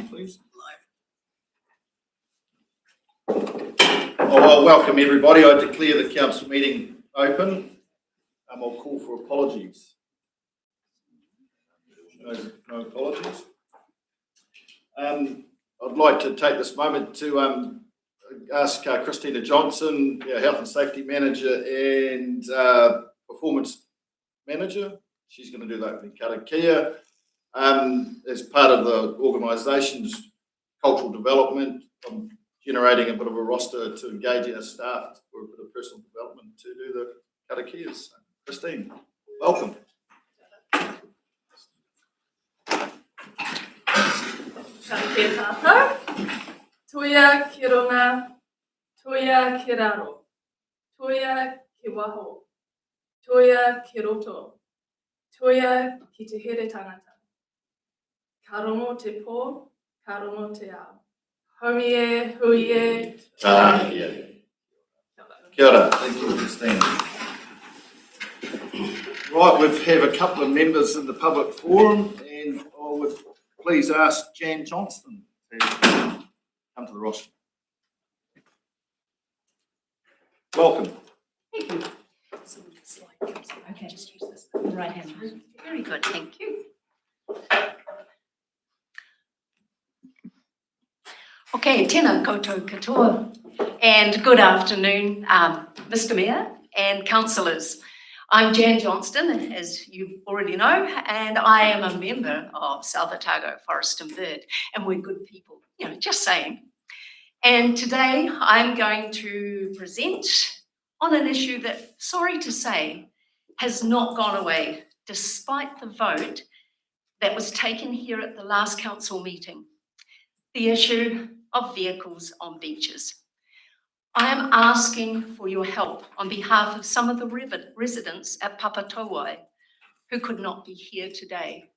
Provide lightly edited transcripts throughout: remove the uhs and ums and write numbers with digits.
Please. Well, welcome everybody. I declare the council meeting open. I'll call for apologies. No apologies. I'd like to take this moment to ask Christina Johnson, our Health and Safety Manager and Performance Manager. She's going to do the opening karakia. As part of the organisation's cultural development, I'm generating a bit of a roster to engage our staff for a bit of personal development to do the karakias. Christine, welcome. Karakia tātou, toia ki runga, toia ki raro, toia ki waho, toia ki roto, toia ki te here tangata. Ka rongo te pō, ka rongo te ao. Homie, huie, Tāhia. Kia ora. Thank you, Christine. Right, we have a couple of members in the public forum, and I would please ask Jan Johnston to come to the roster. Welcome. Thank you. So the slide comes up. Okay, just use this right hand. Very good, thank you. Okay, tēnā koutou katoa, and good afternoon, Mr. Mayor and councillors. I'm Jan Johnston, as you already know, and I am a member of South Otago Forest and Bird, and we're good people, you know, just saying. And today I'm going to present on an issue that, sorry to say, has not gone away, despite the vote that was taken here at the last council meeting, the issue of vehicles on beaches. I am asking for your help on behalf of some of the residents at Papatowai who could not be here today.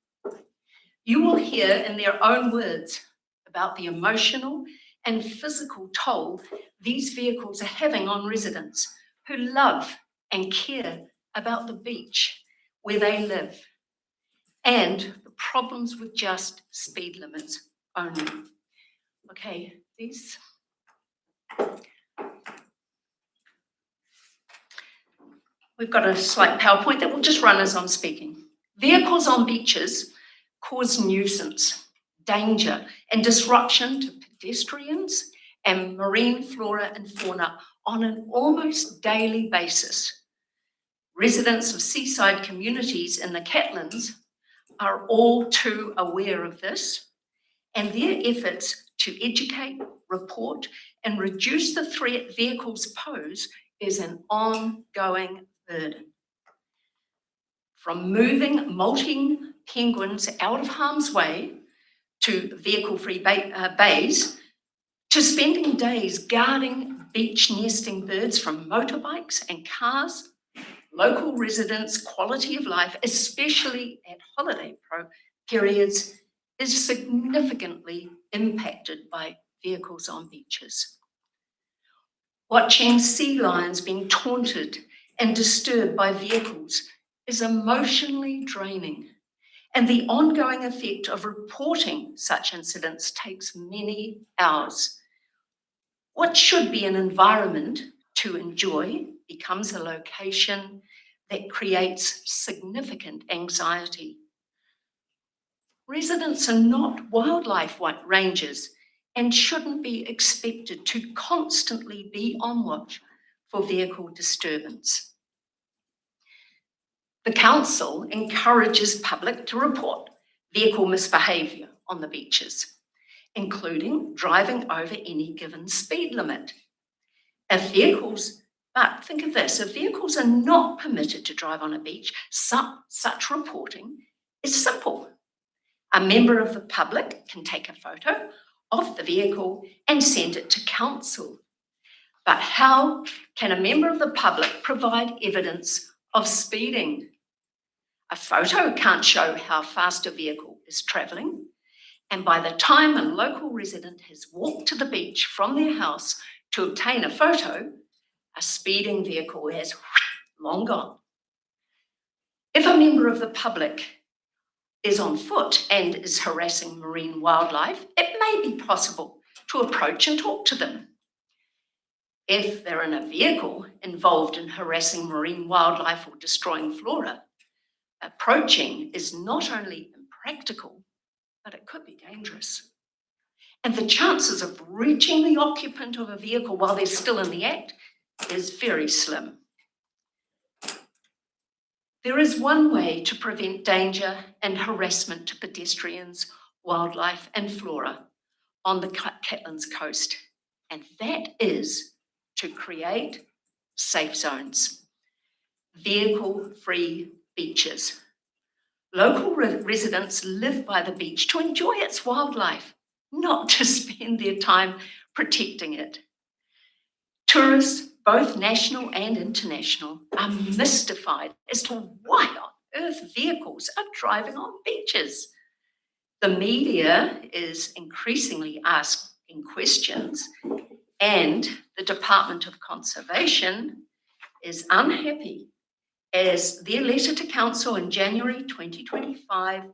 You will hear in their own words about the emotional and physical toll these vehicles are having on residents who love and care about the beach where they live, and the problems with just speed limits only. Okay, these. We've got a slight PowerPoint that will just run as I'm speaking. Vehicles on beaches cause nuisance, danger, and disruption to pedestrians and marine flora and fauna on an almost daily basis. Residents of seaside communities in the Catlins are all too aware of this, and their efforts to educate, report, and reduce the threat vehicles pose is an ongoing burden. From moving molting penguins out of harm's way to vehicle-free bays, to spending days guarding beach nesting birds from motorbikes and cars, local residents' quality of life, especially at holiday periods, is significantly impacted by vehicles on beaches. Watching sea lions being taunted and disturbed by vehicles is emotionally draining, and the ongoing effect of reporting such incidents takes many hours. What should be an environment to enjoy becomes a location that creates significant anxiety. Residents are not wildlife rangers and shouldn't be expected to constantly be on watch for vehicle disturbance. The council encourages public to report vehicle misbehaviour on the beaches, including driving over any given speed limit. But think of this, if vehicles are not permitted to drive on a beach, such reporting is simple. A member of the public can take a photo of the vehicle and send it to council. But how can a member of the public provide evidence of speeding? A photo can't show how fast a vehicle is travelling, and by the time a local resident has walked to the beach from their house to obtain a photo, a speeding vehicle has long gone. If a member of the public is on foot and is harassing marine wildlife, it may be possible to approach and talk to them. If they're in a vehicle involved in harassing marine wildlife or destroying flora, approaching is not only impractical, but it could be dangerous. And the chances of reaching the occupant of a vehicle while they're still in the act is very slim. There is one way to prevent danger and harassment to pedestrians, wildlife, and flora on the Catlins coast, and that is to create safe zones, vehicle-free beaches. Local residents live by the beach to enjoy its wildlife, not to spend their time protecting it. Tourists, both national and international, are mystified as to why on earth vehicles are driving on beaches. The media is increasingly asking questions, and the Department of Conservation is unhappy, as their letter to Council in January 2025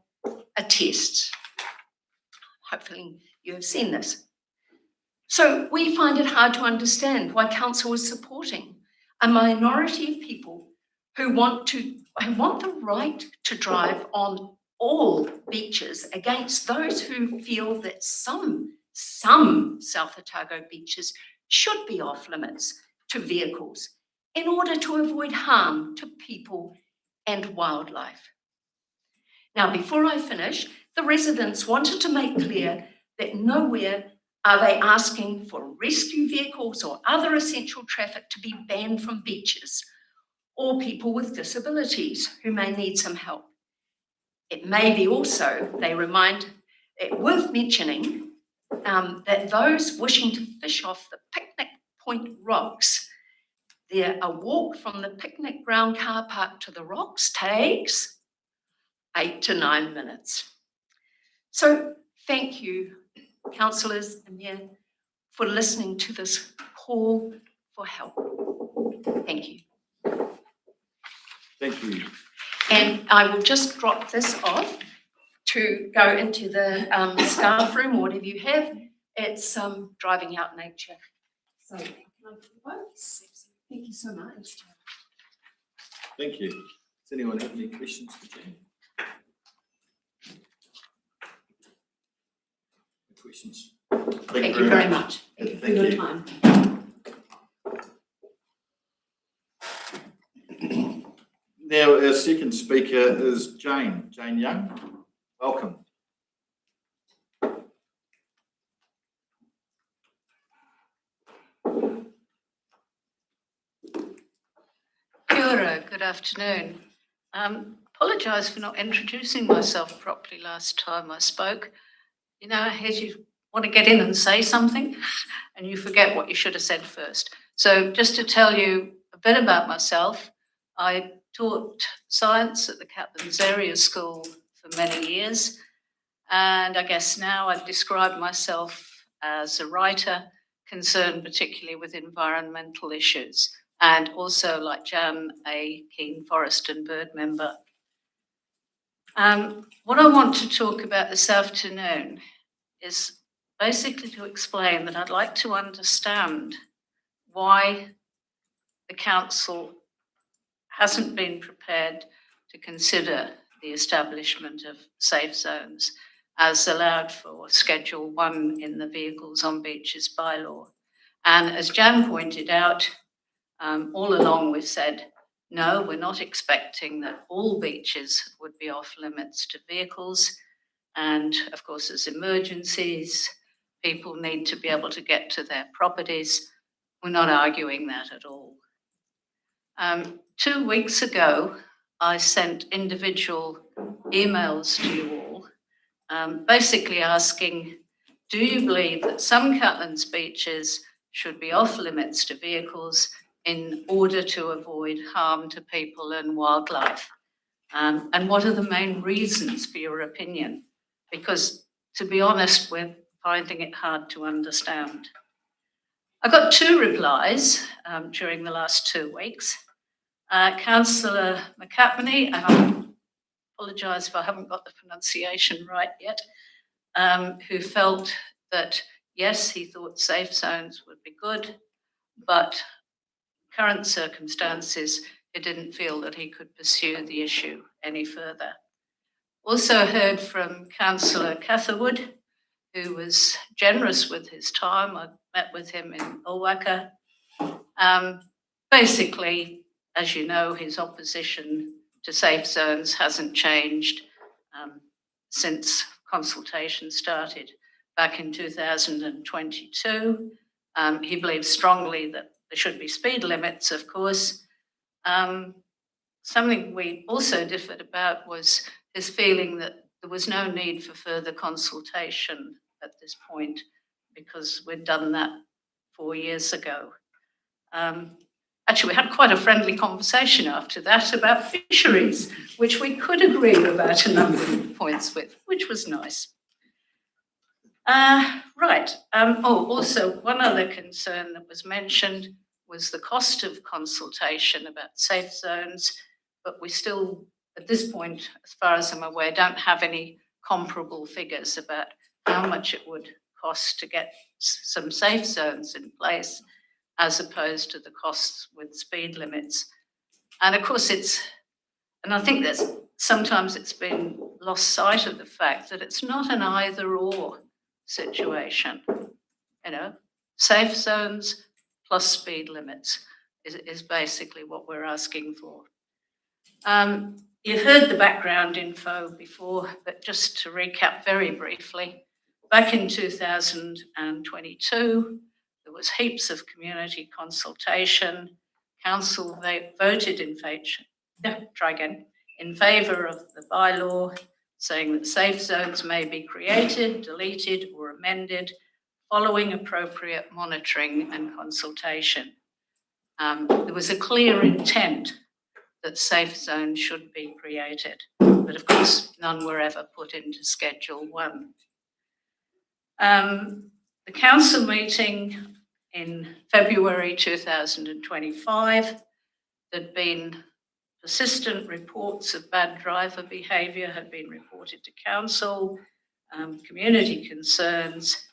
attests. Hopefully you have seen this. So we find it hard to understand why Council is supporting a minority of people who want the right to drive on all beaches against those who feel that some South Otago beaches should be off limits to vehicles in order to avoid harm to people and wildlife. Now, before I finish, the residents wanted to make clear that nowhere are they asking for rescue vehicles or other essential traffic to be banned from beaches, or people with disabilities who may need some help. It may be also, they remind, worth mentioning that those wishing to fish off the picnic point rocks, a walk from the picnic ground car park to the rocks takes 8 to 9 minutes. So thank you, councillors and Mayor, for listening to this call for help. Thank you. Thank you. And I will just drop this off to go into the staff room, whatever you have. It's driving out nature. So can I do both? Thank you so much. Thank you. Does anyone have any questions for Jan? Questions? Thank you very much. Thank Thank you for your you. time. Now, our second speaker is Jane Young. Welcome. Kia ora, good afternoon. Apologise for not introducing myself properly last time I spoke. You know, as you want to get in and say something and you forget what you should have said first. So just to tell you a bit about myself, I taught science at the Captain's Area School for many years. And I guess now I'd describe myself as a writer concerned particularly with environmental issues, and also, like Jan, a keen forest and bird member. What I want to talk about this afternoon is basically to explain that I'd like to understand why the council hasn't been prepared to consider the establishment of safe zones as allowed for Schedule 1 in the Vehicles on Beaches bylaw. And as Jan pointed out, all along we've said, no, we're not expecting that all beaches would be off limits to vehicles. And of course, as emergencies, people need to be able to get to their properties. We're not arguing that at all. 2 weeks ago, I sent individual emails to you all, basically asking, do you believe that some Catlands beaches should be off limits to vehicles in order to avoid harm to people and wildlife? And what are the main reasons for your opinion? Because, to be honest, we're finding it hard to understand. I got 2 replies during the last 2 weeks. Councillor McCapney, and I apologise if I haven't got the pronunciation right yet, who felt that, yes, he thought safe zones would be good, but current circumstances, he didn't feel that he could pursue the issue any further. Also heard from Councillor Catherwood, who was generous with his time. I met with him in Owaka. Basically, as you know, his opposition to safe zones hasn't changed since consultation started back in 2022. He believes strongly that there should be speed limits, of course. Something we also differed about was his feeling that there was no need for further consultation at this point because we'd done that 4 years ago. Actually, we had quite a friendly conversation after that about fisheries, which we could agree about a number of points with, which was nice. Right. Also, one other concern that was mentioned was the cost of consultation about safe zones, but we still, at this point, as far as I'm aware, don't have any comparable figures about how much it would cost to get some safe zones in place, as opposed to the costs with speed limits. And of course I think that sometimes it's been lost sight of the fact that it's not an either or situation. You know, safe zones plus speed limits is basically what we're asking for. You've heard the background info before, but just to recap very briefly, back in 2022, there was heaps of community consultation. Council voted in favour of the bylaw, saying that safe zones may be created, deleted or amended following appropriate monitoring and consultation. There was a clear intent that safe zones should be created. but of course none were ever put into Schedule 1. The council meeting in February 2025, there'd been persistent reports of bad driver behaviour had been reported to council, community concerns,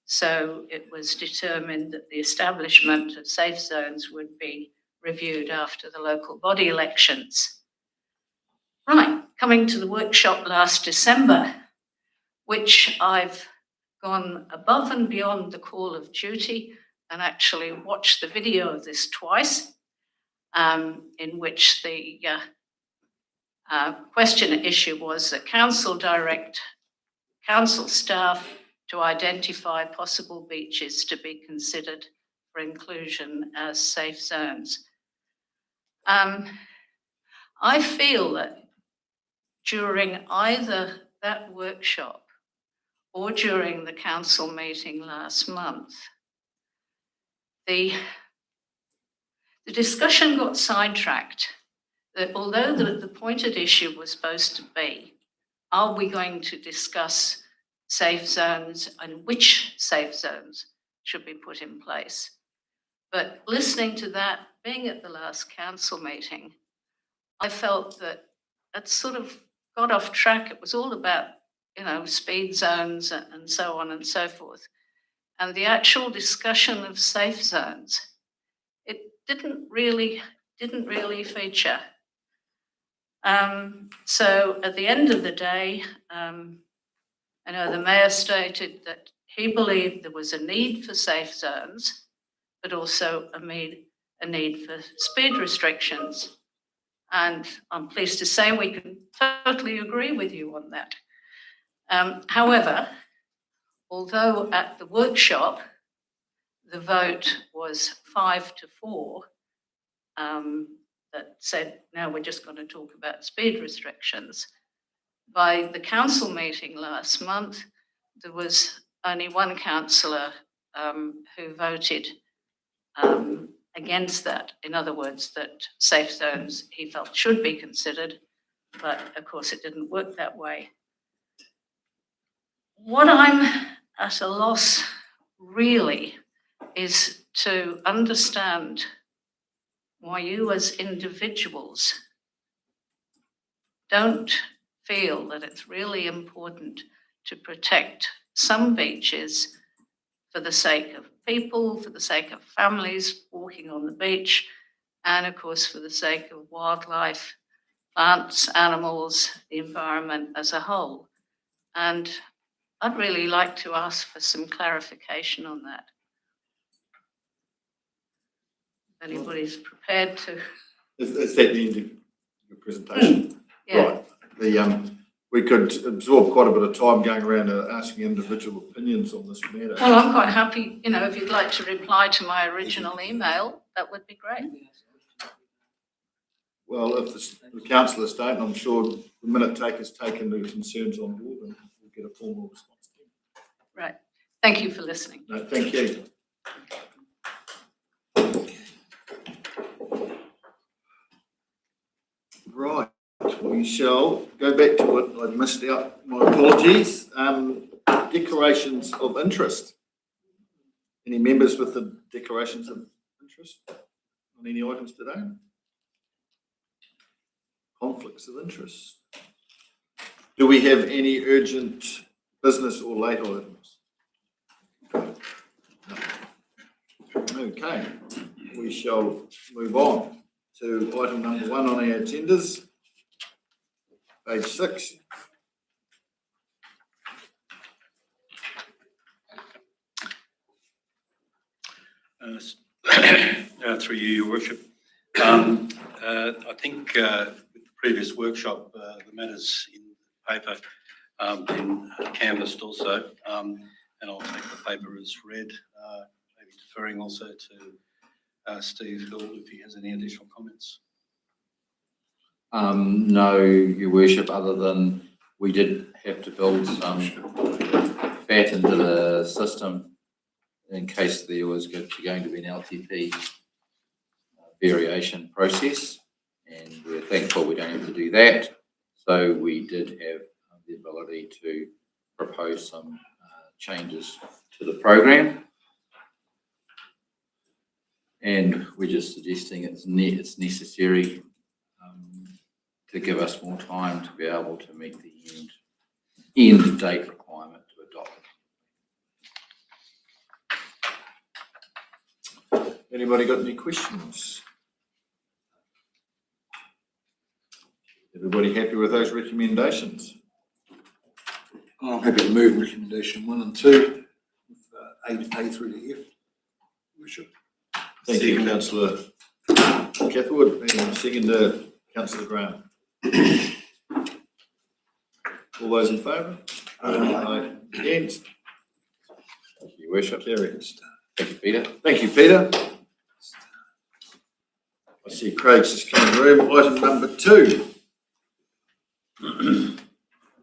so it was determined that the establishment of safe zones would be reviewed after the local body elections. Right, coming to the workshop last December, which I've gone above and beyond the call of duty and actually watched the video of this twice, in which the question at issue was that council direct council staff to identify possible beaches to be considered for inclusion as safe zones. I feel that during either that workshop or during the council meeting last month, the discussion got sidetracked, that although the pointed issue was supposed to be, are we going to discuss safe zones and which safe zones should be put in place? But listening to that, being at the last council meeting, I felt that it sort of got off track. It was all about, speed zones and so on and so forth. And the actual discussion of safe zones, it didn't really feature. So at the end of the day, I know the mayor stated that he believed there was a need for safe zones, but also a need for speed restrictions. And I'm pleased to say we can totally agree with you on that. However, although at the workshop, the vote was 5-4, that said, no, we're just going to talk about speed restrictions. By the council meeting last month, there was only one councillor who voted against that. In other words, that safe zones he felt should be considered, but of course it didn't work that way. What I'm at a loss really is to understand why you as individuals don't feel that it's really important to protect some beaches for the sake of people, for the sake of families walking on the beach, and of course for the sake of wildlife, plants, animals, the environment as a whole. And I'd really like to ask for some clarification on that. If anybody's prepared to. Is that the end of your presentation? Yeah. Right. We could absorb quite a bit of time going around asking individual opinions on this matter. Well, I'm quite happy, if you'd like to reply to my original email, that would be great. Well, if the councillors don't, I'm sure the minute takers taken the concerns on board and we'll get a formal response. Right. Thank you for listening. No, thank you. Right, we shall go back to what I missed out. My apologies. Declarations of interest. Any members with the declarations of interest on any items today? Conflicts of interest. Do we have any urgent business or late items? Okay, we shall move on to item number 1 on our agendas, page 6. Through you, Your Worship. I think with the previous workshop, the matters in paper been canvassed also, and I'll take the paper as read, maybe deferring also to Steve Hill if he has any additional comments. No, Your Worship, other than we did have to build some fat into the system in case there was going to be an LTP variation process, and we're thankful we don't have to do that. So we did have the ability to propose some changes to the program. And we're just suggesting it's necessary to give us more time to be able to meet the end date requirement to adopt. Anybody got any questions? Everybody happy with those recommendations? I'm happy to move recommendation 1 and 2, with A through to F. Worship. Thank you, Councillor Catherwood, and second, Councillor Graham. All those in favour? Aye. Against? Thank you, Your Worship. Carried. Thank you, Peter. Thank you, Peter. I see Craig's just come in the room. Item number 2.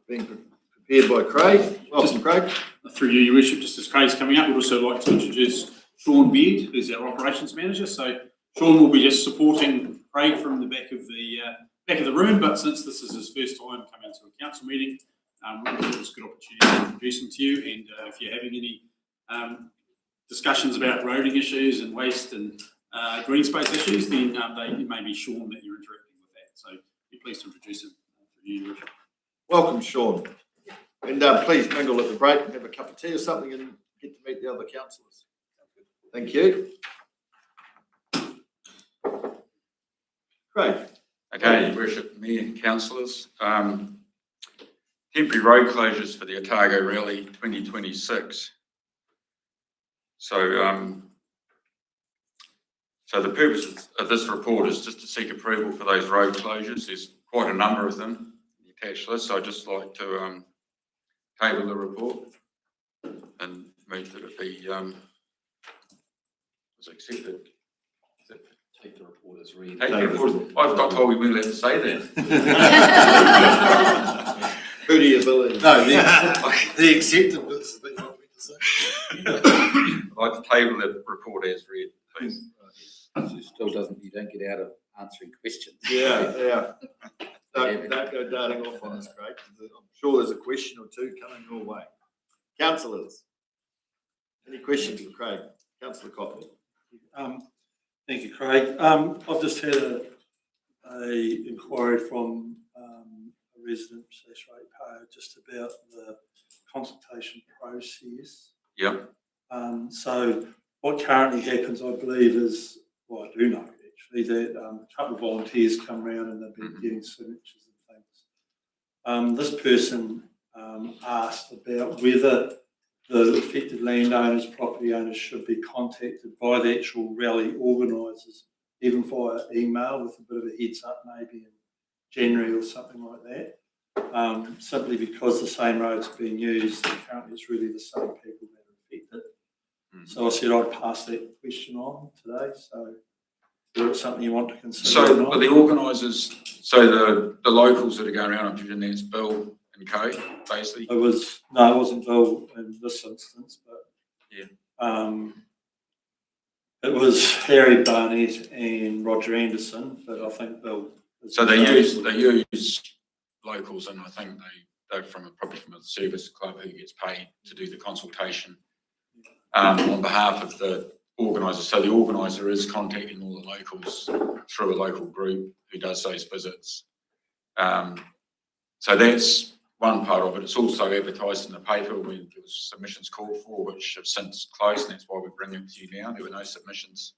Being prepared by Craig. Welcome, Craig. Through you, Your Worship, just as Craig's coming up, we'd also like to introduce Sean Beard, who's our operations manager. So Sean will be just supporting Craig from the back of the room, but since this is his first time coming to a council meeting, we thought it was a good opportunity to introduce him to you. And if you're having any discussions about roading issues and waste and green space issues, then it may be Sean that you're interacting with that. So be pleased to introduce him through you, Your Worship. Welcome, Sean. And please mingle at the break and have a cup of tea or something and get to meet the other councillors. Thank you. Craig. Okay, Your Worship, Mayor and councillors. Temporary road closures for the Otago Rally 2026. So the purpose of this report is just to seek approval for those road closures. There's quite a number of them in the attached list, so I'd just like to table the report and move that it be accepted. Take the report as read. Take the report. I've got told we weren't allowed to say that. Booty ability. No, the acceptance is what you want me to say. I'd like to table the report as read, please. It still doesn't, you don't get out of answering questions. Yeah. Don't go darting off on us, Craig. I'm sure there's a question or two coming your way. Councillors, any questions for Craig? Councillor Copley. Thank you, Craig. I've just had a inquiry from a resident / ratepayer just about the consultation process. Yep. So what currently happens, I believe, is, well, I do know actually, that a couple of volunteers come around and they've been getting signatures and things. This person asked about whether the affected landowners, property owners should be contacted by the actual rally organisers, even via email with a bit of a heads up maybe in January or something like that, simply because the same road's being used. Currently it's really the same people that are affected. So I said I'd pass that question on today, so is it something you want to consider? So are the organisers, so the locals that are going around, I'm presuming that's Bill and Co, basically? It wasn't Bill in this instance, but yeah. It was Harry Barnett and Roger Anderson, but I think Bill. So they use locals, and I think they're probably from a service club who gets paid to do the consultation on behalf of the organiser. So the organiser is contacting all the locals through a local group who does those visits. So that's one part of it. It's also advertised in the paper when there was submissions called for, which have since closed, and that's why we bring it to you now. There were no submissions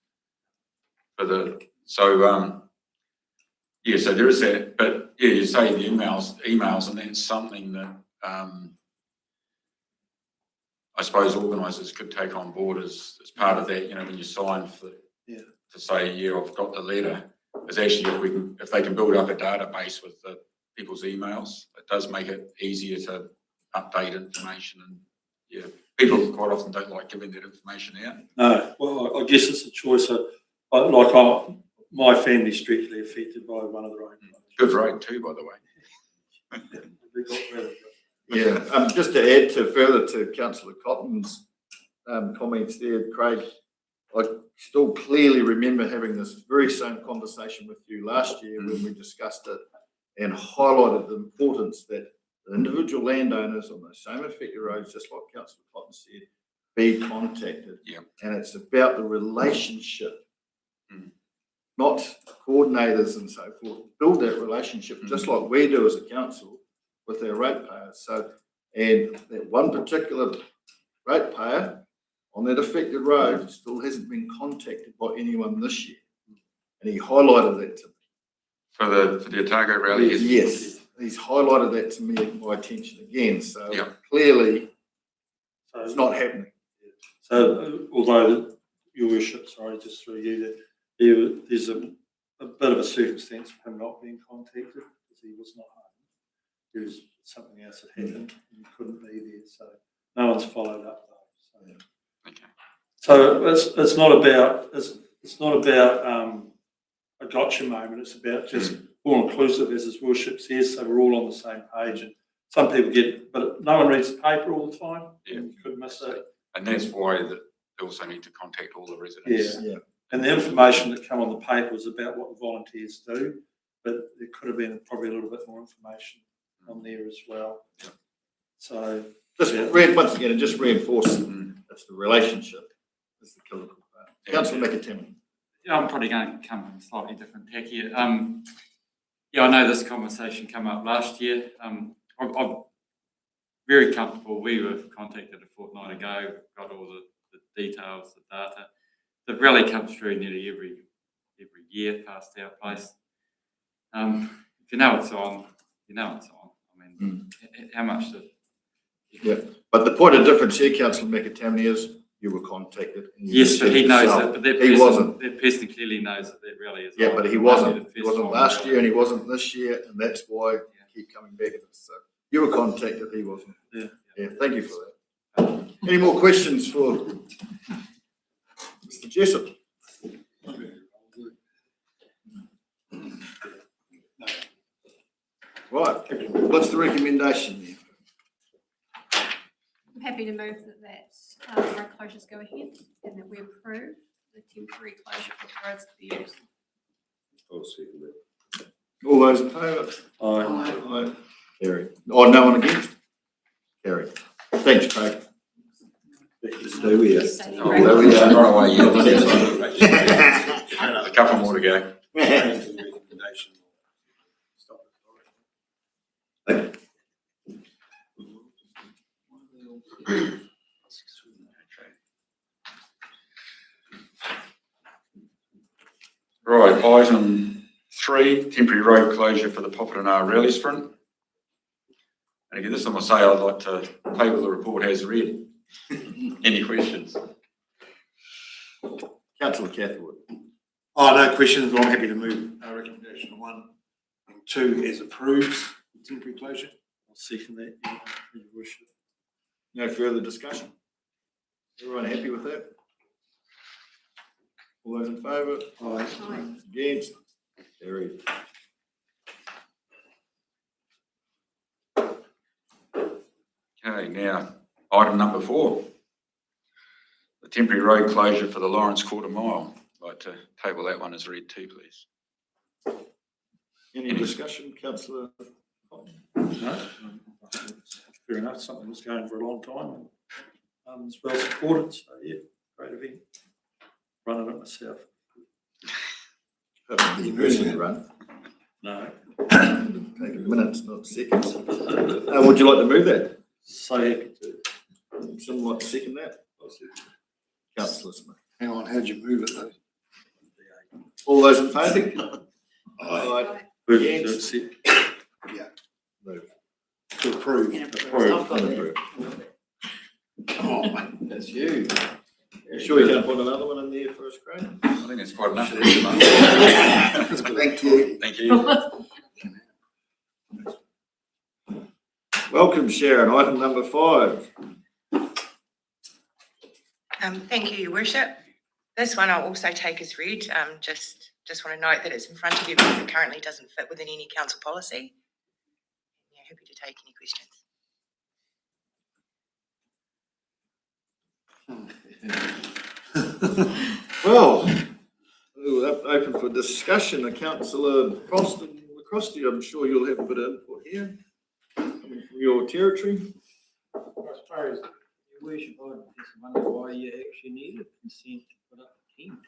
for the, so so there is that, but yeah, you say the emails, and that's something that I suppose organisers could take on board as part of that. You know, when you sign for to say, yeah, I've got the letter, is actually if they can build up a database with the people's emails, it does make it easier to update information, and people quite often don't like giving that information out. No, well, I guess it's a choice. My family's directly affected by one of the road. Good road too, by the way. Just to add further to Councillor Cotton's comments there, Craig, I still clearly remember having this very same conversation with you last year when we discussed it, and highlighted the importance that the individual landowners on those same affected roads, just like Councillor Cotton said, be contacted. Yeah. And it's about the relationship, Mm. not coordinators and so forth. Build that relationship, just like we do as a council with our ratepayers. So, and that one particular ratepayer on that affected road still hasn't been contacted by anyone this year. And he highlighted that to me. For the Otago rally? Yes, he's highlighted that to me, my attention again. So Yeah. clearly So, it's not happening. So, although, Your Worship, sorry, just through you, that there's a bit of a circumstance for him not being contacted because he was not home. There was something else that happened and he couldn't be there, so no one's followed up though. So, Okay. so it's not about a gotcha moment. It's about just all inclusive, as His Worship says, so we're all on the same page. And some people but no one reads the paper all the time. Yeah. And you could miss it. And that's why they also need to contact all the residents. Yeah. And the information that come on the paper was about what the volunteers do, but there could have been probably a little bit more information on there as well. Yeah. So Just once again, and just reinforce it's the relationship. That's the critical part. Councillor McAtee. Yeah, I'm probably going to come from a slightly different tack here. Yeah, I know this conversation came up last year. I'm very comfortable. We were contacted a fortnight ago, got all the details, the data. The rally comes through nearly every year past our place. If you know it's on, you know it's on. I mean, how much Yeah, but the point of difference here, Councillor McAtee, is you were contacted. And you yes, but he knows that. But that he person, wasn't. That person clearly knows that rally is Yeah, on. but he It wasn't. might be the He first wasn't time last rally. year, and he wasn't this year, and that's why you keep coming back at us. So you were contacted, he wasn't. Yeah. Yeah. Thank you for that. Any more questions for Mr. Jessup? Right. What's the recommendation there? I'm happy to move that road closures go ahead and that we approve the temporary closure of the roads to be used. I'll second that. All those in favour? Aye. Carried. Oh, no one against? Carried. Thanks, Craig. Stay with us. Stay Oh, there we are. Not away yet. A couple more to go. Right, item 3, temporary road closure for the Poppadanara rally sprint. And again, this time I say I'd like to table the report as read. Any questions? Councillor Catherwood. Oh, no questions, but I'm happy to move recommendation 1 and 2 as approved, temporary closure. I'll second that, Your Worship. No further discussion? Everyone happy with that? All those in favour? Aye. Against? Carried. Okay, now, item number 4. The temporary road closure for the Lawrence Quarter Mile. I'd like to table that one as read too, please. Any discussion, Councillor? No, fair enough, something that's going for a long time and it's well supported, so yeah, great event. Running it myself. The university run. No, Taking minutes, not seconds. Would you like to move that? so happy to. Someone like to second that? Councillor Smith. Hang on, how'd you move it though? All those in favour? Aye. Move Yes. to accept. Yeah, Move. to approve. Approved. Come on, mate. That's you. You sure you can't put another one in there for us, Craig? I think that's quite enough. Thank you. Thank you. Welcome, Sharon. Item number 5. Thank you, Your Worship. This one I'll also take as read. Just want to note that it's in front of you because it currently doesn't fit within any council policy. Yeah, happy to take any questions. Well, we'll have to open for discussion. Councillor Proston Krusty, I'm sure you'll have a bit of input here, coming from your territory. I suppose, Your Worship, I just wonder why you actually needed consent to put up a tent.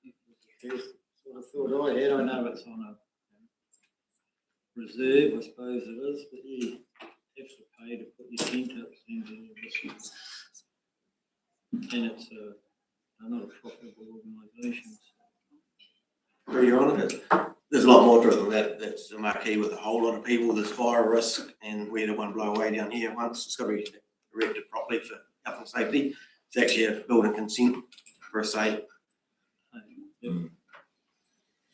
It was the first sort of thought I had. I know it's on a reserve, I suppose it is, but you have to pay to put your tent up. And it's not a profitable organisation. Your Honour, there's a lot more to it than that. That's a marquee with a whole lot of people. There's fire risk, and we had one blow away down here once. It's got to be erected properly for health and safety. It's actually a building consent for a site. Having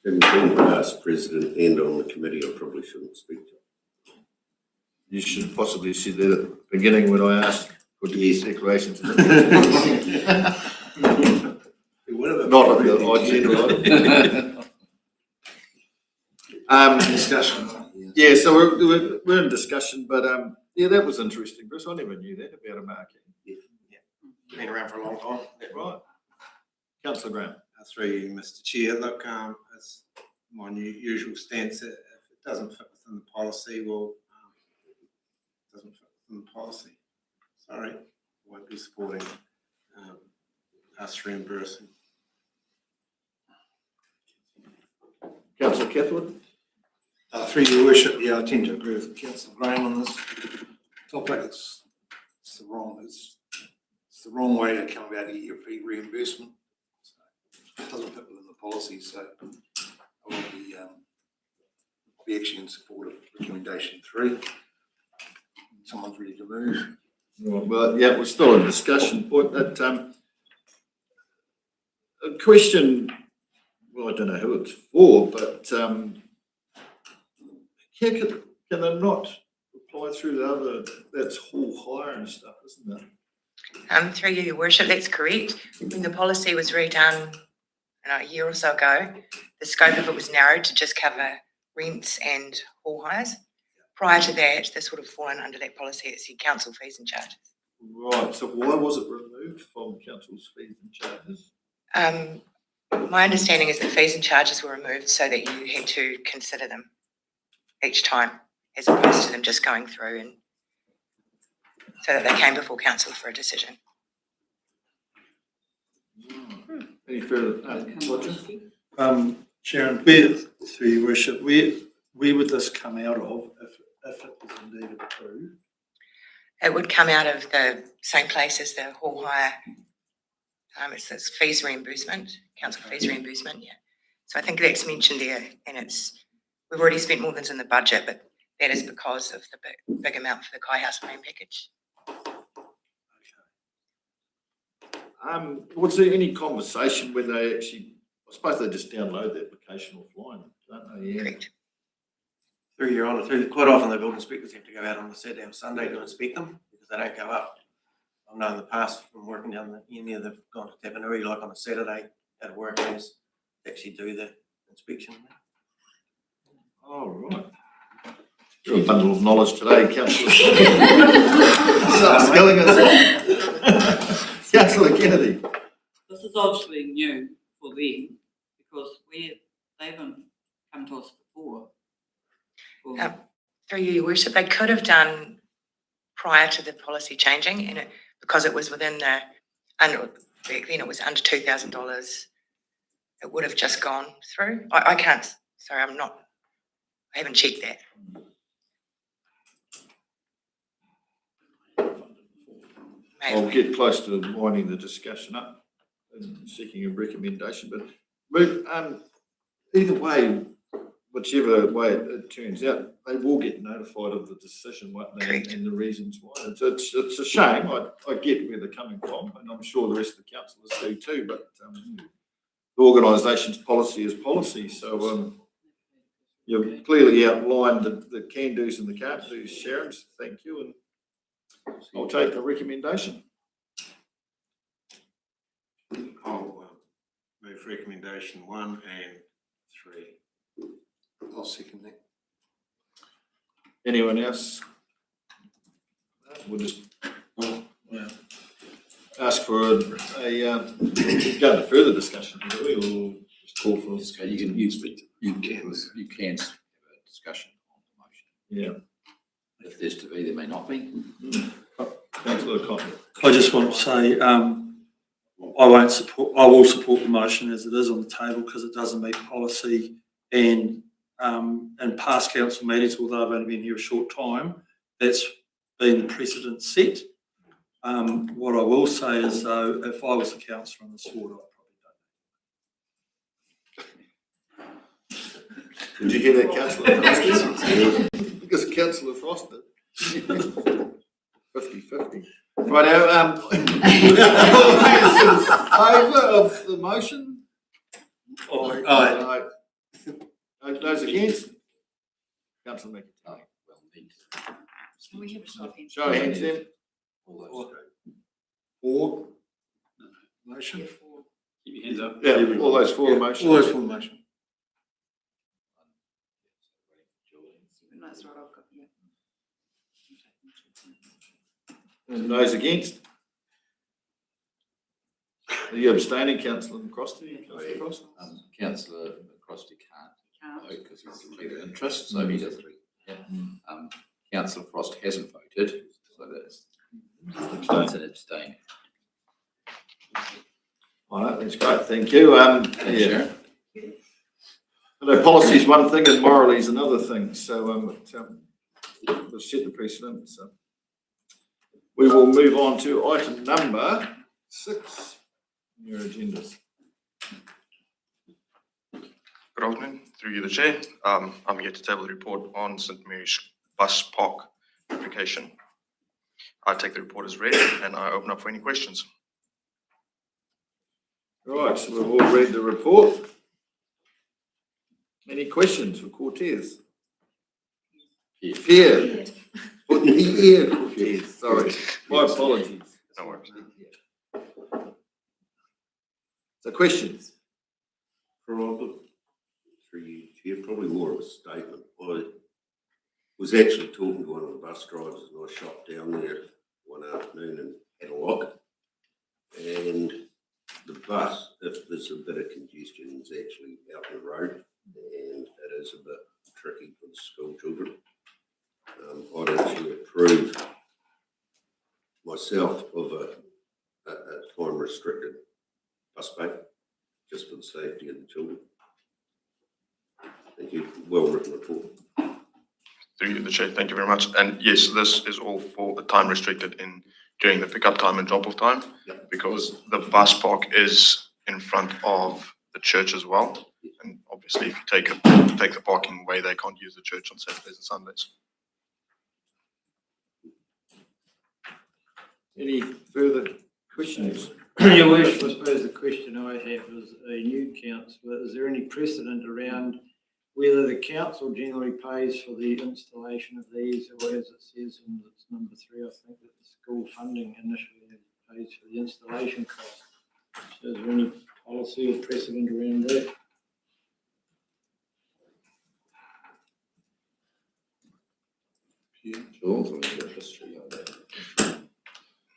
been past president and on the committee, I probably shouldn't speak to. You should possibly see that at the beginning when I asked for these declarations. Not on the agenda item. Discussion. Yeah, so we're in discussion, but yeah, that was interesting, Bruce. I never knew that about a marquee. Been around for a long time. Right. Councillor Graham. Through you, Mr. Chair. Look, it's my usual stance that if it doesn't fit within the policy, well, it doesn't fit within the policy. Sorry, I won't be supporting us reimbursing. Councillor Cathwood. Through Your Worship, yeah, I tend to agree with Councillor Graham on this topic. It's the wrong way to come about getting your fee reimbursement. So it doesn't fit within the policy, so I will be actually in support of recommendation 3. Someone's ready to move. Well, yeah, we're still in discussion point. That a question. Well, I don't know who it's for, but can they not apply through the other? That's hall hire and stuff, isn't it? Through you, Your Worship, that's correct. When the policy was redone a year or so ago, the scope of it was narrowed to just cover rents and hall hires. Prior to that, this would have fallen under that policy. It's the council fees and charges. Right. So why was it removed from council's fees and charges? My understanding is that fees and charges were removed so that you had to consider them each time, as opposed to them just going through, and so that they came before council for a decision. Any further? Roger? Sharon, through Your Worship, where would this come out of if it was indeed approved? It would come out of the same place as the hall hire. It's this fees reimbursement, council fees reimbursement, yeah. So I think that's mentioned there, and we've already spent more than's in the budget, but that is because of the big amount for the Kai House main package. Was there any conversation when they actually, I suppose they just download the application offline, don't they? Yeah. Correct. Through Your Honour, quite often the building inspectors have to go out on a Saturday and Sunday to inspect them because they don't go up. I've known in the past from working down the area, they've gone to Tapanui like on a Saturday out of work hours to actually do the inspection. Oh, right. You're a bundle of knowledge today, Councillor. Councillor Kennedy. This is obviously new for them because they haven't come to us before. Through you, Your Worship, they could have done prior to the policy changing, and because it was within back then it was under $2,000, it would have just gone through. I can't, sorry, I haven't checked that. I'll get close to winding the discussion up and seeking a recommendation, but either way, whichever way it turns out, they will get notified of the decision, won't they, and the reasons why. It's a shame. I get where they're coming from, and I'm sure the rest of the councillors do too, but the organisation's policy is policy, so you've clearly outlined the can-dos and the can't-dos, Sharon, so thank you, and I'll take the recommendation. I'll move recommendation 1 and 3. I'll second that. Anyone else? We'll just ask for go into further discussion, do we, or just call for? You can speak. You can have a discussion on the motion. Yeah. If there's to be, there may not be. Councillor Cotton. I just want to say, I will support the motion as it is on the table because it doesn't meet policy and in past council meetings, although I've only been here a short time, that's been the precedent set. What I will say is though, if I was the councillor on this ward, I'd probably Did you hear that, Councillor Frost? Because Councillor Frost did. 50-50. Right now, favour of the motion? Aye. Those against? Councillor McIntyre. Can we have a show of hands? Show of hands then. For motion? Keep your hands up. Yeah, all those for the motion. All those for the motion. That's right, I've got, yeah. And those against? Are you abstaining, Councillor McCrosty? Councillor McCrosty can't vote because he's a legal interest, so he doesn't. Yeah. Councillor Frost hasn't voted, so that's an abstain. All right, that's great, thank you. Thanks, Sharon. Although policy is one thing and morally is another thing, so we'll set the precedent. So we will move on to item number 6 on your agendas. Good afternoon, through you the chair. I'm here to table the report on St Mary's bus park application. I take the report as read and I open up for any questions. Right, so we've all read the report. Any questions for Cortez? Pierre. Pierre Cortez, sorry. My apologies. No worries. So questions? Probably, through you, Chair, probably more of a statement. I was actually talking to one of the bus drivers and I shot down there one afternoon and had a look. And the bus, if there's a bit of congestion, is actually out the road and it is a bit tricky for the school children. I'd actually approve myself of a time restricted bus bay just for the safety of the children. Thank you. Well written report. Through you the chair, thank you very much. And yes, this is all for the time restricted in during the pickup time and drop off time, because the bus park is in front of the church as well. And obviously if you take the parking away, they can't use the church on Saturdays and Sundays. Any further questions? Your Worship, I suppose the question I have as a new councillor, is there any precedent around whether the council generally pays for the installation of these, or as it says in its number 3, I think that the school funding initially pays for the installation cost. So is there any policy or precedent around that?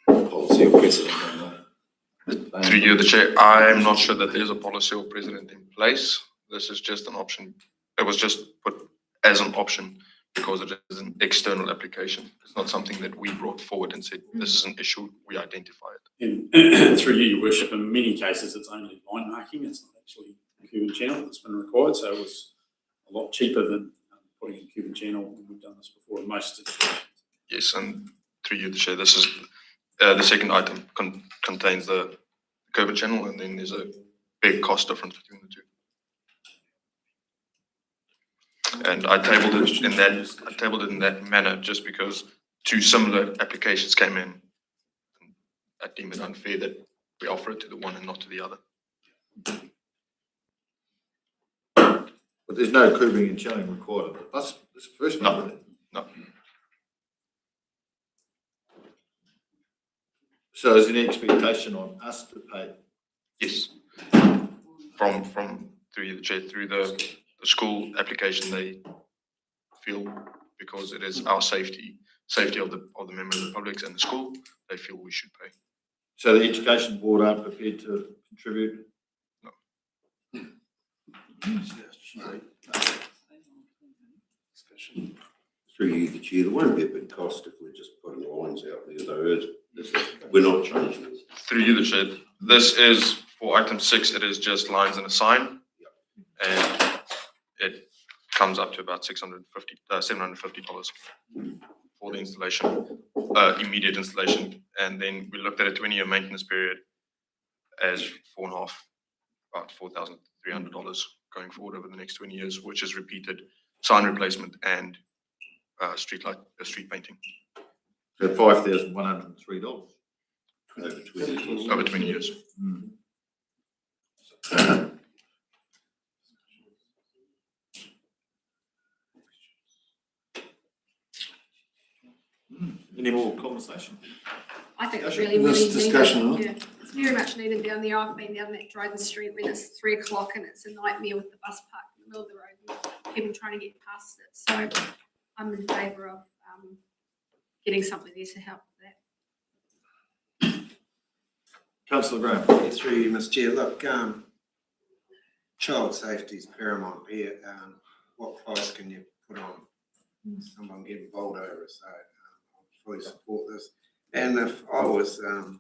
Policy or precedent on that. Through you the chair, I'm not sure that there's a policy or precedent in place. This is just an option. It was just put as an option because it is an external application. It's not something that we brought forward and said, this is an issue, we identify it. And through you, Your Worship, in many cases, it's only line marking. It's not actually Cuban channel that's been required. So it was a lot cheaper than putting in Cuban channel. And we've done this before in most situations. Yes, and through you the chair, this is the second item contains the Cuban channel, and then there's a big cost difference between the two. And I tabled it in that manner just because 2 similar applications came in. I deem it unfair that we offer it to the one and not to the other. But there's no coobing and chelling required. That's the first one. No. So is there any expectation on us to pay? Yes. From through you the chair, through the school application, they feel because it is our safety of the members of the public and the school, they feel we should pay. So the education board aren't prepared to contribute? No. Through you, the chair, there won't be a big cost if we're just putting lines out there, though. We're not changing it. Through you, the chair. This is for item 6. It is just lines and a sign, and it comes up to about $750 for the installation, immediate installation. And then we looked at a 20-year maintenance period as about $4,300 going forward over the next 20 years, which is repeated sign replacement and street painting So $5,103 over 20 years. Any more conversation? I think it's Discussion. really, really This discussion, needed. Yeah, it's very much needed down there. I've been down that Dryden Street when it's 3 o'clock and it's a nightmare with the bus park in the middle of the road and people trying to get past it. So I'm in favour of getting something there to help with that. Councillor Graham. Through you, Mr. Chair. Look, child safety is paramount here. What price can you put on someone getting bowled over? So I fully support this. And if I was a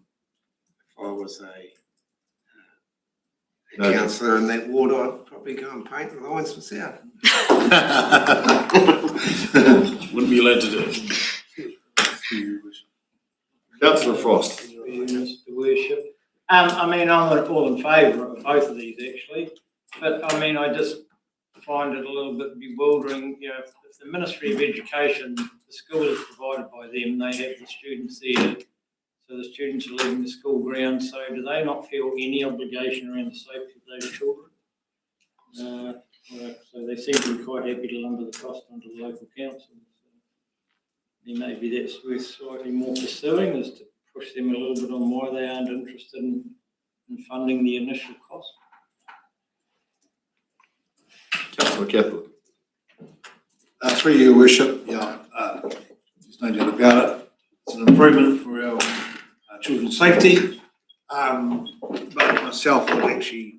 councillor in that ward, I'd probably go and paint the lines myself. Wouldn't be allowed to do it. Councillor Frost. Mr. Worship. I mean, I'm all in favour of both of these actually, but I mean, I just find it a little bit bewildering. You know, if the Ministry of Education, the school is provided by them, they have the students there, so the students are leaving the school grounds. So do they not feel any obligation around the safety of those children? So they seem to be quite happy to lumber the cost onto the local council. So maybe that's worth slightly more pursuing, is to push them a little bit on why they aren't interested in funding the initial cost. Councillor Catholic. Through your worship, there's no doubt about it. It's an improvement for our children's safety. But myself, I'd actually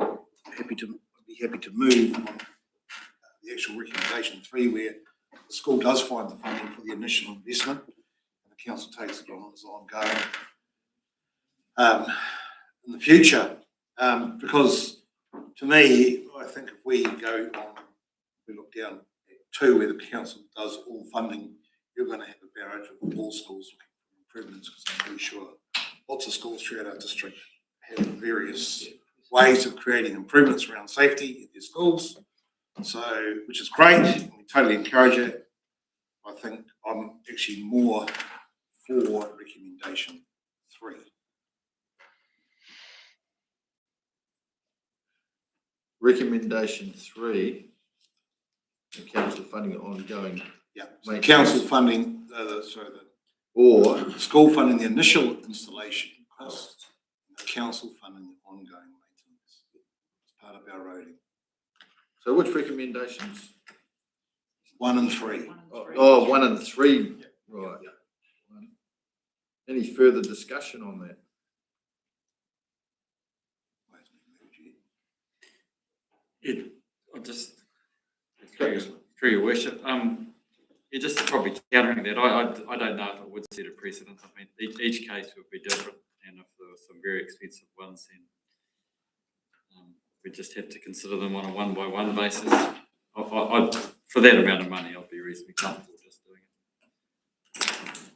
be happy to move on the actual recommendation 3, where the school does find the funding for the initial investment, and the council takes it on as ongoing in the future. Because to me, I think if we go on, we look down at 2, where the council does all funding, you're going to have a barrage of all schools looking for improvements, because I'm pretty sure lots of schools throughout our district have various ways of creating improvements around safety in their schools. So, which is great, and we totally encourage it. I think I'm actually more for recommendation 3. Recommendation 3, the council funding ongoing. Yeah, so the council funding, or school funding the initial installation cost, the council funding the ongoing maintenance as part of our roading. So which recommendations? 1 and 3. Oh, 1 and 3, right. Any further discussion on that? I just, through your worship, just probably countering that, I don't know if it would set a precedent. I mean, each case would be different, and if there were some very expensive ones, then we just have to consider them on a one-by-one basis. For that amount of money, I'd be reasonably comfortable just doing it.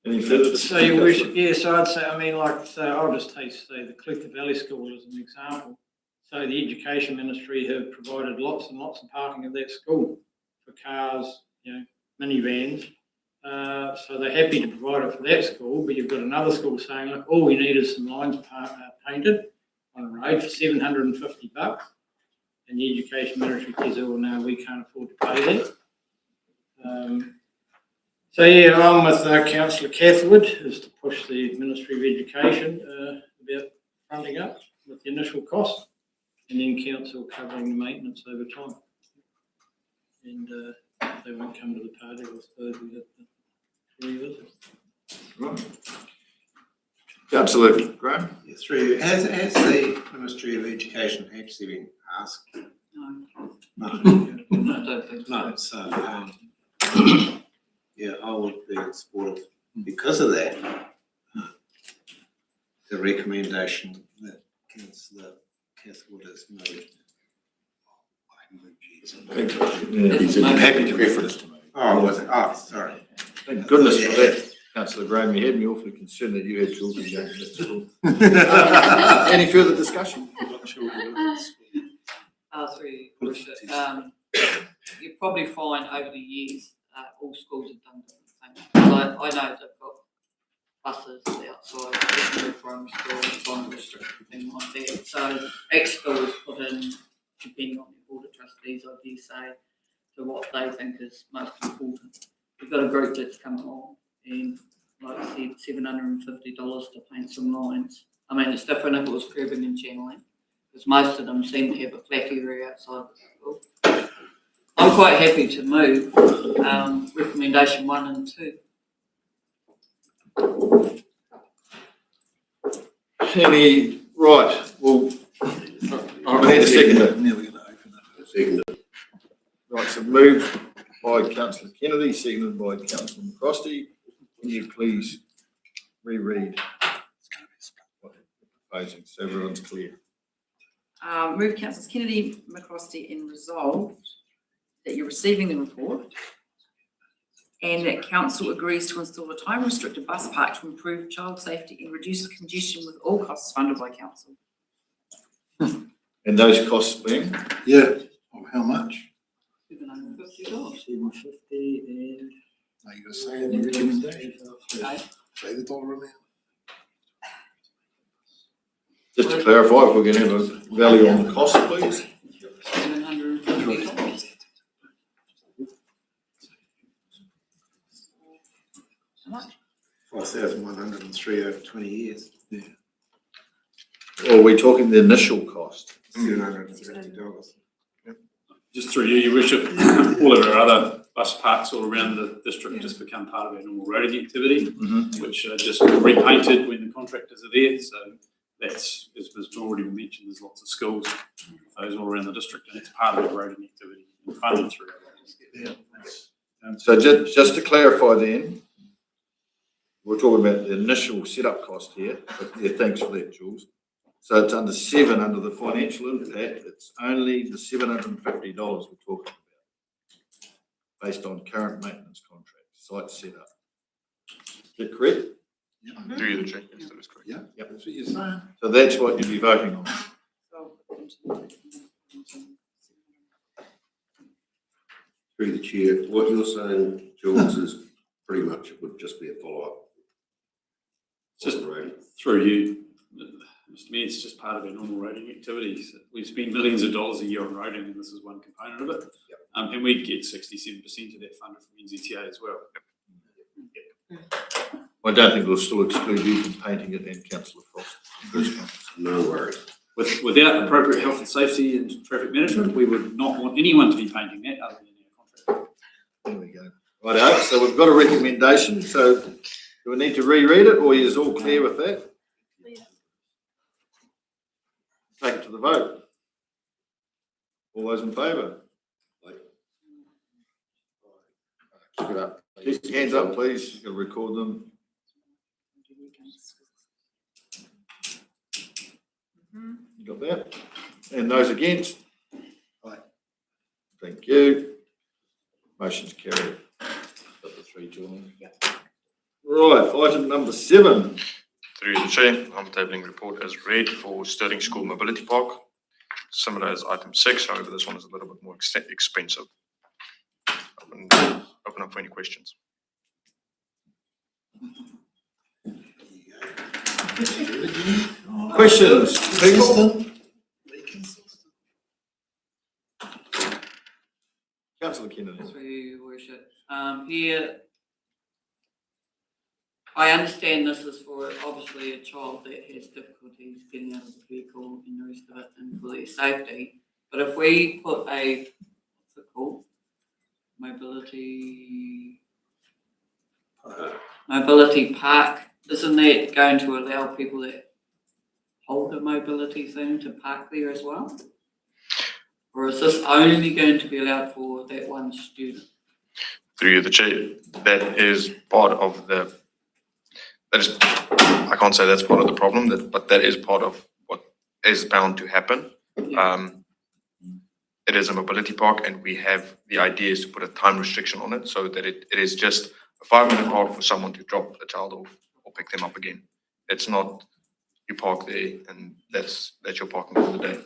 Any further So your worship, yes, I'd say, I mean, like, so I'll just take, say, the Clifton Valley School as an example. So the Education Ministry have provided lots and lots of parking at that school for cars, you know, minivans. So they're happy to provide it for that school, but you've got another school saying, look, all we need is some lines painted on a road for $750. And the Education Ministry says, oh, no, we can't afford to pay that. So yeah, I'm with Councillor Cathwood, is to push the Ministry of Education about funding up with the initial cost, and then council covering the maintenance over time. And they won't come to the party, I suppose we have to revisit. Right. Councillor Graham. Through, has the Ministry of Education actually been asked No, I don't think so. No, so, yeah, I would be in support of, because of that, the recommendation that Councillor Cathwood has made. I'm happy to reference to me. Oh, was it? Oh, sorry. Thank goodness for that, Councillor Graham. You had me awfully concerned that you had children going to that school. Any further discussion? Through your worship, you probably find over the years, all schools have done different things. I know they've got buses outside, secondary primary school, primary district, and things like that. So Exco has put in, depending on the board of trustees, I dare say, to what they think is most important. We've got a group that's come along and, like I said, $750 to paint some lines. I mean, it's different if it was curbing and channeling, because most of them seem to have a flat area outside the school. I'm quite happy to move recommendation 1 and 2. Right, well, I need a seconder. Nearly gonna open it. Second. Right, so moved by Councillor Kennedy, seconded by Councillor McCrosty. Can you please reread what you're proposing so everyone's clear? Move Councillors Kennedy, McCrosty and resolved that you're receiving the report and that council agrees to install a time restricted bus park to improve child safety and reduce congestion with all costs funded by council. And those costs being? Yeah, oh, how much? $750. $750 and. Are you gonna say in the recommendation? Okay. Say the dollar amount. Just to clarify, if we're going to have a value on the cost, please. $750. How much? 4,103 over 20 years. Yeah. Or are we talking the initial cost? $750. Just through you, Your Worship, all of our other bus parks all around the district just become part of our normal roading activity, which are just repainted when the contractors are there. So that's, as was already mentioned, there's lots of schools, those all around the district, and it's part of our roading activity and funded through our roading. So just to clarify then, we're talking about the initial setup cost here, but yeah, thanks for that, Jules. So it's under 7 under the financial impact, it's only the $750 we're talking about, based on current maintenance contract, site setup. Is that correct? Yeah. Do you the check? Yes, that is correct. Yeah, that's what you're saying. So that's what you'll be voting on. Through the chair, what you're saying, Jules, is pretty much it would just be a follow-up. Just through you, Mr. Mayor, it's just part of our normal roading activities. We spend millions of dollars a year on roading, and this is one component of it. Yep. And we'd get 67% of that funded from NZTA as well. I don't think we'll still exclude you from painting it and Councillor Frost. No worries. Without appropriate health and safety and traffic management, we would not want anyone to be painting that other than our contractor. There we go. Righto, so we've got a recommendation, so do we need to reread it, or are you all clear with that? Take it to the vote. All those in favour? Keep it up. Keep your hands up, please. You've got to record them. You got that? And those against? Aye. Thank you. Motion's carried. Got the 3 joining. Right, item number 7. Through the chair, I'm tabling report as read for Stirling School Mobility Park. Similar as item 6, however, this one is a little bit more expensive. Open up for any questions. Questions, please? Councillor Kennedy. Through you, Worship. Here, I understand this is for obviously a child that has difficulties getting out of the vehicle and the rest of it, and for their safety. But if we put a, what's it called? Mobility park, isn't that going to allow people that hold a mobility thing to park there as well? Or is this only going to be allowed for that one student? Through you, the chair, that is part of the, I can't say that's part of the problem, but that is part of what is bound to happen. It is a mobility park, and we have the idea is to put a time restriction on it so that it is just a 5-minute park for someone to drop a child off or pick them up again. It's not you park there and that's your parking for the day.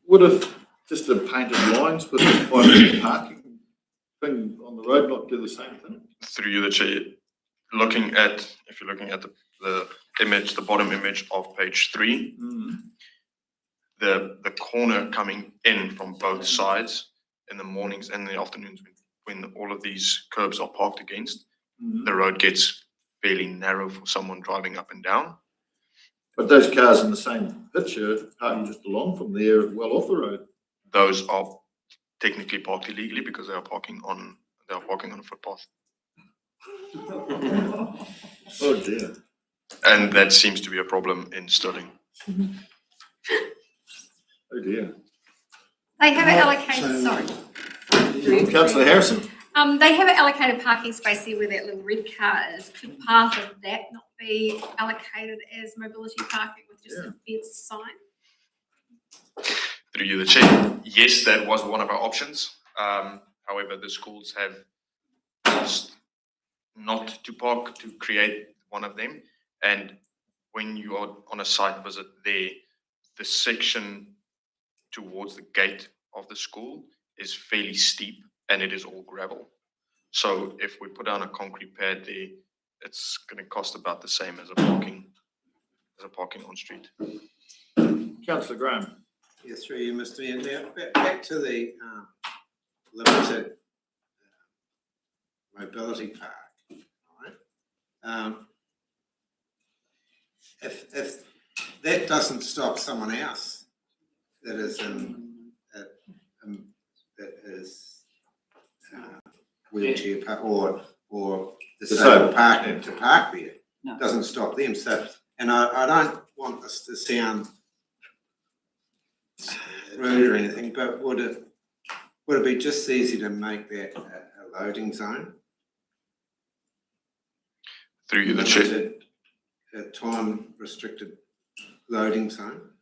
Would have just the painted lines with the 5-minute parking thing on the road not do the same thing? Through you, the chair, if you're looking at the image, the bottom image of page 3, the corner coming in from both sides in the mornings and the afternoons when all of these curbs are parked against, the road gets fairly narrow for someone driving up and down. But those cars in the same picture parking just along from there, well off the road. Those are technically parked illegally because they are parking on a footpath. Oh dear. And that seems to be a problem in Stirling. Oh dear. They have it allocated, sorry. Councillor Harrison. They have an allocated parking space there where that little red car is. Could part of that not be allocated as mobility parking with just a fence sign? Through you, the chair. Yes, that was one of our options. However, the schools have asked not to park to create one of them. And when you are on a site visit there, the section towards the gate of the school is fairly steep and it is all gravel. So if we put down a concrete pad there, it's going to cost about the same as a parking on street. Councillor Graham. Yes, through you, Mr. Mayor. Now, back to the limited mobility park. Right? If that doesn't stop someone else that is wheelchair park or disabled parking to park there, doesn't stop them. So, and I don't want this to sound rude or anything, but would it be just easy to make that a loading zone? Through you, the chair. A time restricted loading zone.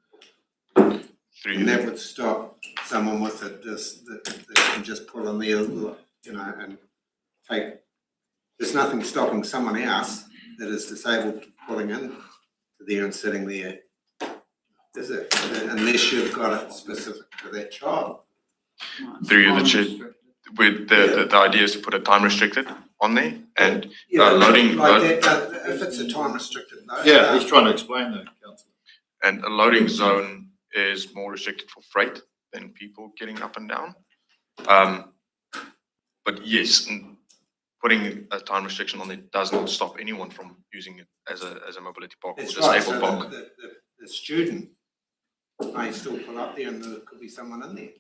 And that would stop someone with that can just pull in there, and take. There's nothing stopping someone else that is disabled pulling in to there and sitting there, is it? Unless you've got it specific to that child. Through you, the chair. With the idea is to put a time restricted on there and loading. If it's a time restricted. He's trying to explain that, Councillor. And a loading zone is more restricted for freight than people getting up and down. But yes, putting a time restriction on it does not stop anyone from using it as a mobility park or disabled park. The student may still pull up there and there could be someone in there.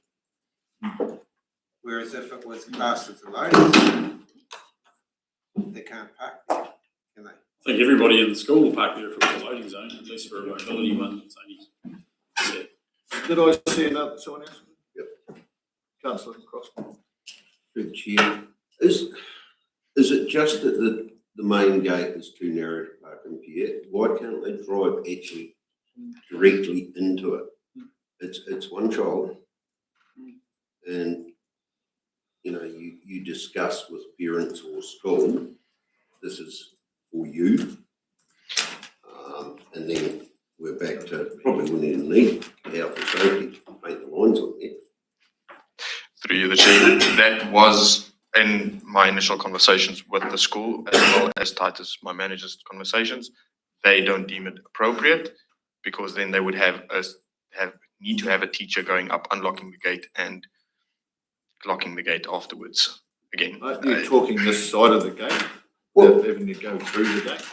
Whereas if it was classed as a loading zone, they can't park there, can they? I think everybody in the school will park there if it was a loading zone, at least for a mobility one. It's only, Did I see someone else? Yep. Councillor Cross. Through the chair. Is it just that the main gate is too narrow to park into yet? Why can't they drive actually directly into it? It's one child, and you discuss with parents or school, this is for you, and then we're back to probably we need health and safety to paint the lines on there. Through you, the chair, that was in my initial conversations with the school as well as Titus, my manager's conversations. They don't deem it appropriate because then they would need to have a teacher going up, unlocking the gate and locking the gate afterwards again. You're talking this side of the gate? Well, having to go through the gate?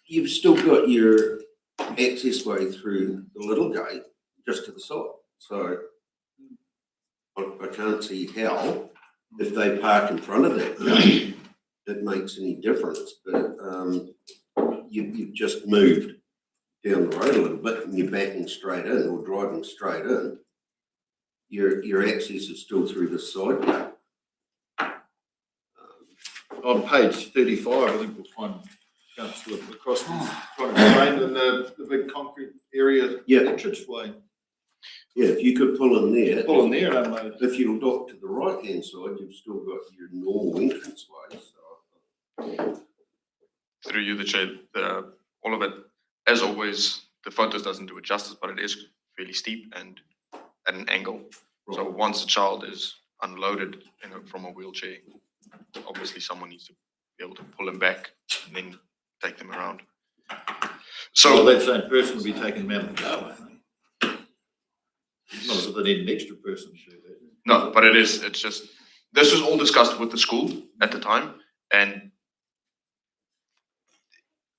You've still got your access way through the little gate just to the side. So I can't see how, if they park in front of that gate, it makes any difference. But you've just moved down the road a little bit and you're backing straight in or driving straight in, your access is still through the side. On page 35, I think we'll find Councillor McCrosty's trying to explain in the big concrete area entranceway. Yeah, if you could pull in there. Pull in there, don't they? If you look to the right-hand side, you've still got your normal entranceway. So. Through you, the chair, all of it, as always, the photos doesn't do it justice, but it is fairly steep and at an angle. Right. So once a child is unloaded from a wheelchair, obviously someone needs to be able to pull them back and then take them around. So that same person will be taking them out of the car. Not as if they need an extra person to do that. No, but it's just, this was all discussed with the school at the time, and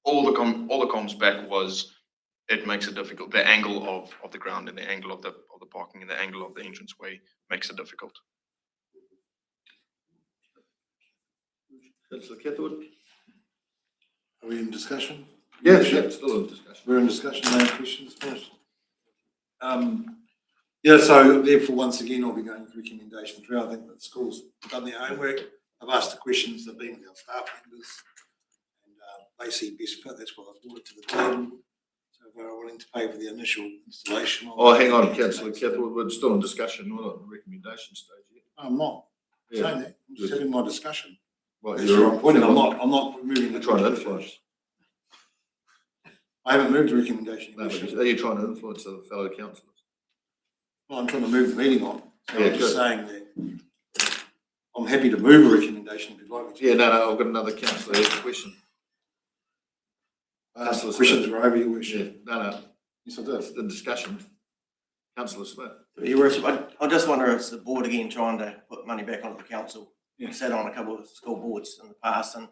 all the comms back was it makes it difficult. The angle of the ground and the angle of the parking and the angle of the entranceway makes it difficult. Councillor Catherwood? Are we in discussion? Yes, still in discussion. We're in discussion, no questions first. Yeah, so therefore, once again, I'll be going with recommendation 3. I think that schools have done their homework. I've asked the questions, they've been with our staff members, and they see best fit. That's what I've brought it to the table. So if they're willing to pay for the initial installation. Hang on, Councillor Catherwood, we're still in discussion. We're not in the recommendation stage yet. I'm not saying that. I'm just having my discussion. Right, that's the wrong point. I'm not removing the trying to influence. I haven't moved the recommendation. No, are you trying to influence the fellow councillors? Well, I'm trying to move the meeting on. So Yeah, I'm just good. saying that I'm happy to move a recommendation if you'd like me to. Yeah, no, I've got another councillor here, question. Questions were over your wish. Yeah, no. Yes, I did. It's in discussion. Councillor Smith. Your Worship, I just wonder, is the board again trying to put money back onto the council? We've sat on a couple of school boards in the past, and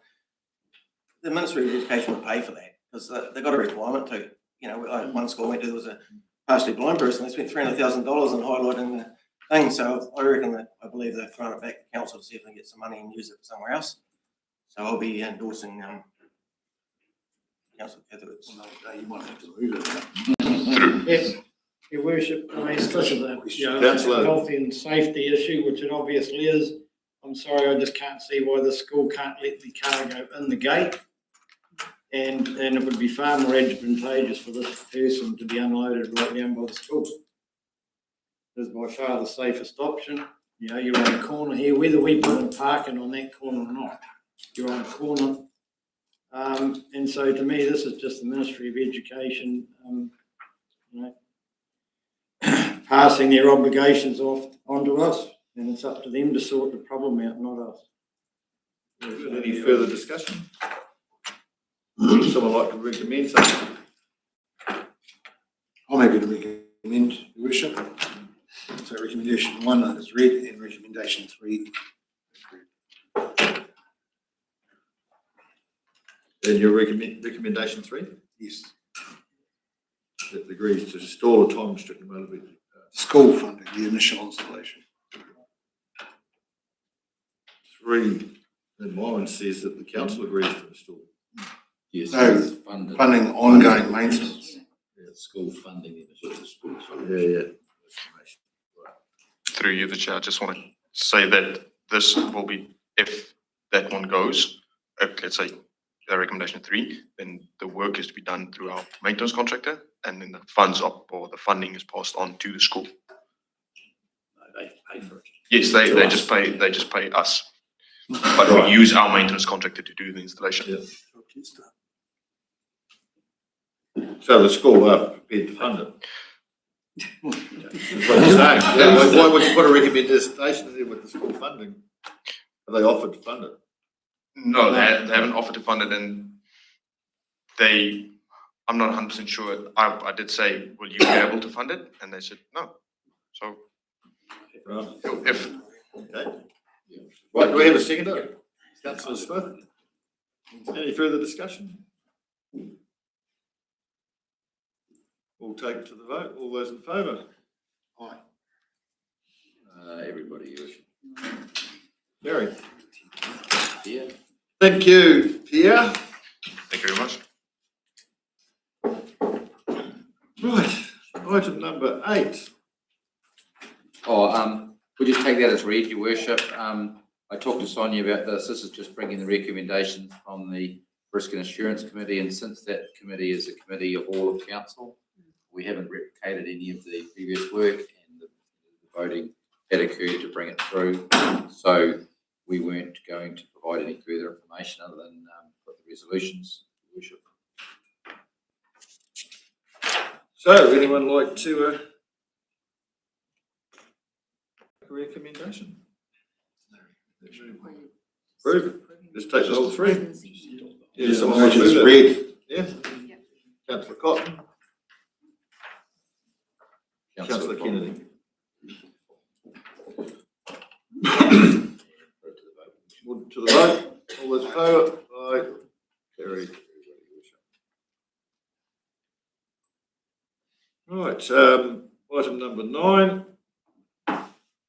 the Ministry of Education would pay for that because they've got a requirement to. You know, one school went to, there was a partially blind person, they spent $300,000 on highlighting the thing. So I believe they're throwing it back to council to see if they can get some money and use it for somewhere else. So I'll be endorsing Councillor Catherwood's. You might have to move it. Yes, Your Worship, I discussed the health and safety issue, which it obviously is. I'm sorry, I just can't see why the school can't let the car go in the gate. And it would be far more advantageous for this person to be unloaded right down by the school. This is by far the safest option. You know, you're on a corner here, whether we put in parking on that corner or not, you're on a corner. And so to me, this is just the Ministry of Education, passing their obligations off onto us, and it's up to them to sort the problem out, not us. Any further discussion? Would someone like to recommend something? I'm happy to recommend, Your Worship. So recommendation 1 is read and recommendation 3 is read. And your recommendation 3? Yes. That agrees to install a time restricted mobility. School funding, the initial installation. 3, and mine says that the council agrees to install. Yes, No, funding ongoing maintenance. Yeah, school funding, school funding. Yeah. Through you, the chair, I just want to say that this will be, if that one goes, let's say recommendation 3, then the work is to be done through our maintenance contractor, and then the funds up or the funding is passed on to the school. No, they pay for it. Yes, they just pay us, but we use our maintenance contractor to do the installation. Yeah. So the school are prepared to fund it. That's what you're saying. Why would you put a recommendation there with the school funding? Are they offered to fund it? No, they haven't offered to fund it, and I'm not 100% sure. I did say, will you be able to fund it? And they said, no. So, if. Okay. Right, do we have a seconder? Councillor Smith? Any further discussion? We'll take it to the vote. All those in favour? Aye. Everybody, Your Worship. Barry? Yeah. Thank you, Pierre. Thank you very much. Right, item number 8. We'll just take that as read, Your Worship. I talked to Sonia about this. This is just bringing the recommendations from the Risk and Assurance Committee, and since that committee is a committee of all of council, we haven't replicated any of the previous work, and the voting had occurred to bring it through. So we weren't going to provide any further information other than put the resolutions, Your Worship. So, anyone like to make a recommendation? Approve. Just take the whole 3. Yeah, someone wants to Motion's move read. it. Yeah. Councillor Cotton. Councillor Kennedy. To the vote. All those in favour? Aye. Carried. Right, item number 9.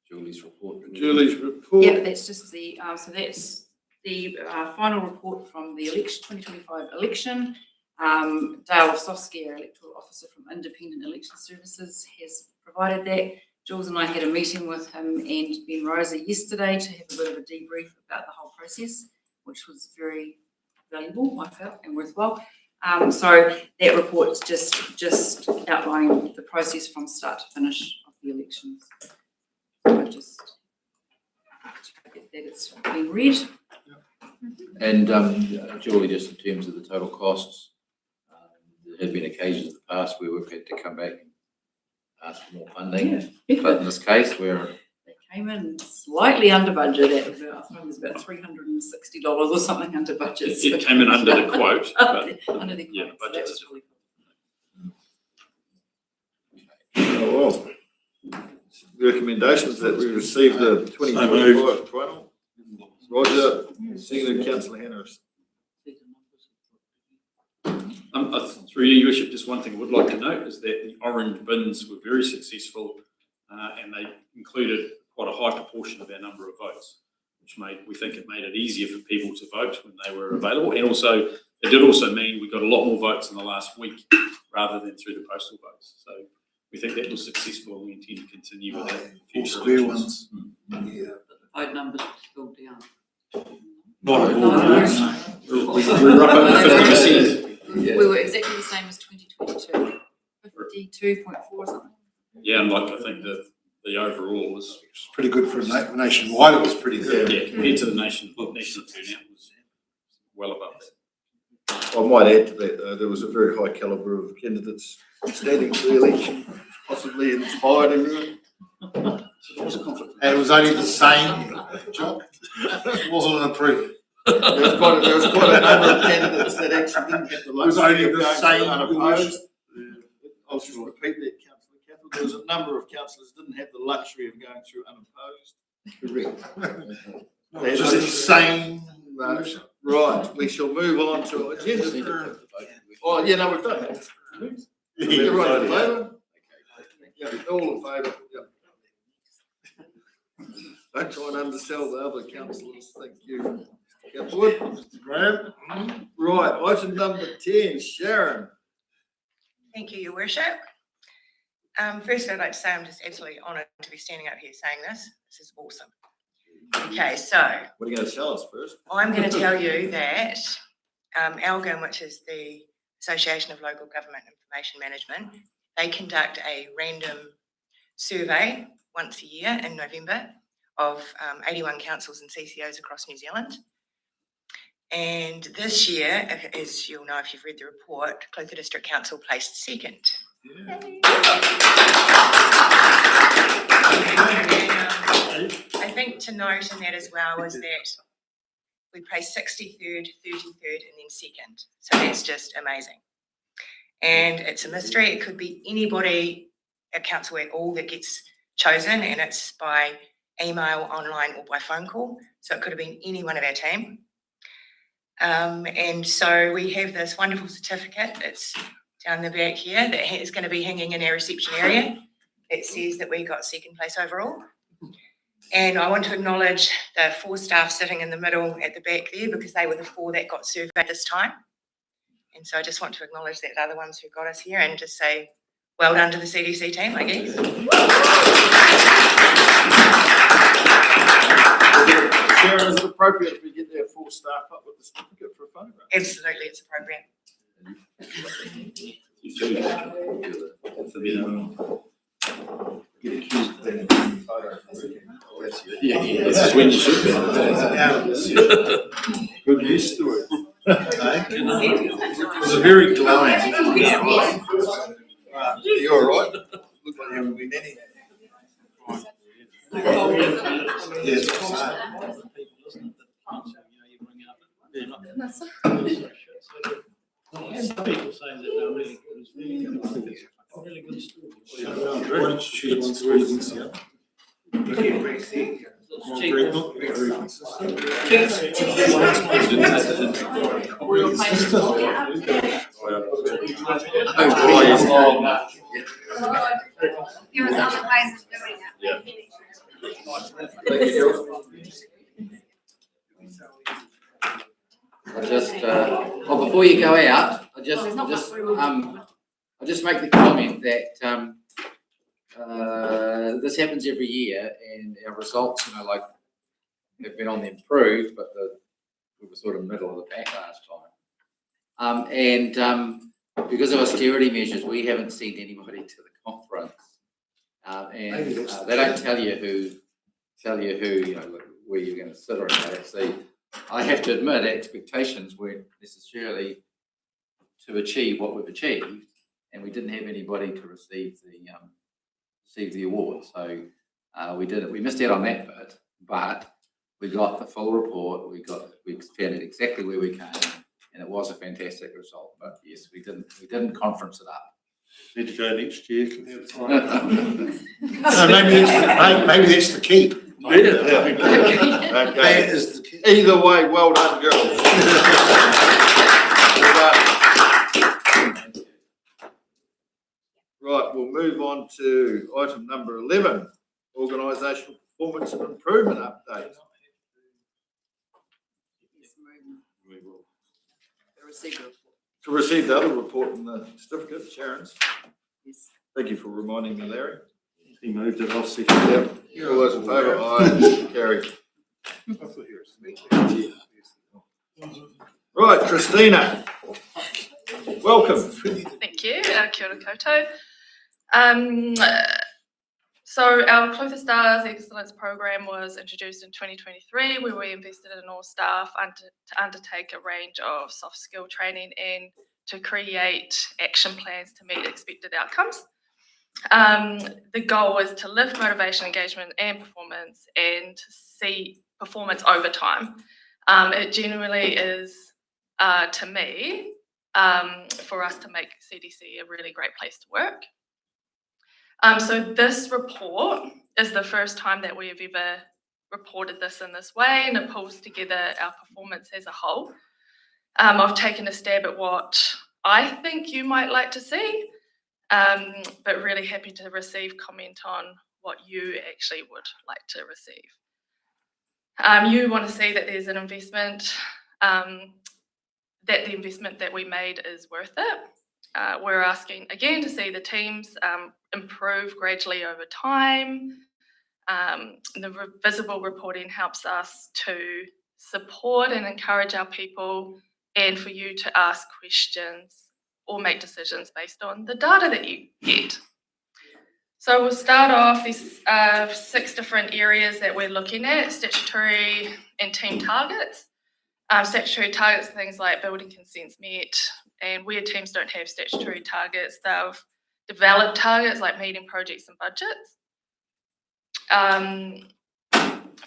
Julie's report. Julie's report. Yeah, that's just the, so that's the final report from the election, 2025 election. Dale Sofsky, our electoral officer from Independent Election Services, has provided that. Jules and I had a meeting with him and Ben Rosa yesterday to have a bit of a debrief about the whole process, which was very valuable, I felt, and worthwhile. So that report's just outlining the process from start to finish of the elections. So I just get that it's been read. And Julie, just in terms of the total costs, there have been occasions in the past where we've had to come back and ask for more funding, but in this case, we're Came in slightly under budget at about, I think it was about $360 or something under budget. It came in under the quote, but Under the quote, yeah, the so budget that is was really Oh, well. Recommendations that we received the 2025 final. Roger, seconded Councillor Hanners. Through your worship, just one thing I would like to note is that the orange bins were very successful, and they included quite a high proportion of our number of votes, which we think it made it easier for people to vote when they were available. And also, it did also mean we got a lot more votes in the last week rather than through the postal votes. So we think that was successful, and we intend to continue with that in future elections. Yeah. Vote numbers are still down. Not at all. No. We're up at 50%. We were exactly the same as 2022, 52.4 or something. Yeah, and I think that the overall was pretty good for nationwide. It was pretty good. Yeah, compared to the national turnout was well above that. I might add to that, though, there was a very high calibre of candidates standing for the election, possibly inspired everyone. And it was only the same, John. It wasn't an approved. There was quite a number of candidates that actually didn't have the luxury. It was only of the going same, unopposed. I'll just repeat that, Councillor Cathal. There was a number of councillors didn't have the luxury of going through unopposed. Correct. Just the same. No. Right, we shall move on to our agenda. Oh, yeah, no, we've done that. Everyone in favour? Yeah, all in favour, yeah. Don't try and undersell the other councillors, thank you. Councillor Wood? Mr. Graham? Right, item number 10, Sharon. Thank you, Your Worship. First, I'd like to say I'm just absolutely honoured to be standing up here saying this. This is awesome. Okay, so what are you going to tell us first? I'm going to tell you that ALGIM, which is the Association of Local Government Information Management, they conduct a random survey once a year in November of 81 councils and CCOs across New Zealand. And this year, as you'll know if you've read the report, Clutha District Council placed second. Yeah. I think to note in that as well is that we placed 63rd, 33rd, and then second. So that's just amazing. And it's a mystery. It could be anybody at council at all that gets chosen, and it's by email, online, or by phone call. So it could have been any one of our team. And so we have this wonderful certificate. It's down the back here that is going to be hanging in our reception area. It says that we got second place overall. And I want to acknowledge the 4 staff sitting in the middle at the back there, because they were the 4 that got surveyed this time. And so I just want to acknowledge that they're the ones who got us here and just say well done to the CDC team, I guess. Sharon, is it appropriate if we get their full staff up with the certificate for a photograph? Absolutely, it's appropriate. Get accused of being a photo. Yeah, that's when you should be. Good news story. It was a very glowing. You all right? Look like you haven't been any. Yes. Some people saying that they're really good. It's really good. Really good story. Why don't you choose one story against the other? There was other ways of doing it. I just, well, before you go out, I'll just make the comment that this happens every year, and our results, have been on the improve, but we were sort of middle of the pack last time. Because of austerity measures, we haven't sent anybody to the conference, and they don't tell you who, where you're going to sit or anything. See, I have to admit, expectations weren't necessarily to achieve what we've achieved, and we didn't have anybody to receive the award. So we missed out on that bit, but we got the full report. We found it exactly where we came, and it was a fantastic result. But yes, we didn't conference it up. Need to go next year. Maybe that's the key. Okay. That is the key. Either way, well done, girls. Right, we'll move on to item number 11, organisational performance and improvement update. To receive the other report and the certificate, Sharon's. Yes. Thank you for reminding me, Larry. He moved it, I'll second. Yep. All those in favour? Aye. Carried. Right, Christina. Welcome. Thank you. Kia ora koutou. So our Clothes Stars Excellence Program was introduced in 2023, where we invested in all staff to undertake a range of soft skill training and to create action plans to meet expected outcomes. The goal was to lift motivation, engagement, and performance, and to see performance over time. It generally is, to me, for us to make CDC a really great place to work. So this report is the first time that we have ever reported this in this way, and it pulls together our performance as a whole. I've taken a stab at what I think you might like to see, but really happy to receive comment on what you actually would like to receive. You want to see that there's an investment, that the investment that we made is worth it. We're asking again to see the teams improve gradually over time. The visible reporting helps us to support and encourage our people, and for you to ask questions or make decisions based on the data that you get. So we'll start off these 6 different areas that we're looking at: statutory and team targets. Statutory targets, things like building consents met, and where teams don't have statutory targets, they've developed targets like meeting projects and budgets.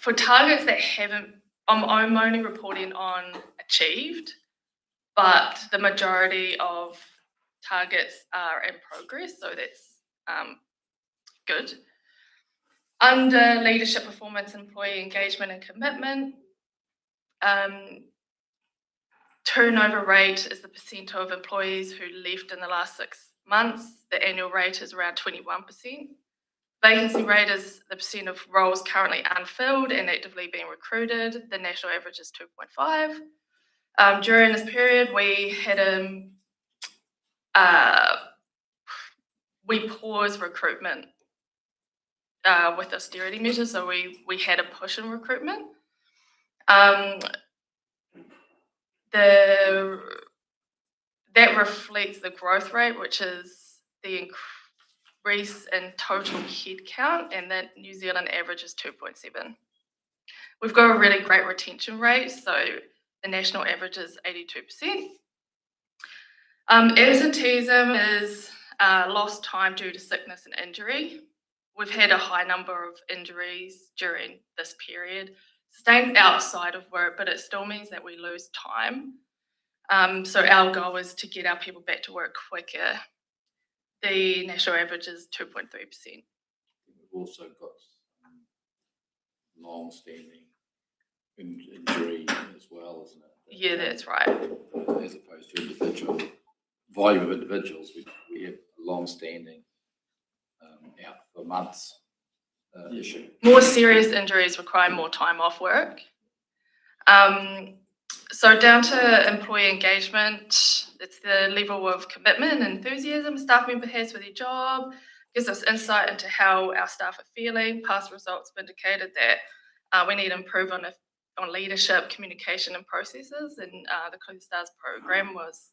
For targets that I'm only reporting on achieved, but the majority of targets are in progress, so that's good. Under leadership performance, employee engagement and commitment, turnover rate is the percent of employees who left in the last 6 months. The annual rate is around 21%. Vacancy rate is the percent of roles currently unfilled and actively being recruited. The national average is 2.5. During this period, we had we paused recruitment with austerity measures, so we had a push in recruitment. That reflects the growth rate, which is the increase in total headcount, and that New Zealand average is 2.7. We've got a really great retention rate, so the national average is 82%. Absenteeism is lost time due to sickness and injury. We've had a high number of injuries during this period, staying outside of work, but it still means that we lose time. So our goal is to get our people back to work quicker. The national average is 2.3%. We've also got long-standing injury as well, isn't it? Yeah, that's right. As opposed to individual volume of individuals, we have a long-standing out for months issue. More serious injuries require more time off work. So down to employee engagement, it's the level of commitment and enthusiasm a staff member has for their job, gives us insight into how our staff are feeling. Past results have indicated that we need to improve on leadership, communication and processes, and the Clear Stars program was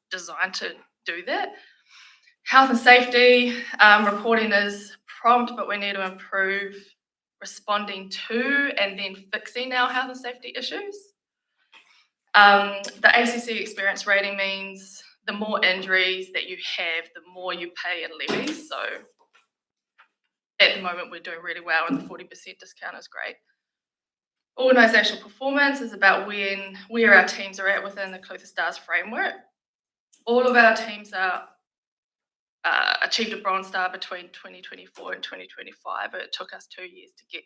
designed to do that. Health and safety reporting is prompt, but we need to improve responding to and then fixing our health and safety issues. The ACC experience rating means the more injuries that you have, the more you pay in levies. So at the moment, we're doing really well, and the 40% discount is great. Organisational performance is about where our teams are at within the Clear Stars framework. All of our teams are achieved a Bronze Star between 2024 and 2025. It took us 2 years to get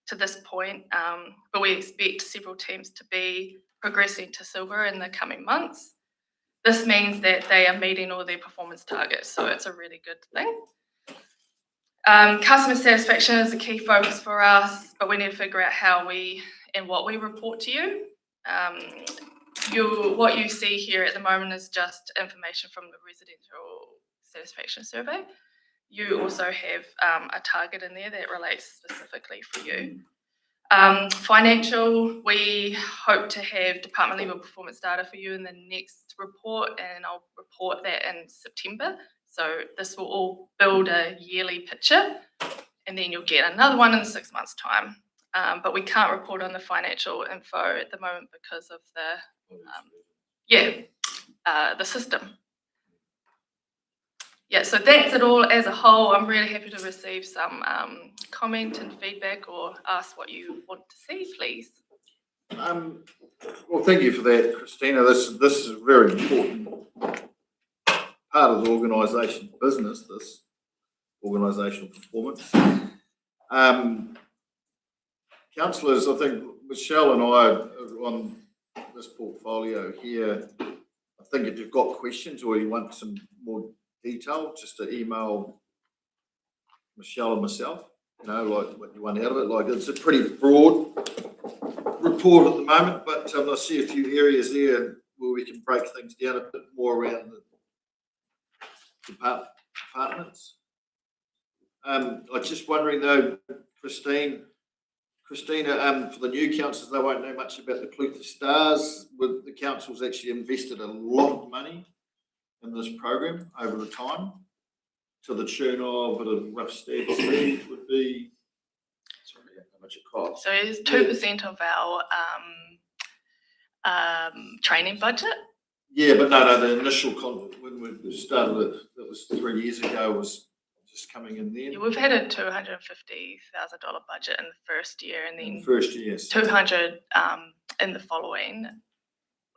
to this point, but we expect several teams to be progressing to silver in the coming months. This means that they are meeting all their performance targets, so it's a really good thing. Customer satisfaction is a key focus for us, but we need to figure out how and what we report to you. What you see here at the moment is just information from the residential satisfaction survey. You also have a target in there that relates specifically for you. Financial, we hope to have department level performance data for you in the next report, and I'll report that in September. So this will all build a yearly picture, and then you'll get another one in 6 months' time. But we can't report on the financial info at the moment because of the system. Yeah, so that's it all as a whole. I'm really happy to receive some comment and feedback, or ask what you want to see, please. Well, thank you for that, Christina. This is a very important part of the organisation business, this organisational performance. Councillors, I think Michelle and I are on this portfolio here. I think if you've got questions or you want some more detail, just to email Michelle and myself, like what you want out of it. Like, it's a pretty broad report at the moment, but I see a few areas there where we can break things down a bit more around the departments. I'm just wondering though, Christina, for the new councils, they won't know much about the Clear Stars. The council's actually invested a lot of money in this program over the time, to the tune of, at a rough stat, would be, sorry, how much it costs. So it's 2% of our training budget. Yeah, but no, the initial when we started it, that was 3 years ago, was just coming in then. Yeah, we've had a $250,000 budget in the first year, and then first year, yes. 200 in the following,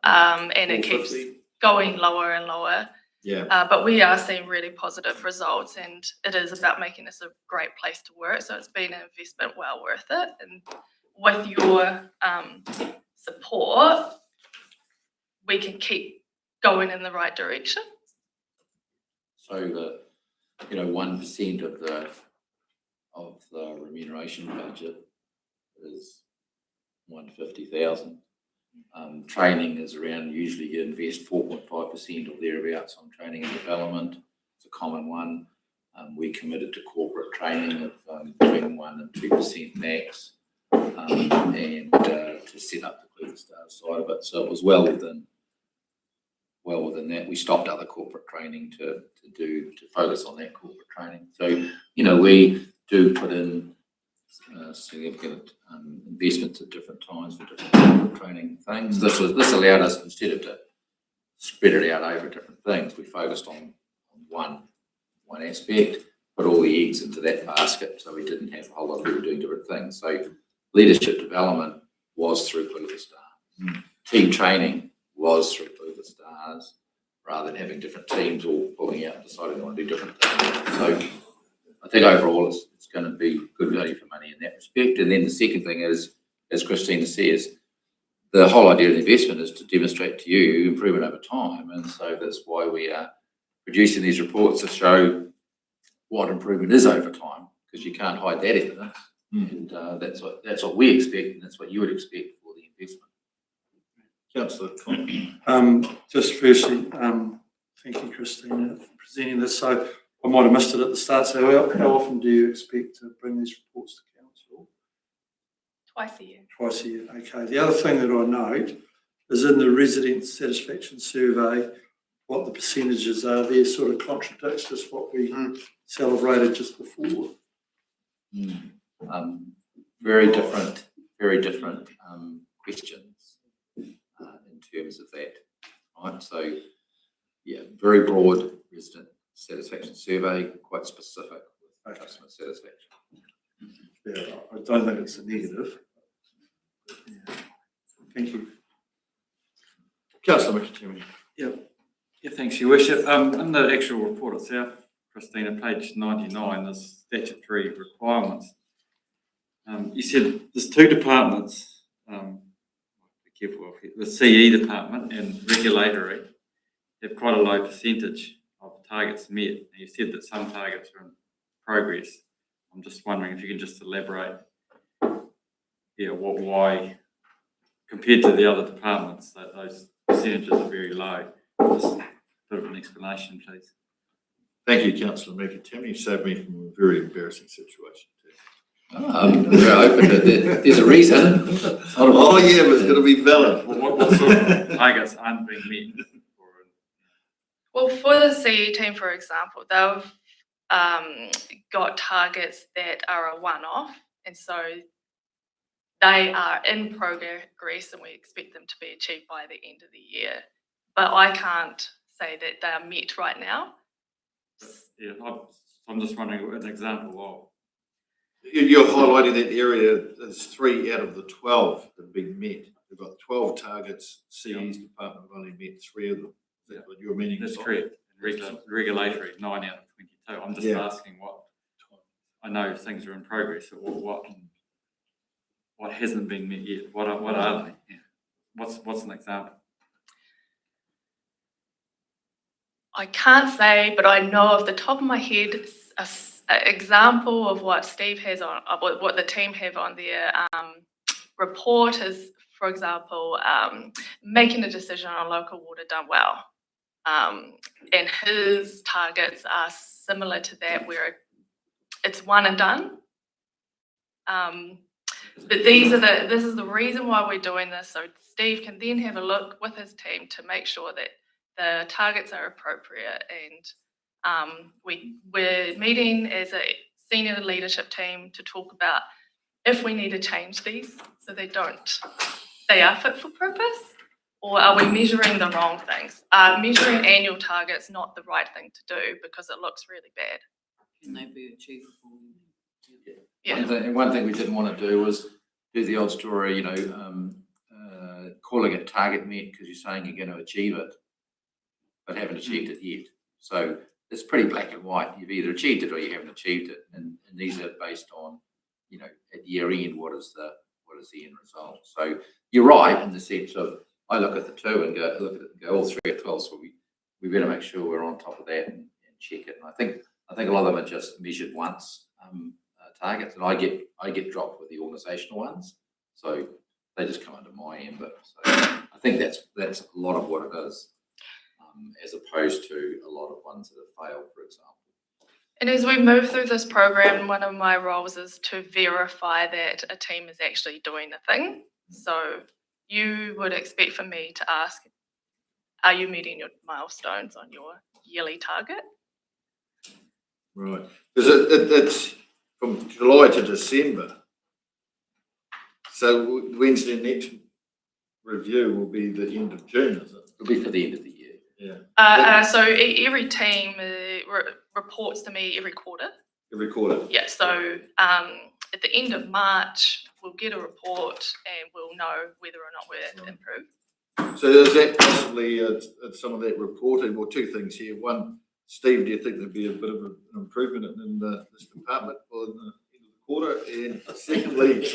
and it keeps going lower and lower. Yeah. But we are seeing really positive results, and it is about making this a great place to work. So it's been an investment well worth it. And with your support, we can keep going in the right direction. So the 1% of the remuneration budget is 150,000. Training is around, usually you invest 4.5% or thereabouts on training and development. It's a common one. We committed to corporate training of between 1% and 2% max, and to set up the Cleveland Stars side of it. So it was well within that. We stopped other corporate training to focus on that corporate training. So, you know, we do put in significant investments at different times for different corporate training things. This allowed us, instead of to spread it out over different things, we focused on one aspect, put all the eggs into that basket, so we didn't have a whole lot of people doing different things. So leadership development was through Cleveland Stars. Team training was through Cleveland Stars, rather than having different teams all pulling out and deciding they want to do different things. So I think overall it's going to be good value for money in that respect. And then the second thing is, as Christina says, the whole idea of the investment is to demonstrate to you improvement over time. And so that's why we are producing these reports to show what improvement is over time, because you can't hide that evidence. And that's what we expect, and that's what you would expect for the investment. Councillor. Just firstly, thank you, Christina, for presenting this. So I might have missed it at the start. So how often do you expect to bring these reports to council? Twice a year. Twice a year. Okay. The other thing that I note is in the resident satisfaction survey, what the percentages are there sort of contradicts just what we celebrated just before. Very different questions in terms of that, right? So, yeah, very broad resident satisfaction survey, quite specific with customer satisfaction. Yeah, I don't think it's a negative. Yeah. Thank you. Councillor McAtee. Yeah, thanks, Your Worship. In the actual report itself, Christina, page 99, there's statutory requirements. You said there's two departments, be careful of it, the CE department and regulatory have quite a low percentage of targets met. You said that some targets are in progress. I'm just wondering if you can just elaborate, why, compared to the other departments, that those percentages are very low. Just a bit of an explanation, please. Thank you, Councillor McAtee. You saved me from a very embarrassing situation too. There's a reason. Oh yeah, but it's got to be valid. What sort of targets aren't being met? Well, for the CE team, for example, they've got targets that are a one-off, and so they are in progress, and we expect them to be achieved by the end of the year. But I can't say that they are met right now. Yeah, I'm just wondering an example of. You're highlighting that area. There's 3 out of the 12 that have been met. We've got 12 targets. CE's department have only met 3 of them. Is that what you're meaning? That's correct. Regulatory, 9 out of 22. I'm just asking what, I know things are in progress, but what hasn't been met yet? What are they? Yeah. What's an example? I can't say, but I know off the top of my head an example of what Steve has on, what the team have on their report is, for example, making a decision on local water done well. And his targets are similar to that, where it's one and done. But this is the reason why we're doing this, so Steve can then have a look with his team to make sure that the targets are appropriate. And we're meeting as a senior leadership team to talk about if we need to change these so they are fit for purpose, or are we measuring the wrong things? Measuring annual targets not the right thing to do because it looks really bad. Can they be achievable? Yeah. One thing we didn't want to do was do the old story, calling it target met because you're saying you're going to achieve it, but haven't achieved it yet. So it's pretty black and white. You've either achieved it or you haven't achieved it, and these are based on, at year end, what is the end result. So you're right in the sense of I look at the 2 and go all 3 at 12. So we better make sure we're on top of that and check it. And I think a lot of them are just measured once targets, and I get dropped with the organisational ones, so they just come under my ambit. So I think that's a lot of what it is. as opposed to a lot of ones that have failed, for example. And as we move through this program, one of my roles is to verify that a team is actually doing the thing. So you would expect for me to ask, are you meeting your milestones on your yearly target? Right. Because it's from July to December. So Wednesday next review will be the end of June, is it? It'll be for the end of the year. Yeah. So every team reports to me every quarter. Every quarter. Yeah, so at the end of March, we'll get a report and we'll know whether or not we're improved. So is that possibly some of that reporting? Well, two things here. One, Steve, do you think there'd be a bit of an improvement in this department for the end of the quarter? And secondly,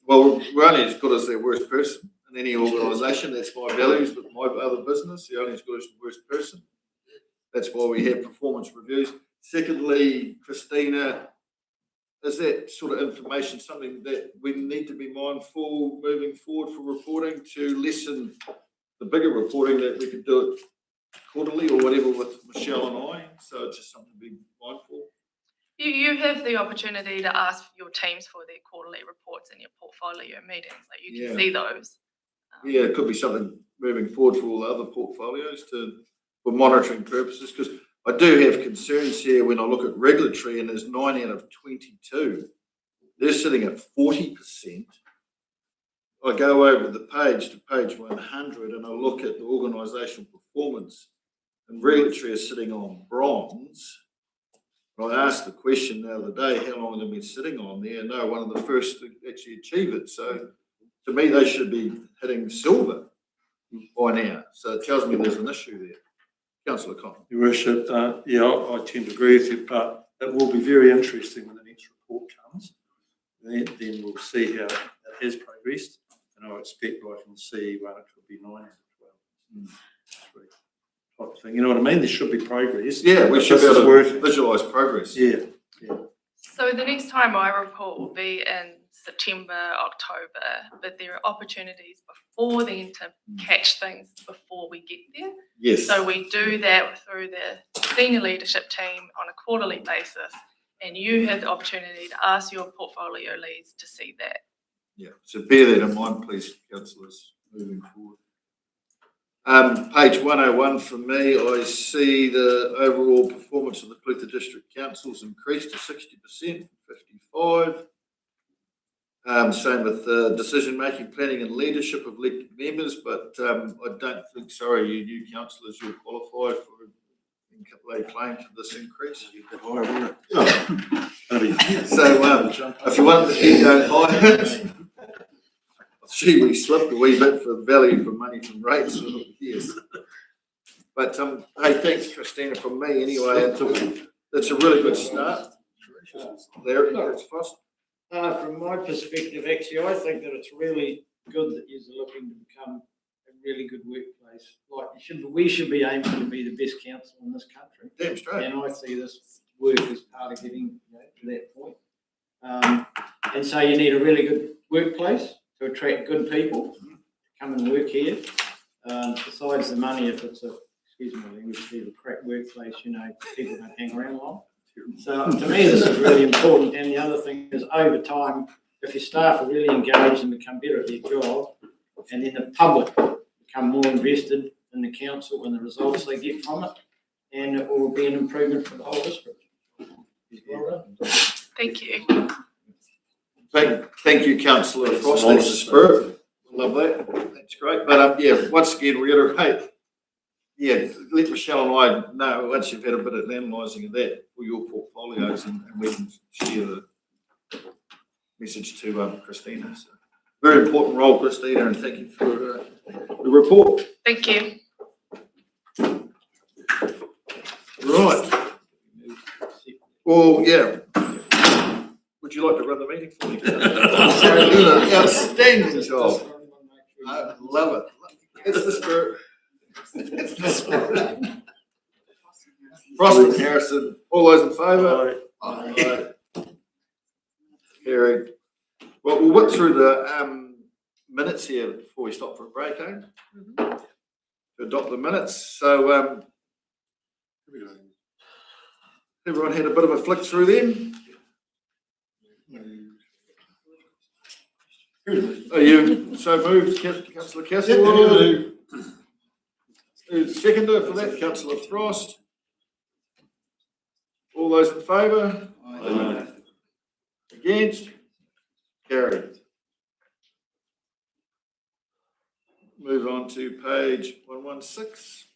well, we're only as good as their worst person in any organisation. That's my values with my other business. You're only as good as the worst person. That's why we have performance reviews. Secondly, Christina, is that sort of information something that we need to be mindful moving forward for reporting to lessen the bigger reporting that we could do it quarterly or whatever with Michelle and I? So it's just something to be mindful. You have the opportunity to ask your teams for their quarterly reports in your portfolio meetings. Like you can see those. Yeah, it could be something moving forward for all the other portfolios for monitoring purposes, because I do have concerns here when I look at regulatory and there's 9 out of 22. They're sitting at 40%. I go over the page to page 100 and I look at the organisational performance, and regulatory is sitting on bronze. I asked the question the other day, how long have they been sitting on there? No, one of the first to actually achieve it. So to me, they should be hitting silver by now. So it tells me there's an issue there. Councillor Connell. Your Worship, I tend to agree with you, but it will be very interesting when the next report comes. Then we'll see how it has progressed. And I expect I can see, well, it could be 9 out of 12. Type of thing. You know what I mean? There should be progress. Yeah, we should be able to visualise progress. Yeah. So the next time my report will be in September, October, but there are opportunities before then to catch things before we get there. Yes. So we do that through the senior leadership team on a quarterly basis, and you have the opportunity to ask your portfolio leads to see that. Yeah, so bear that in mind, please, councillors, moving forward. Page 101 for me, I see the overall performance of the Clutha District Councils increased to 60%, 55. Same with decision-making, planning and leadership of elected members, but I don't think, sorry, you new councillors, you're qualified for lay claim to this increase. So if you want to keep going higher, gee, we slipped a wee bit for value for money from rates. Yes. But hey, thanks, Christina, from me anyway. It's a really good start. Larry, that's fast. From my perspective, actually, I think that it's really good that you're looking to become a really good workplace. Like we should be aiming to be the best council in this country. Damn straight. And I see this work as part of getting to that point. And so you need a really good workplace to attract good people to come and work here. Besides the money, if it's excuse my language, a crap workplace, people don't hang around long. So to me, this is really important. And the other thing is, over time, if your staff are really engaged and become better at their job, and then the public become more invested in the council and the results they get from it, and it will be an improvement for the whole district. Well done. Thank you. Thank you, Councillor Frost. That's the spirit. Love that. That's great. But yeah, once again, reiterate. Yeah, let Michelle and I know once you've had a bit of analysing of that for your portfolios, and we can share the message to Christina. So, very important role, Christina, and thank you for the report. Thank you. Right. Well, yeah. Would you like to run the meeting for me? Outstanding job. I love it. It's the spirit. It's the spirit. Frost and Harrison, all those in favour? Aye. Carried. Well, we'll whip through the minutes here before we stop for a break, eh? to adopt the minutes. So everyone had a bit of a flick through them. Are you so moved, Councillor Castle? Who's seconder for that? Councillor Frost. All those in favour? Aye. Against? Carried. Move on to page 116.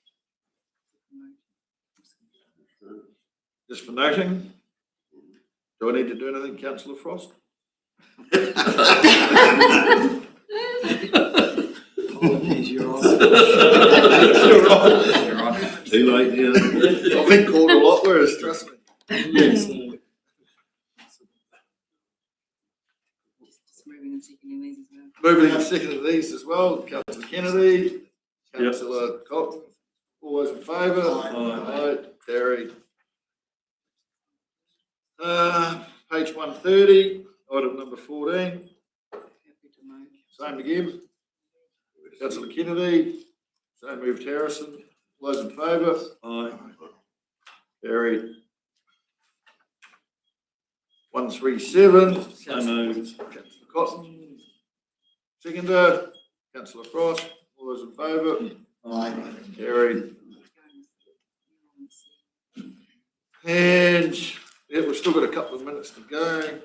Just for noting. Do I need to do anything, Councillor Frost? Apologies, Your Honour. You're on. Too late now. I've been called a lot worse, trust me. Yes. Just moving and seconding these as well. Moving and seconding these as well. Councillor Kennedy, Councillor Cotton, all those in favour? Aye. Carried. Page 130, item number 14. Same again. Councillor Kennedy, so moved Harrison. All those in favour? Aye. Carried. 137. So moved. Councillor Cotton. Seconder, Councillor Frost. All those in favour? Aye. Carried. And yeah, we've still got a couple of minutes to go.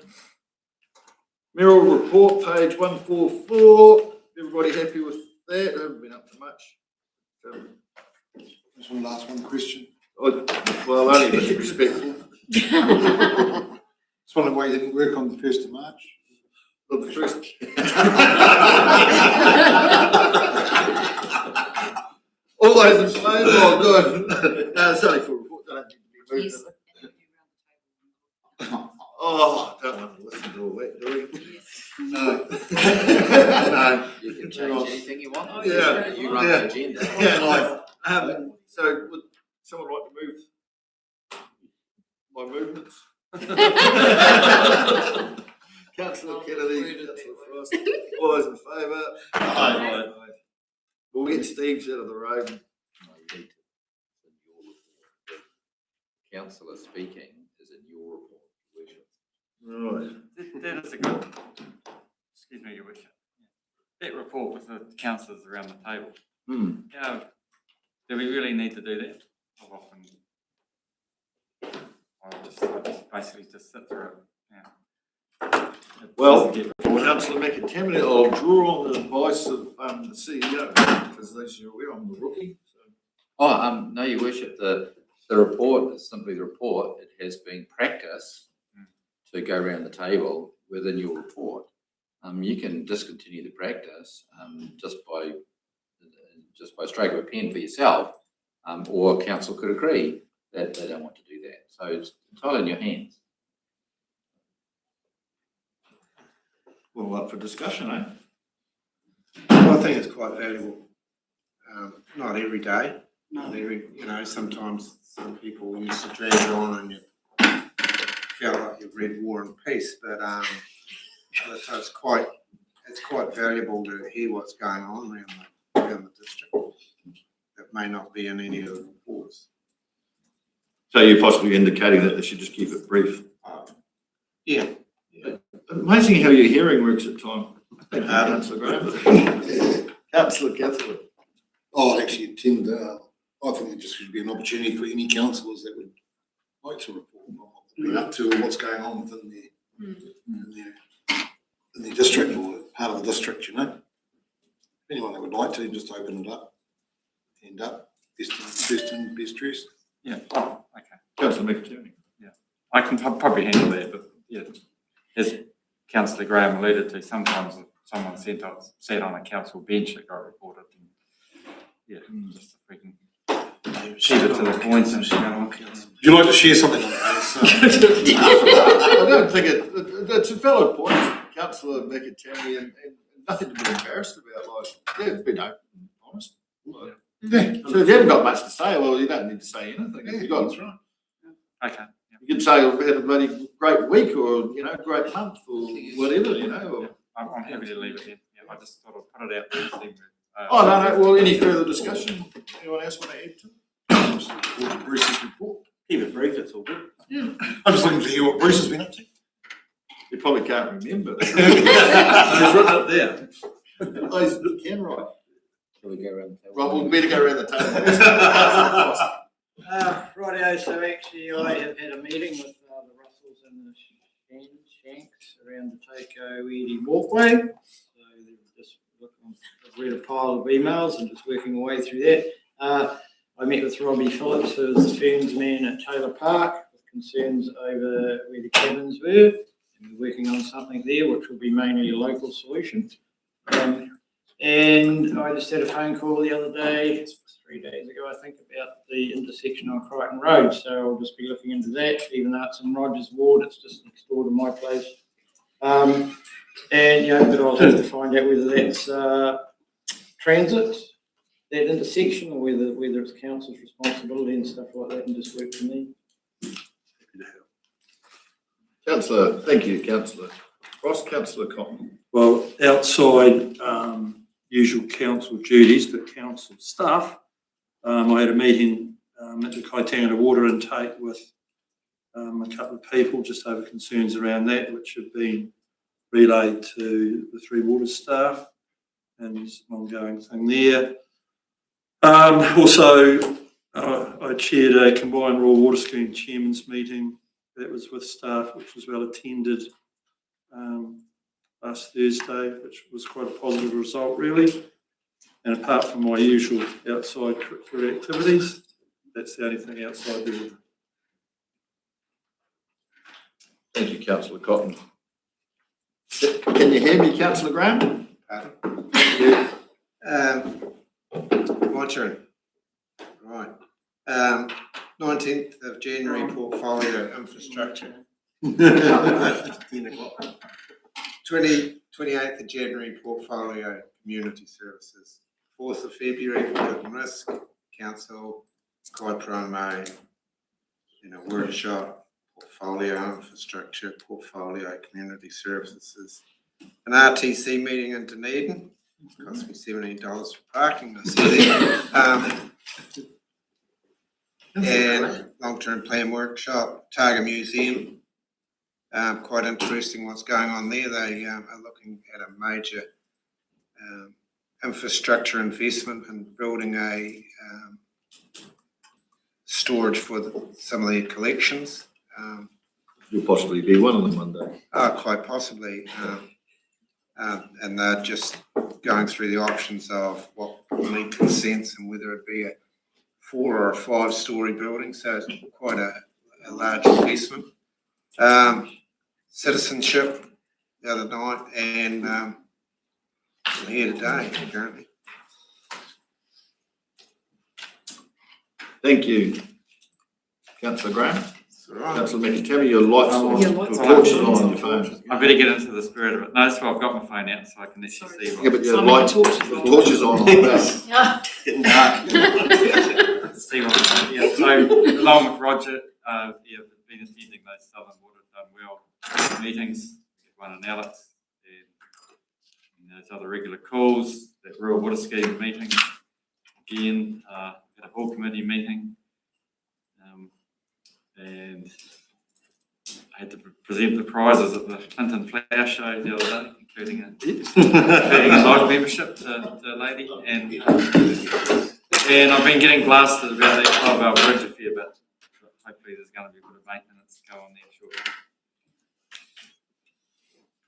Mayoral report, page 144. Everybody happy with that? I haven't been up to much. Just want to ask one question. Well, only if it's respectful. Just wondering why you didn't work on the 1st of March. Well, the first. All those in favour? Oh, good. No, it's only for reports. I don't need to be moved. Oh, I don't want to listen to all that, do we? No. No. You can change anything you want. Yeah. You run the agenda. Yeah. So would someone like to move my movements? Councillor Kennedy, Councillor Frost, all those in favour? Aye. We'll get Steve's out of the road. No, you need to. It's in your report. The councillor speaking is in your report. Right. That is a good, excuse me, Your Worship. That report with the councillors around the table. Yeah, do we really need to do that? I've often, I just basically just sit through it. Yeah. Well, Councillor McIntyre, I'll draw on the advice of the CEO, because as you're aware, I'm the rookie. So. Oh, no, Your Worship, the report is simply the report. It has been practice to go around the table within your report. You can discontinue the practice just by stroke of a pen for yourself, or council could agree that they don't want to do that. So it's entirely in your hands. Well, up for discussion, eh? Well, I think it's quite valuable. Not every day, not every, sometimes some people used to drag it on and you feel like you've read War and Peace, but so it's quite valuable to hear what's going on around the district that may not be in any of the reports. So you're possibly indicating that they should just keep it brief? Yeah. Amazing how your hearing works at times. Thank you, Councillor Graham. Councillor Catholic. Oh, I'd actually attend. I think it just should be an opportunity for any councillors that would like to report on what they've been up to or what's going on within the district or part of the district, Anyone that would like to, just open it up, end up, best dressed. Yeah, oh, okay. Councillor McIntyre. Yeah, I can probably handle that, but yeah, as Councillor Graham alluded to, sometimes if someone sat on a council bench that got reported, and yeah, just if we can keep it to the point. Would you like to share something on that? I don't think it's a valid point, Councillor McIntyre, and nothing to be embarrassed about. Like, yeah, it's been open, honest. Like, so if you haven't got much to say, well, you don't need to say anything. If you got it right. Okay. You can say we've had a bloody great week, or great month, or whatever. Or... I'm happy to leave it there. Yeah, I just thought I'd put it out there. Oh no! Well, any further discussion? else want to add to? Bruce's report. Keep it brief, it's all good. I'm just looking to hear what Bruce has been up to. You probably can't remember. He's written it there. Oh, he's can write. Shall we go around the table? Right, we'll better go around the table. Rightio, so actually I have had a meeting with the Russells and the Shanks around the Takeo Edi walkway. So they're just looking, I've read a pile of emails and just working my way through that. I met with Robbie Phillips, who's the firms man at Taylor Park, with concerns over where the cabins were. And we're working on something there, which will be mainly a local solution. And I just had a phone call the other day, 3 days ago, I think, about the intersection on Crichton Road. So I'll just be looking into that, even though it's in Rogers Ward, it's just next door to my place. And, you know, but I'll have to find out whether that's transit, that intersection, or whether it's council's responsibility and stuff like that, and just work for me. Councillor, thank you, Councillor Ross. Councillor Cotton. Well, outside usual council duties, but council stuff, I had a meeting at the Kaitangata water intake with a couple of people just over concerns around that, which have been relayed to the Three Waters staff, and there's an ongoing thing there. Also, I chaired a combined rural water scheme chairman's meeting that was with staff, which was well attended last Thursday, which was quite a positive result, really. And apart from my usual outside curricular activities, that's the only thing outside there. Thank you, Councillor Cotton. Can you hear me, Councillor Graham? Yeah. My turn. Right. 19th of January, portfolio infrastructure. 28th of January, portfolio community services. 4th of February, audit and risk, council, Kai Promo, workshop, portfolio infrastructure, portfolio community services. An RTC meeting in Dunedin, cost me $17 for parking this year. And long-term plan workshop, Targa Museum. Quite interesting what's going on there. They are looking at a major infrastructure investment and building a storage for some of their collections. You'll possibly be one of them one day. Quite possibly. And they're just going through the options of what will need consents and whether it be a 4 or a 5-story building. So it's quite a large investment. Citizenship the other night, and I'm here today, apparently. Thank you, Councillor Graham. Right. Councillor McIntyre, your lights on, Your your torch is on your phone. I better get into the spirit of it. No, that's why I've got my phone out so I can actually see. Yeah, but your light, the torch is on that. See what I'm doing. Yeah, so along with Roger, yeah, been attending those Southern Water Done Well meetings, one in Alex, and those other regular calls, that rural water scheme meeting. Again, had a whole committee meeting, and I had to present the prizes at the Clinton Flower Show the other day, including a live membership to a lady, and I've been getting blasted about that Clive Bridge a fair bit. Hopefully there's going to be a bit of maintenance go on there shortly.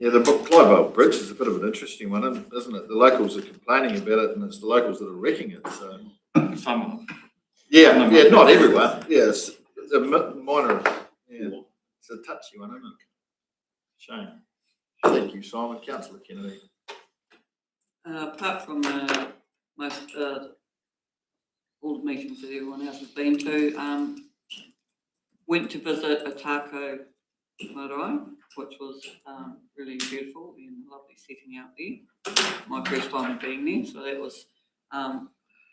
Yeah, the Clive Bridge is a bit of an interesting one, isn't it? The locals are complaining about it, and it's the locals that are wrecking it. So. Some. Yeah, not everyone. Yeah, it's a minor. Yeah, it's a touchy one, isn't it? Shame. Thank you, Simon. Councillor Kennedy. Apart from most all the meetings that everyone else has been to, went to visit Otako Marae, which was really beautiful and lovely setting out there. My first time being there, so that was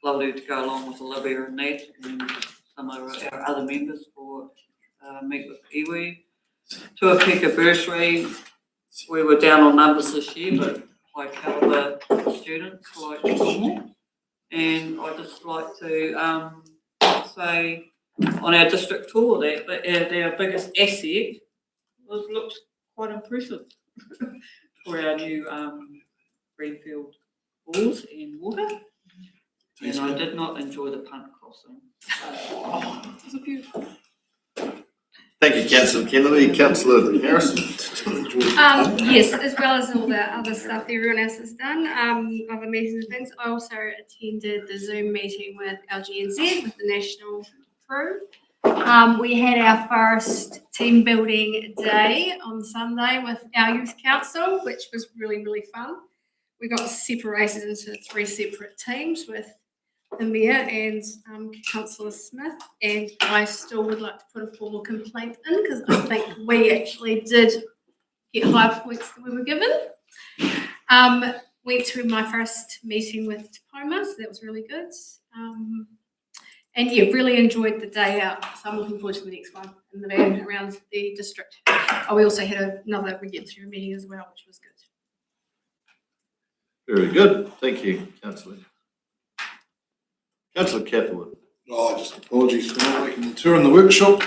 lovely to go along with Olivia and Nat and some of our other members for meet with iwi. Tuapeka Bursary, we were down on numbers this year, but high calibre students like normal. And I'd just like to say on our district tour that our biggest asset looked quite impressive for our new greenfield walls and water. And I did not enjoy the punt crossing. It was beautiful. Thank you, Councillor Kennedy. Councillor Harrison. Yes, as well as all the other stuff that everyone else has done, other meetings and things. I also attended the Zoom meeting with LGNZ, with the national crew. We had our first team building day on Sunday with our youth council, which was really, really fun. We got separated into 3 separate teams with the Mayor and Councillor Smith, and I still would like to put a formal complaint in because I think we actually did get higher points than we were given. Went to my first meeting with Tacoma, so that was really good. And yeah, really enjoyed the day out, so I'm looking forward to the next one in the van around the district. We also had another regulatory meeting as well, which was good. Very good. Thank you, Councillor. Councillor Catherwood. Oh, just apologies for not making the tour in the workshop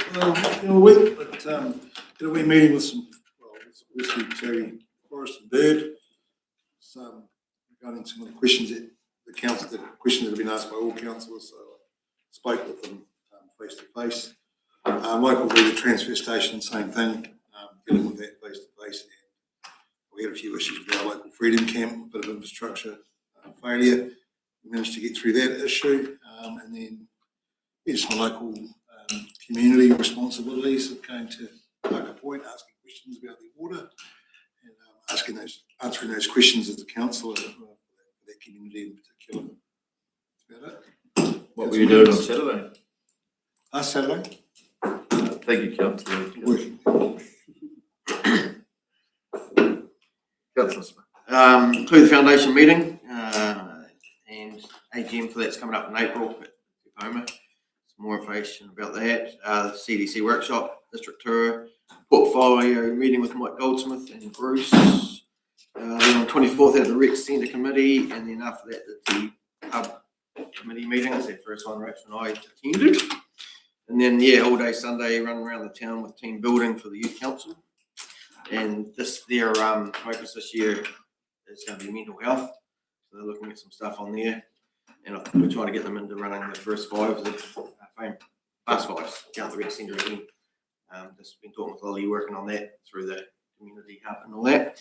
in a week, but did a wee meeting with some, obviously Terry, Forrest and Bird. Regarding some of the questions that questions that have been asked by all councillors, so I spoke with them face to face. Local the transfer station, same thing, dealing with that face to face. We had a few issues with our local freedom camp, a bit of infrastructure failure. We managed to get through that issue, and then just my local community responsibilities of going to Parker Point, asking questions about their water, and answering those questions as a councillor for that community in particular. That's about it. What were you doing on Saturday? Saturday. Thank you, Councillor. Councillor Smith. To the foundation meeting, and AGM for that's coming up in April at Tacoma. Some more information about that. The CDC workshop, district tour, portfolio meeting with Mike Goldsmith and Bruce. Then on 24th at the Rec Centre Committee, and then after that the Hub Committee meetings, that first one Rachel and I attended. And then all day Sunday running around the town with team building for the Youth Council. And their focus this year is going to be mental health. So they're looking at some stuff on there. And we're trying to get them into running the first 5, the fast 5s down the Rec Centre again. Just been talking with Lily, working on that through the community hub and all that.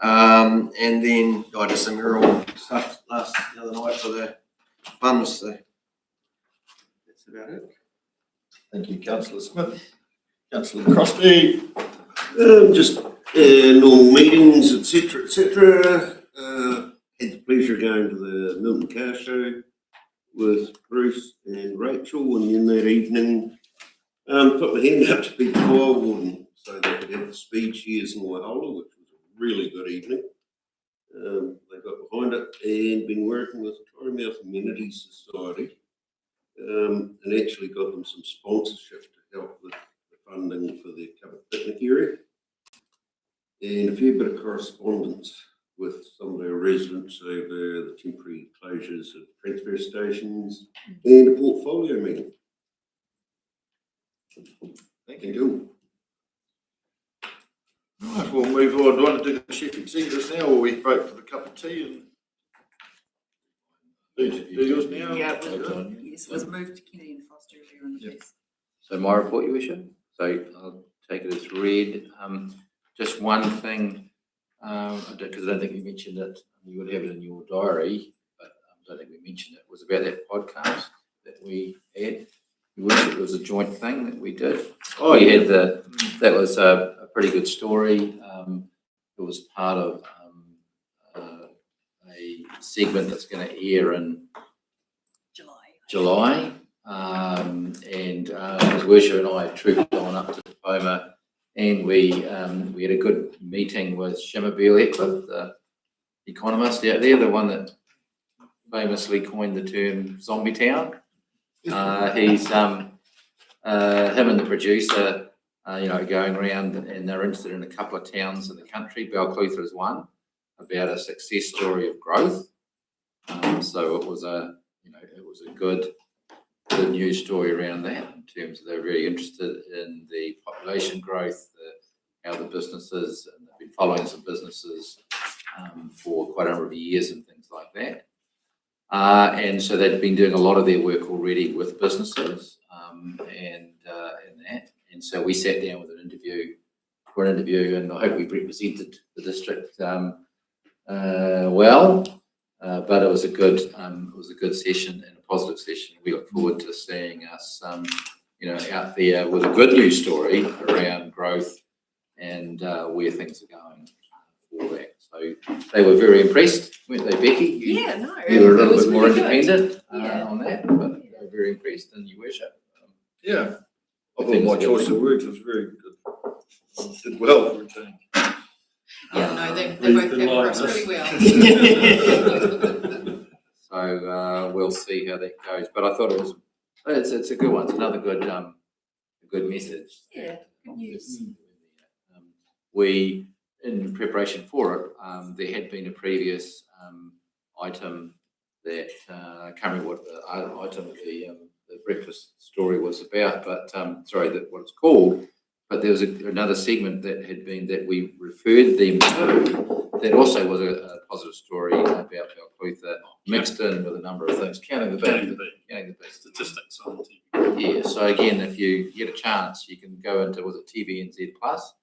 And then I did some mural stuff the other night for the funds. So that's about it. Thank you, Councillor Smith. Councillor Crosby. Just normal meetings, etc. Had the pleasure of going to the Milton Car Show with Bruce and Rachel, and then that evening put my hand up to be the fire warden so they could have the speed shares in Waihola, which was a really good evening. They got behind it and been working with Torymouth Amenity Society and actually got them some sponsorship to help with the funding for the covered picnic area. And a fair bit of correspondence with some of our residents over the temporary closures of transfer stations and a portfolio meeting. Thank you. Right, we'll move on. Do you want to do the chief executives now, or we break for the cup of tea and do yours now? Yeah, yes, it was moved to Kennedy and Foster earlier in the piece. So my report, Your Worship. So I'll take it as read. Just one thing, because I don't think we mentioned it. You would have it in your diary, but I don't think we mentioned it. Was about that podcast that we had. Your Worship, it was a joint thing that we did. Oh, we yeah. had that was a pretty good story. It was part of a segment that's going to air in July. And His Worship and I trooped on up to Tacoma, and we had a good meeting with Shimmer Beale-Eckworth, the economist out there, the one that famously coined the term zombie town. He's him and the producer, going around, and they're interested in a couple of towns in the country. Balclutha is one, about a success story of growth. So it was a it was a good news story around that in terms of they're very interested in the population growth, how the businesses, and they've been following some businesses for quite a number of years and things like that. And so they've been doing a lot of their work already with businesses and that. And so we sat down with an interview, and I hope we represented the district well. But it was a good session and a positive session. We look forward to seeing us, out there with a good news story around growth and where things are going for that. So they were very impressed, weren't they, Becky? You were a little bit more independent on that, but they were very impressed, and Your Worship. Yeah, I thought my choice of words was very good. Did well for a change. Yeah, no, they both came across really well. So we'll see how that goes. But I thought it's a good one. It's another good message. Yeah, good news. We, in preparation for it, there had been a previous item that I can't remember what the item the breakfast story was about, but what it's called. But there was another segment that we referred them to that also was a positive story about Balclutha, mixed in with a number of things, counting the beat. Statistics on TV. Yeah, so again, if you get a chance, you can go into, was it TVNZ Plus,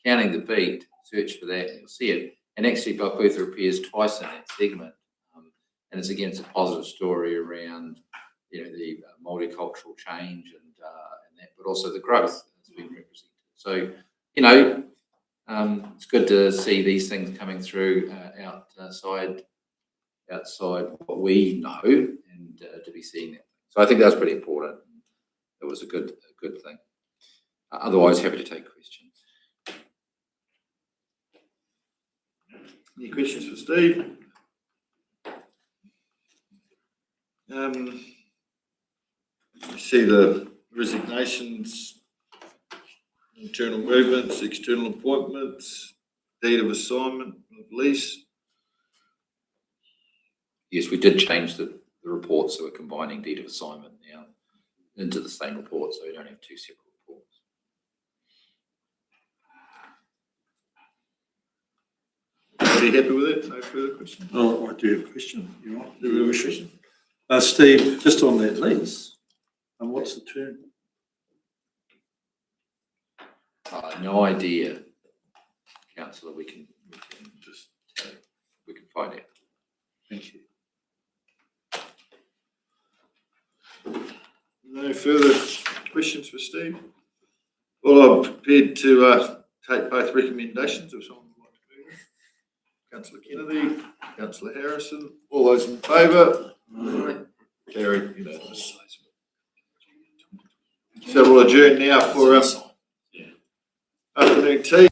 counting the beat, search for that, and you'll see it. And actually, Balclutha appears twice in that segment, and it's a positive story around the multicultural change and that, but also the growth that's been represented. So, it's good to see these things coming through outside what we know, and to be seeing that. So I think that was pretty important. It was a good thing. Otherwise, happy to take questions. Any questions for Steve? You see the resignations, internal movements, external appointments, date of assignment, of lease. Yes, we did change the report, so we're combining deed of assignment now into the same report, so we don't have two separate reports. Are you happy with it? No further questions? Oh, I do have a question. You want? Do we have a question? Steve, just on that lease, and what's the term? No idea, Councillor. We can find out. Thank you. No further questions for Steve? Well, I'm prepared to take both recommendations if someone would like to do that. Councillor Kennedy, Councillor Harrison, all those in favour? Carried unanimous. So we'll adjourn now for afternoon tea.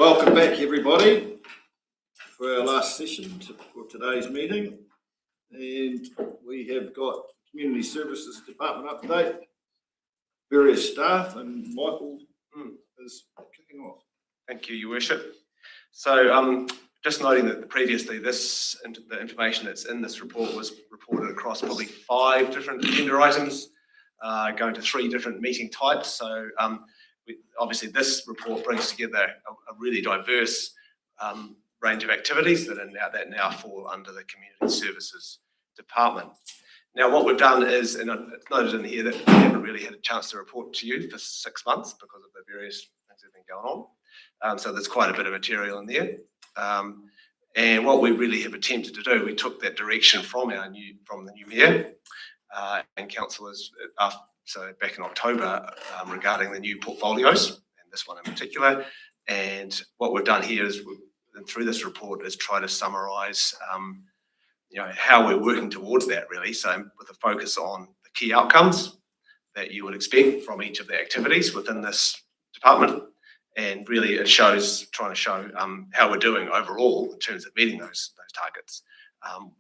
Welcome back, everybody, for our last session for today's meeting. And we have got Community Services Department update, various staff, and Michael is kicking off. Thank you, Your Worship. So just noting that previously the information that's in this report was reported across probably 5 different agenda items, going to 3 different meeting types. So obviously this report brings together a really diverse range of activities that now fall under the Community Services Department. Now what we've done is, and it's noted in here that we haven't really had a chance to report to you for 6 months because of the various things that have been going on. So there's quite a bit of material in there. And what we really have attempted to do, we took that direction from the new mayor and councillors so back in October regarding the new portfolios, and this one in particular. And what we've done here is, through this report, is try to summarise how we're working towards that, really. So with a focus on the key outcomes that you would expect from each of the activities within this department. And really it shows, trying to show how we're doing overall in terms of meeting those targets.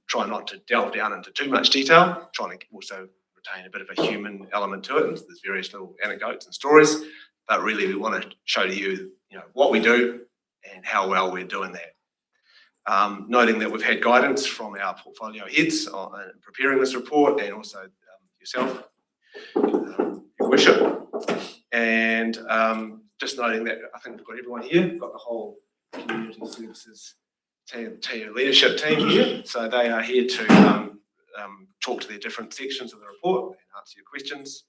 Try not to delve down into too much detail, trying to also retain a bit of a human element to it. And there's various little anecdotes and stories, but really we want to show to you, what we do and how well we're doing that. Noting that we've had guidance from our portfolio heads on preparing this report, and also yourself, Your Worship. And just noting that I think we've got everyone here, we've got the whole Community Services leadership team here. So they are here to talk to their different sections of the report and answer your questions.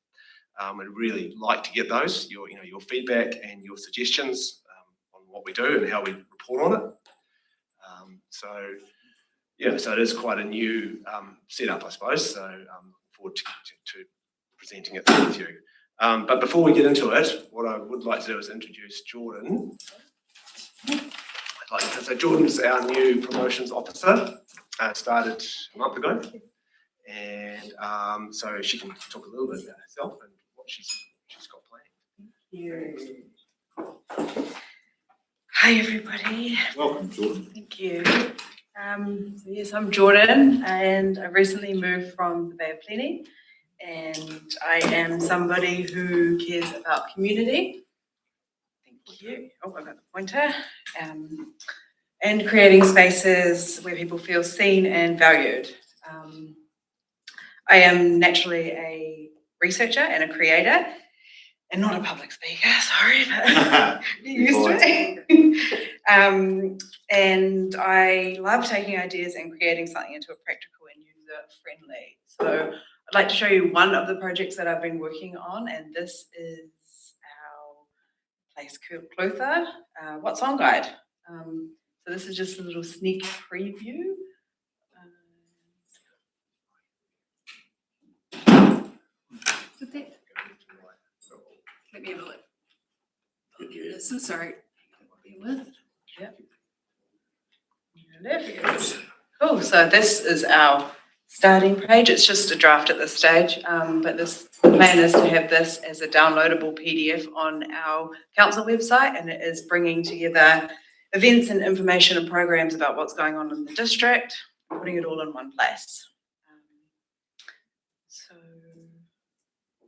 We'd really like to get those, your feedback and your suggestions on what we do and how we report on it. So it is quite a new setup, I suppose. So looking forward to presenting it with you. But before we get into it, what I would like to do is introduce Jordan. So Jordan's our new promotions officer, started a month ago. And so she can talk a little bit about herself and what she's got planned. Hi everybody. Welcome, Jordan. Thank you. So yes, I'm Jordan, and I recently moved from the Bay of Plenty, and I am somebody who cares about community. Thank you. Oh, I've got the pointer. And creating spaces where people feel seen and valued. I am naturally a researcher and a creator, and not a public speaker, sorry, but get used to it. And I love taking ideas and creating something into a practical and user-friendly. So I'd like to show you one of the projects that I've been working on, and this is our place Clutha What's On guide. So this is just a little sneak preview. Let me have a look. This is sorry. Yep. There it goes. Cool. So this is our starting page. It's just a draft at this stage, but the plan is to have this as a downloadable PDF on our council website, and it is bringing together events and information and programs about what's going on in the district, putting it all in one place.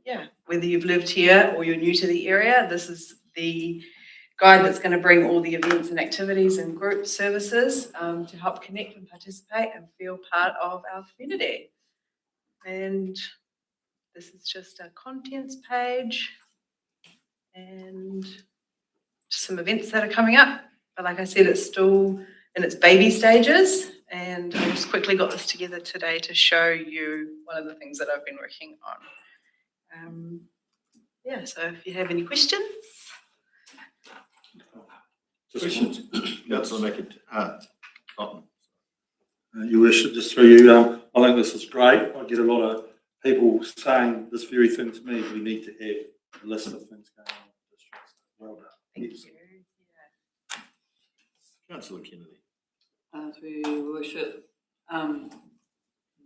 Yeah, whether you've lived here or you're new to the area, this is the guide that's going to bring all the events and activities and group services to help connect and participate and feel part of our community. And this is just a contents page and just some events that are coming up. But like I said, it's still in its baby stages, and I just quickly got this together today to show you one of the things that I've been working on. Yeah, so if you have any questions. Questions? Councillor Your Worship, just through you, I think this is great. I get a lot of people saying this very thing to me. We need to have a list of things going on in the district. Well done. Thank you. Councillor Kennedy. Through Your Worship,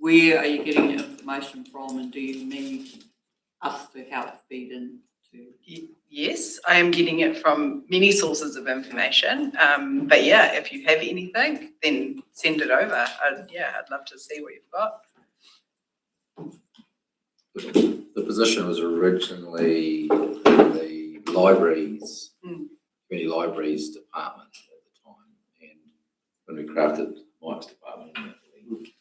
where are you getting your information from, and do you need us to help feed in Yes, I am getting it from many sources of information. But yeah, if you have anything, then send it over. I'd love to see what you've got. The position was originally in the libraries, community libraries department at the time, and when we crafted Mike's department, we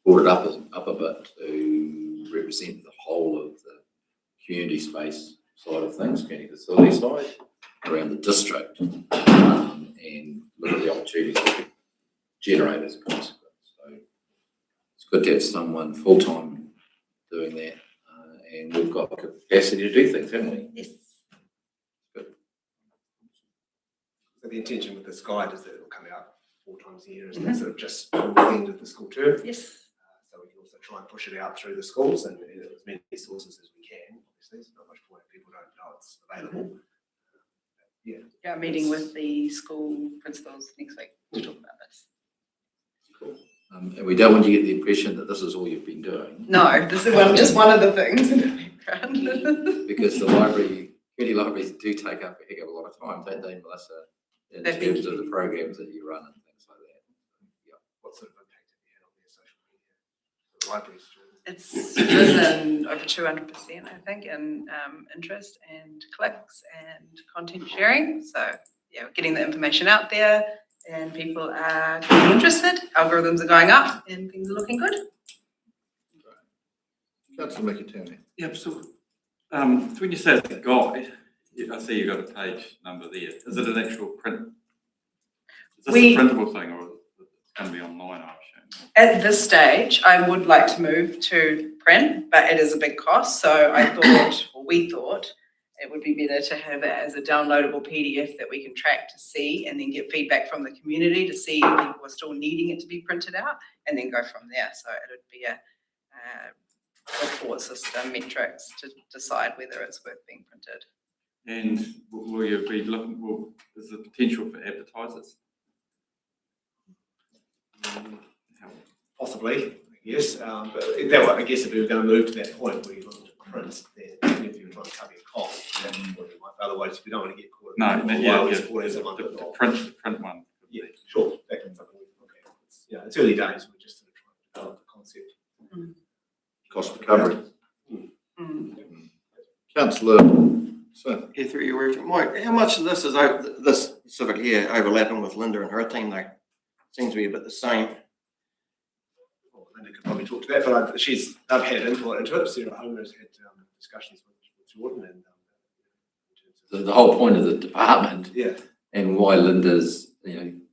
brought it up a bit to represent the whole of the community space side of things, community facility side, around the district, and look at the opportunities that could generate as a consequence. So it's good to have someone full-time doing that, and we've got capacity to do things, haven't we? Yes. Good. So the intention with this guide is that it will come out 4 times a year, isn't it? Sort of just towards the end of the school term. Yes. So we can also try and push it out through the schools and as many sources as we can. Obviously, there's not much point if people don't know it's available. Yeah, I'm meeting with the school principals next week to talk about this. Cool. And we don't want you to get the impression that this is all you've been doing. No, this is just one of the things in the background. Because the community libraries do take up a heck of a lot of time, don't they, Melissa? In terms of the programs that you run and things like that. Yeah. What sort of impact have you had on their social media? The libraries? It's risen over 200%, I think, in interest and clicks and content sharing. So yeah, we're getting the information out there and people are getting interested. Algorithms are going up and things are looking good. Councillor McIntyre. Yeah, so when you say it's a guide, I see you've got a page number there. Is it an actual print? Is this a printable thing or is it going to be online, I assume? At this stage, I would like to move to print, but it is a big cost. So I thought, or we thought, it would be better to have it as a downloadable PDF that we can track to see and then get feedback from the community to see if people are still needing it to be printed out and then go from there. So it would be a report system, metrics to decide whether it's worth being printed. And will you be looking, is there potential for advertisers? Possibly, yes. But that way, I guess if we were going to move to that point where you look at print, then if you were trying to cover your costs, then otherwise we don't want to get caught. The print one. Yeah, sure. That can be something we can look at. It's early days. We're just sort of trying to develop the concept. Cost recovery. Councillor, sir. Yeah, through your worship. Mike, how much of this is this specific here overlapping with Linda and her team though? Seems to be a bit the same. Well, Linda could probably talk to that, but I've had input into it. Sarah Homer's had discussions with Jordan and The whole point of the department, and why Linda's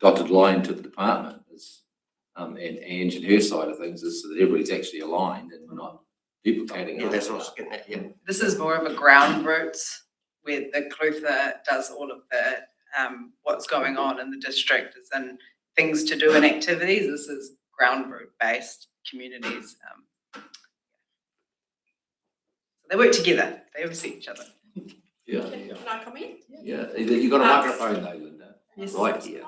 dotted line to the department is, and Ange and her side of things is so that everybody's actually aligned and we're not duplicating. Yeah, that's what I was getting at. Yeah. This is more of a ground roots where the Clutha does all of the what's going on in the district and things to do and activities. This is ground root based communities. So they work together. They oversee each other. Yeah. Can I come in? Yeah. You got a microphone though, Linda. Yes. Right here.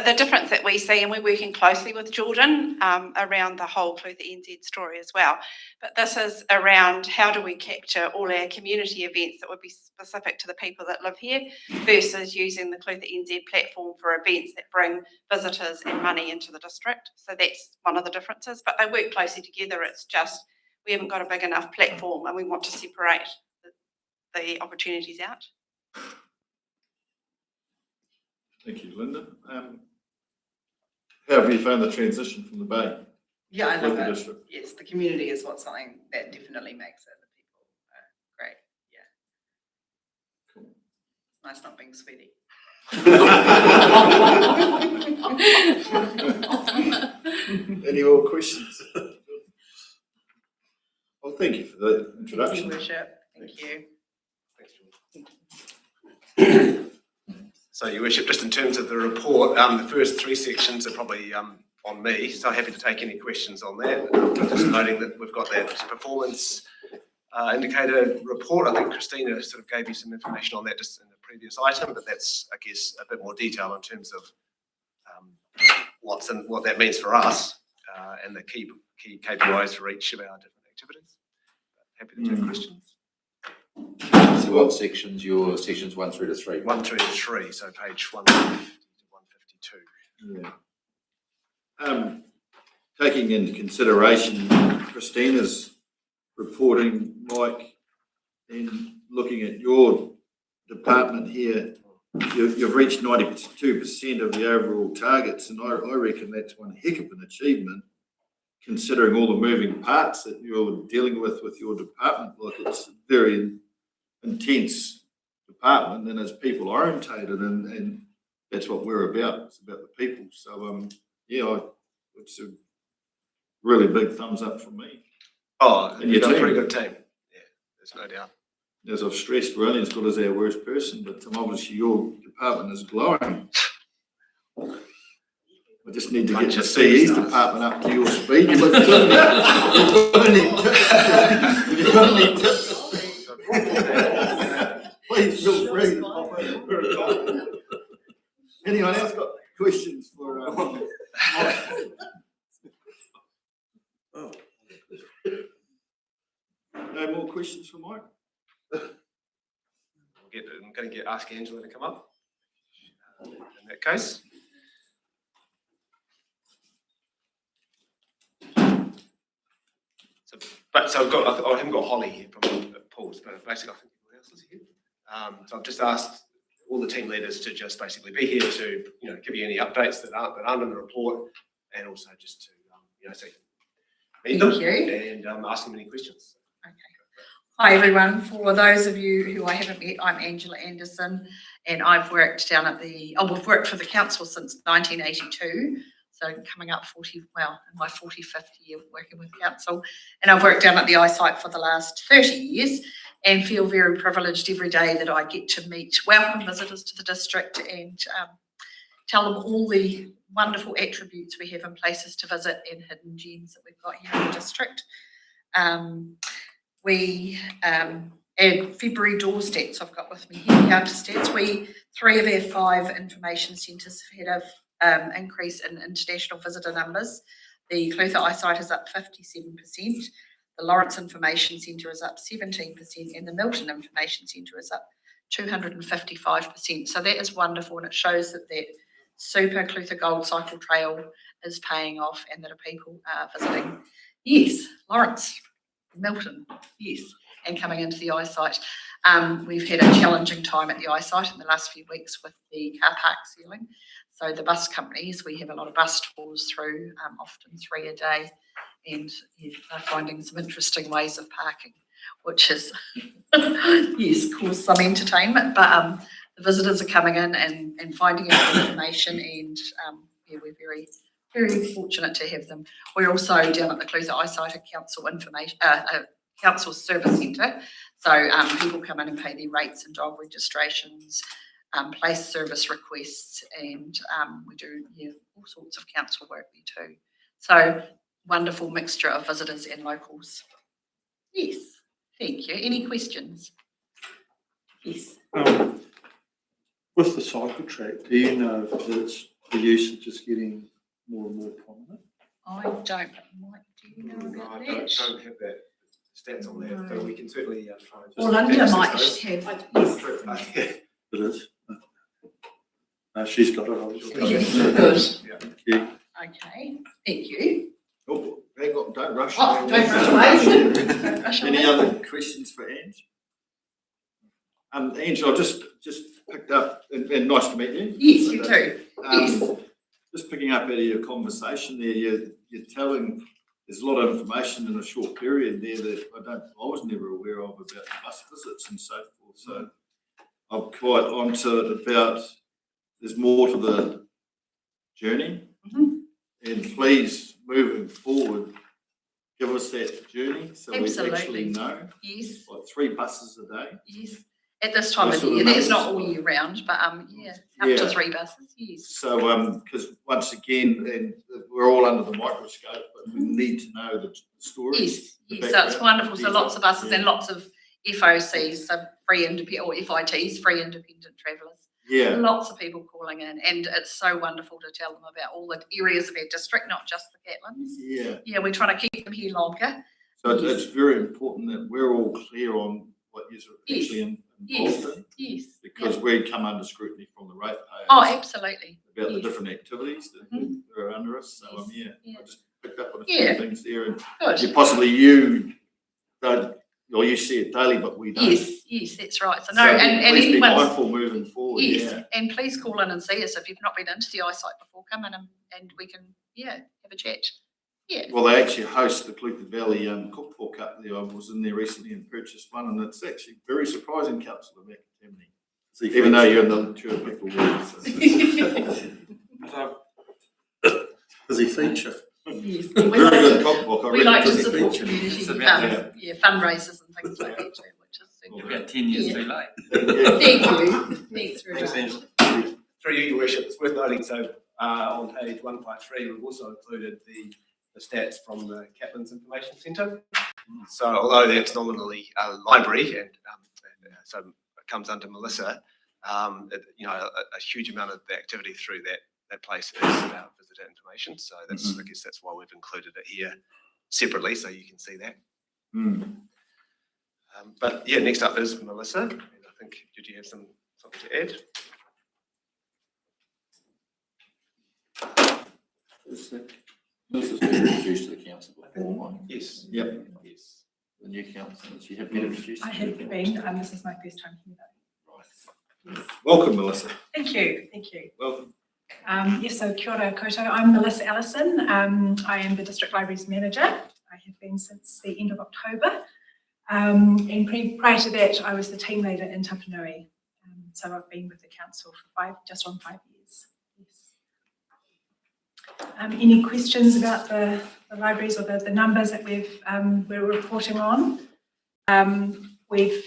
The difference that we see, and we're working closely with Jordan around the whole Clutha NZ story as well, but this is around how do we capture all our community events that would be specific to the people that live here versus using the Clutha NZ platform for events that bring visitors and money into the district. So that's one of the differences, but they work closely together. It's just we haven't got a big enough platform and we want to separate the opportunities out. Thank you, Linda. How have you found the transition from the Bay? Yeah, I love the it. district? Yes, the community is what's something that definitely makes it. The people great. Yeah. Cool. Nice not being sweaty. Any more questions? Well, thank you for the introduction. Thank you, Worship. Thank you. So, Your Worship, just in terms of the report, the first 3 sections are probably on me, so happy to take any questions on that. Just noting that we've got that performance indicator report. I think Christina sort of gave you some information on that just in the previous item, but that's, I guess, a bit more detail in terms of what that means for us and the key KPIs for each of our different activities. happy to take questions. So what sections, your sections 1 through to 3? 1 through to 3, so page 150 to 152. Taking into consideration Christina's reporting, Mike, and looking at your department here, you've reached 92% of the overall targets, and I reckon that's one heck of an achievement, considering all the moving parts that you're dealing with your department. Like, it's a very intense department, and as people orientated, and that's what we're about. It's about the people. So it's a really big thumbs up from me. Oh, and you've your got a team. pretty good team. Yeah, there's no doubt. As I've stressed, we're only as good as our worst person, but obviously your department is glowing. I just need to get the CE's department up to your speed. You've got any tips? Please feel free to pop in. Anyone else got questions for No more questions for Mike? I'm going to ask Angela to come up. In that case. So I haven't got Holly here from Paul's, but basically I think everyone else is here. So I've just asked all the team leaders to just basically be here to give you any updates that aren't in the report, and also just to meet them and ask them any questions. Okay. Hi everyone. For those of you who I haven't met, I'm Angela Anderson, and I've worked we've worked for the council since 1982. So coming up in my 45th year working with council, and I've worked down at the eyesight for the last 30 years and feel very privileged every day that I get to welcome visitors to the district and tell them all the wonderful attributes we have in places to visit and hidden gems that we've got here in the district. We and February door stats I've got with me here, counter stats. 3 of our 5 information centres have had an increase in international visitor numbers. The Clutha Eyesight is up 57%, the Lawrence Information Centre is up 17%, and the Milton Information Centre is up 255%. So that is wonderful, and it shows that super Clutha Gold Cycle Trail is paying off and that people are visiting. Yes, Lawrence, Milton, yes, and coming into the eyesight. We've had a challenging time at the eyesight in the last few weeks with the car park sealing. So the bus companies, we have a lot of bus tours through, often 3 a day, and they're finding some interesting ways of parking, which has, yes, caused some entertainment. But the visitors are coming in and finding out information, and we're very, very fortunate to have them. We're also down at the Clutha Eyesight Council Service Centre. So people come in and pay their rates and dog registrations, place service requests, and we do all sorts of council work there too. So wonderful mixture of visitors and locals. Yes, thank you. Any questions? Yes. With the cycle track, do you know if the usage is getting more and more prominent? I don't. Mike, do you know about that? I don't have that stats on that, but we can certainly try and just... Orlando might have. Yes. It is. No, she's got it. Obviously. Yes, good. Yeah. Thank you. Okay, thank you. Oh, hang on, don't rush. Oh, don't rush away. Don't rush Any away. other questions for Ange? Ange, I just picked up, and nice to meet you. Yes, you too. Yes. Just picking up out of your conversation there, you're telling there's a lot of information in a short period there that I was never aware of about the bus visits and so forth. So I'm quite onto it about there's more to the journey. And please, moving forward, give us that journey so Absolutely. we actually know. Yes. Like 3 buses a day. Yes. At this time of Those sort year, of that's not numbers. all year round, but up Yeah. to 3 buses. Yes. So, because once again, and we're all under the microscope, but we need to know the story. Yes. Yes. So it's wonderful. So lots of buses and lots of FOCs, so free independent, or FITs, free independent travellers. Yeah. Lots of people calling in, and it's so wonderful to tell them about all the areas of our district, not just the Catlins. Yeah. Yeah, we're trying to keep them here longer. So it's very important that we're all clear on what you're actually involved in. Yes. Because we come under scrutiny from the ratepayers. Oh, absolutely. About the different activities that are under us. So, I just picked up on a few things there. And Good. possibly you don't, or you see it daily, but we don't. Yes, that's right. So no, So and please be anyone's, mindful moving forward. yes, and please call in and see us if you've not been into the eyesight before. Come in and we can, have a chat. Yeah. Well, they actually host the Clutha Valley Cookbook Cup there. I was in there recently and purchased one, and it's actually very surprising, Councillor McTamney. Even though you're in the mature people world. Does he feature? Yes. Very good cookbook. I We read like to it. support community fundraisers and things like that too, which is super. About 10 years too late. Thank you. Thanks very much. Through you, Your Worship, it's worth noting, so on page 153, we've also included the stats from the Captain's Information Centre. So although that's nominally a library and so it comes under Melissa, a huge amount of the activity through that place is visitor information. So that's I guess that's why we've included it here separately, so you can see that. But yeah, next up is Melissa. And I think, did you have something to add? Melissa's been introduced to the council before, Mike. Yes. Yep. Yes. The new councillor, she had been introduced. I have been, this is my first time here though. Welcome, Melissa. Thank you. Welcome. Yes, so kia ora koutou. I'm Melissa Allison. I am the District Libraries Manager. I have been since the end of October. And prior to that, I was the team leader in Tapanui. So I've been with the council for just on 5 years. Yes. Any questions about the libraries or the numbers that we're reporting on? We've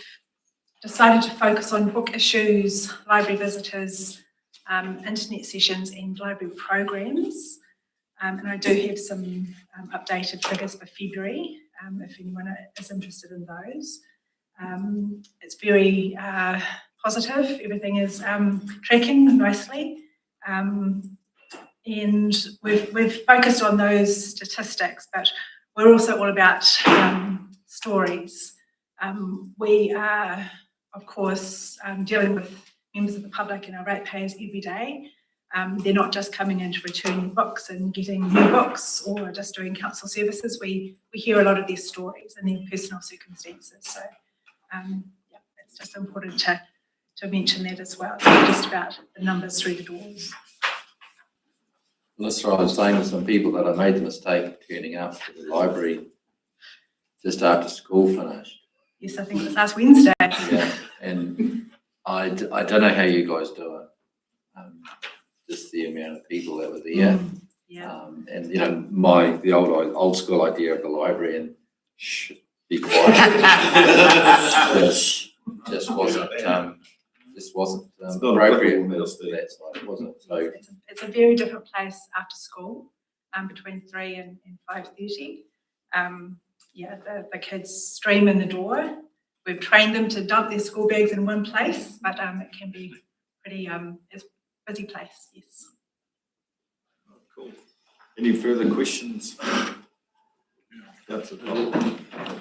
decided to focus on book issues, library visitors, internet sessions and library programs. And I do have some updated figures for February, if anyone is interested in those. It's very positive. Everything is tracking nicely. And we've focused on those statistics, but we're also all about stories. We are, of course, dealing with members of the public and our ratepayers every day. They're not just coming in to return books and getting new books or just doing council services. We hear a lot of their stories and their personal circumstances. So it's just important to mention that as well. It's not just about the numbers through the doors. Melissa, I was saying to some people that I made the mistake of turning up to the library just after school finished. Yes, I think it was last Wednesday. Yeah, and I don't know how you guys do it. Just the amount of people that were there. And the old school idea of the library and be quiet just wasn't appropriate for that side, was it? So it's a very different place after school, between 3 and 5:30. The kids stream in the door. We've trained them to dump their school bags in one place, but it can be pretty it's a busy place, yes. Cool. Any further questions? That's it.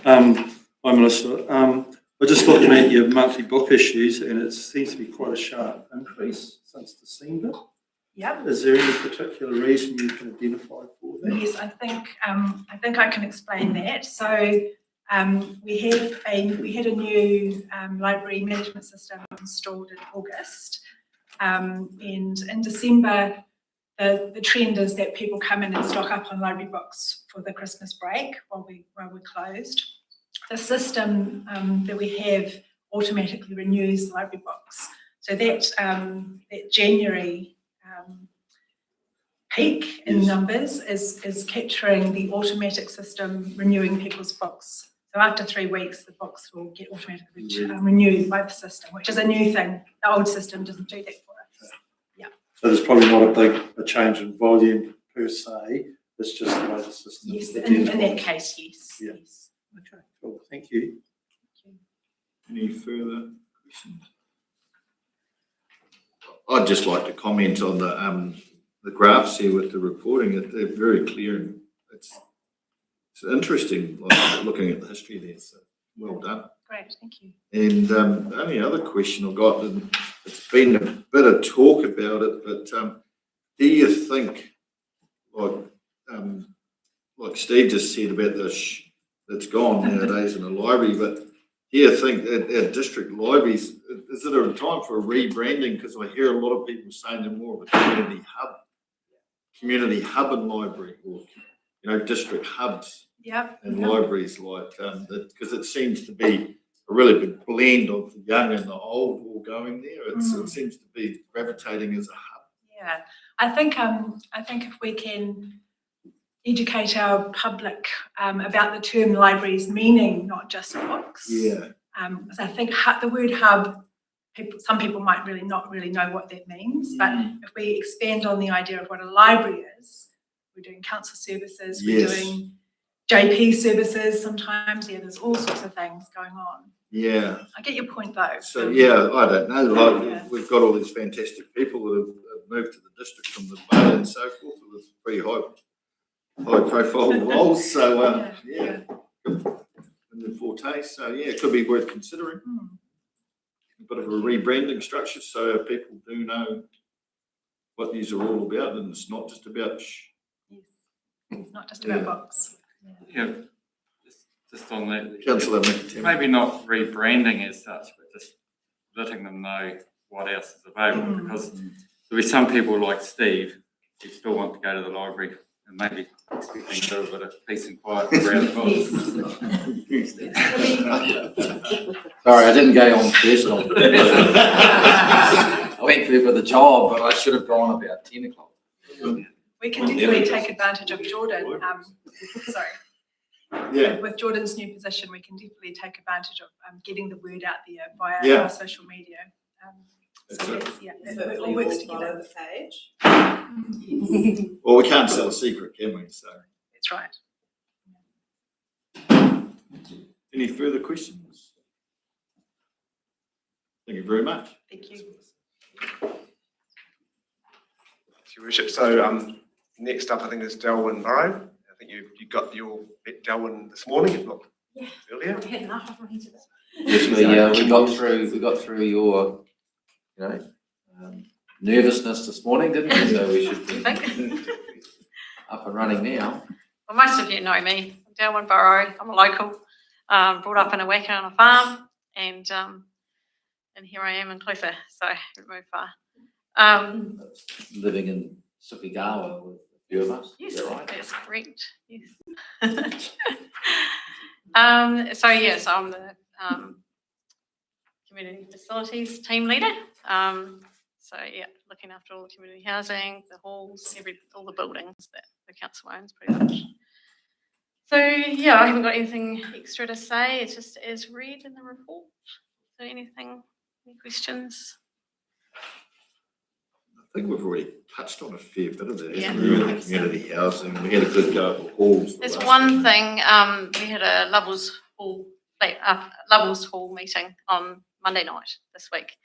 Hi Melissa, we're just looking at your monthly book issues and it seems to be quite a sharp increase since December. Yep. Is there any particular reason you can identify for that? Yes, I think I can explain that. So we had a new library management system installed in August, and in December the trend is that people come in and stock up on library books for the Christmas break while we're closed. The system that we have automatically renews the library books. So that January peak in numbers is capturing the automatic system renewing people's books. So after 3 weeks, the books will get automatically renewed by the system, which is a new thing. The old system doesn't do that for us. Yeah. So there's probably not a change in volume per se. It's just the way the system. Yes, in that case, yes. Yeah. Yes. Okay. Cool. Thank you. Any further questions? I'd just like to comment on the graphs here with the reporting. They're very clear and it's It's interesting, like, looking at the history there, so well done. Great, thank you. And the only other question I've got, and it's been a bit of talk about it, but do you think, like Steve just said about this, that's gone nowadays in the library, but do you think that our district libraries, is it a time for a rebranding? Because I hear a lot of people saying they're more of a community hub and library, or district hubs. Yep. And libraries like that, because it seems to be a really big blend of the young and the old all going there. It seems to be gravitating as a hub. Yeah, I think if we can educate our public about the term libraries meaning not just books. Yeah. So I think the word hub, some people might not really know what that means, but if we expand on the idea of what a library is, we're doing council services, we're doing JP services sometimes, there's all sorts of things going on. Yeah. I get your point though. So I don't know, we've got all these fantastic people that have moved to the district from the Bay and so forth with pretty high profile roles, so in the forte, so it could be worth considering. A bit of a rebranding structure so people do know what these are all about, and it's not just about it's not just about books. Yeah, just on that. Councillor McAtee. Maybe not rebranding as such, but just letting them know what else is available, because there'll be some people like Steve who still want to go to the library and maybe expecting a little bit of peace and quiet around the books. Sorry, I didn't go on personal. I went there for the job, but I should have gone about 10 o'clock. We can definitely take advantage of Jordan. With Jordan's new position, we can definitely take advantage of getting the word out there via our social media. It all works together. Well, we can't sell a secret, can we? So that's right. Any further questions? Thank you very much. Thank you. Your Worship. So next up, I think is Delwyn Burrow. I think you got your Delwyn this morning, if not earlier. We had enough of it. Actually, we got through your, nervousness this morning, didn't we? So we should be up and running now. Well, most of you know me. I'm Delwyn Burrow. I'm a local, brought up in a whacker on a farm, and here I am in Clutha, so I haven't moved far. Living in Sukigawa with a few of us. Yes, is that right? that's correct. Yes. So I'm the community facilities team leader. Looking after all the community housing, the halls, all the buildings that the council owns pretty much. So I haven't got anything extra to say. It's just as read in the report. So any questions? I think we've already touched on a fair bit of that, haven't we, with the community housing. We had a good go at the halls. There's one thing, we had a Levels Hall meeting on Monday night this week,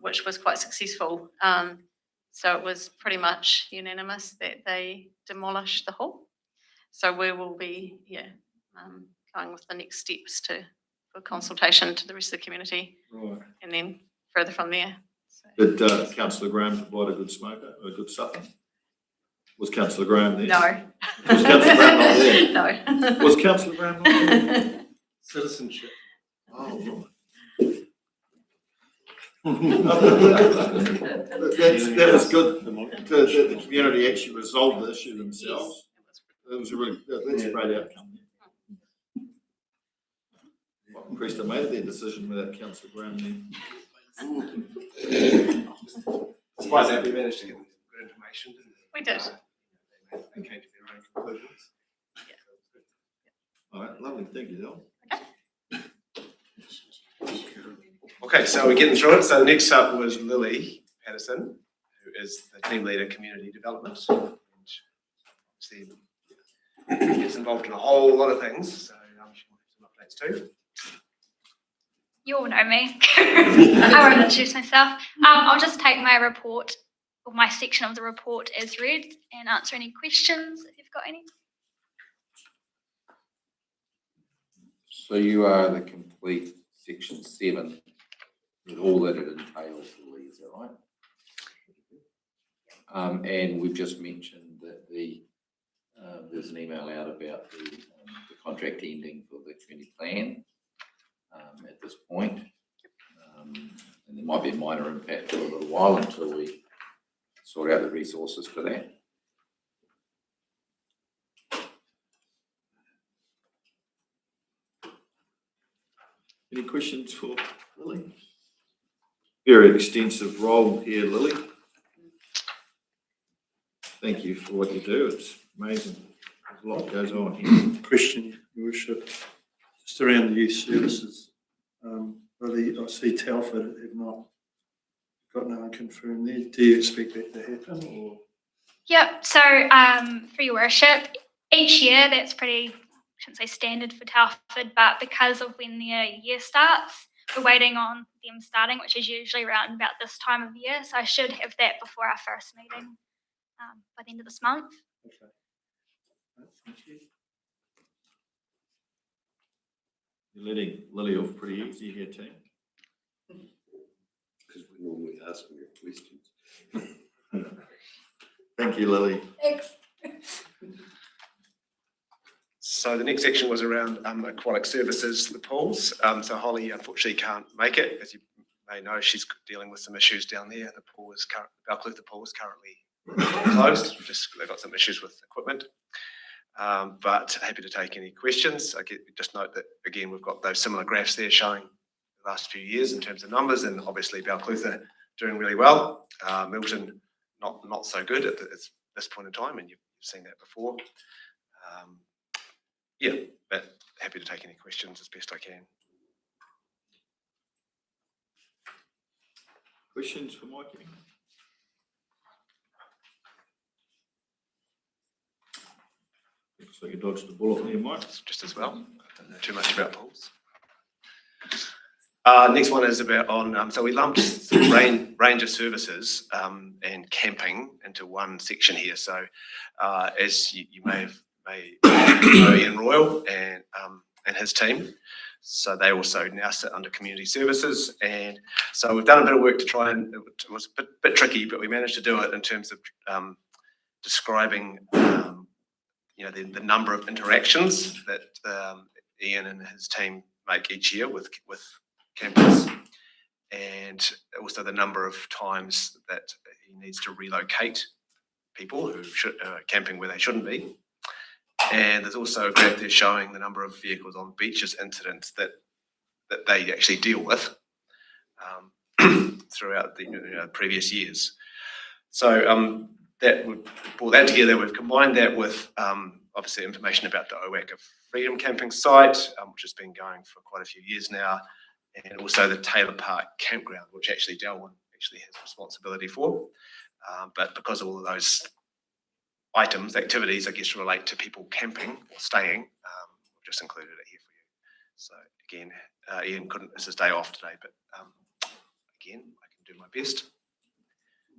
which was quite successful. So it was pretty much unanimous that they demolished the hall. So we will be, going with the next steps for consultation to the rest of the community. Right. And then further from there. Did Councillor Graham provide a good smoker, a good supper? Was Councillor Graham there? No. Was Councillor Graham not there? No. Was Councillor Graham not there? Citizenship. Oh, right. That was good that the community actually resolved the issue themselves. It was that's a great outcome. I'm impressed they made their decision without Councillor Graham there. Surprised that we managed to get good information, didn't we? We did. They came to their own conclusions. All right, lovely. Thank you, Del. Okay, so we're getting through it. So next up was Lily Patterson, who is the team leader community development. She gets involved in a whole lot of things, so she might have some updates too. You all know me. I won't introduce myself. I'll just take my report, or my section of the report as read, and answer any questions if you've got any. So you are the complete section 7 with all that it entails, Lee, is that right? And we've just mentioned that there's an email out about the contract ending for the community plan at this point. And there might be a minor impact for a little while until we sort out the resources for that. Any questions for Lily? Very extensive role here, Lily. Thank you for what you do. It's amazing. There's a lot goes on here. Question, Your Worship, just around the youth services. Really, I see Telford have not got no one confirmed there. Do you expect that to happen, or? Yep, so for Your Worship, each year that's pretty, I shouldn't say standard for Telford, but because of when their year starts, we're waiting on them starting, which is usually around about this time of year. So I should have that before our first meeting by the end of this month. Okay. Thank you. You're letting Lily off pretty easy here, team. Because we normally ask them your questions. Thank you, Lily. Thanks. So the next section was around aquatic services, the pools. So Holly unfortunately can't make it. As you may know, she's dealing with some issues down there. The pool is currently closed. They've got some issues with equipment. But happy to take any questions. Just note that again we've got those similar graphs there showing the last few years in terms of numbers, and obviously Balclutha doing really well. Milton not so good at this point in time, and you've seen that before. Yeah, but happy to take any questions as best I can. Questions for Mike? Looks like you dodged the bullet there, Mike. Just as well. I don't know too much about pools. Next one is about so we lumped some range of services and camping into one section here. So as you may know, Ian Royal and his team. So they also now sit under community services. And so we've done a bit of work to try, and it was a bit tricky, but we managed to do it in terms of describing the number of interactions that Ian and his team make each year with campers, and also the number of times that he needs to relocate people who should camping where they shouldn't be. And there's also a graph there showing the number of vehicles on beaches incidents that they actually deal with throughout the previous years. So that we've brought that together. We've combined that with obviously information about the OWAC of Freedom Camping site, which has been going for quite a few years now, and also the Taylor Park campground, which actually Darwin actually has responsibility for. But because of all of those items, activities, I guess, relate to people camping or staying, we've just included it here for you. So again, Ian couldn't, it's his day off today, but again, I can do my best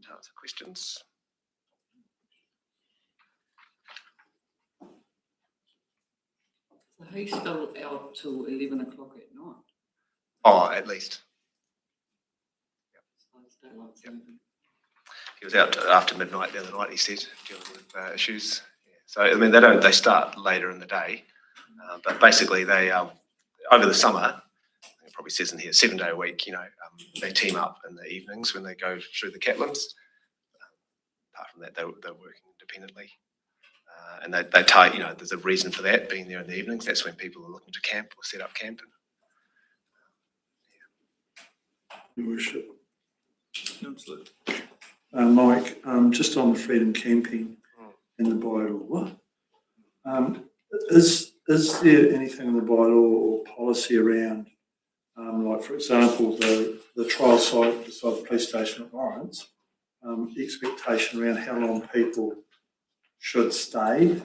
to answer questions. So he's still out till 11 o'clock at night? Oh, at least. Yep. He was out after midnight the other night, he said, dealing with issues. Yeah. So, I mean, they start later in the day, but basically they, over the summer, it probably says in here, 7 day a week, they team up in the evenings when they go through the Catlins. Apart from that, they're working independently. And they tie, there's a reason for that, being there in the evenings. That's when people are looking to camp or set up camp. Your Worship. Absolutely. Mike, just on the freedom camping and the bylaw, is there anything in the bylaw or policy around, like for example, the trial site beside the police station at Lawrence, expectation around how long people should stay?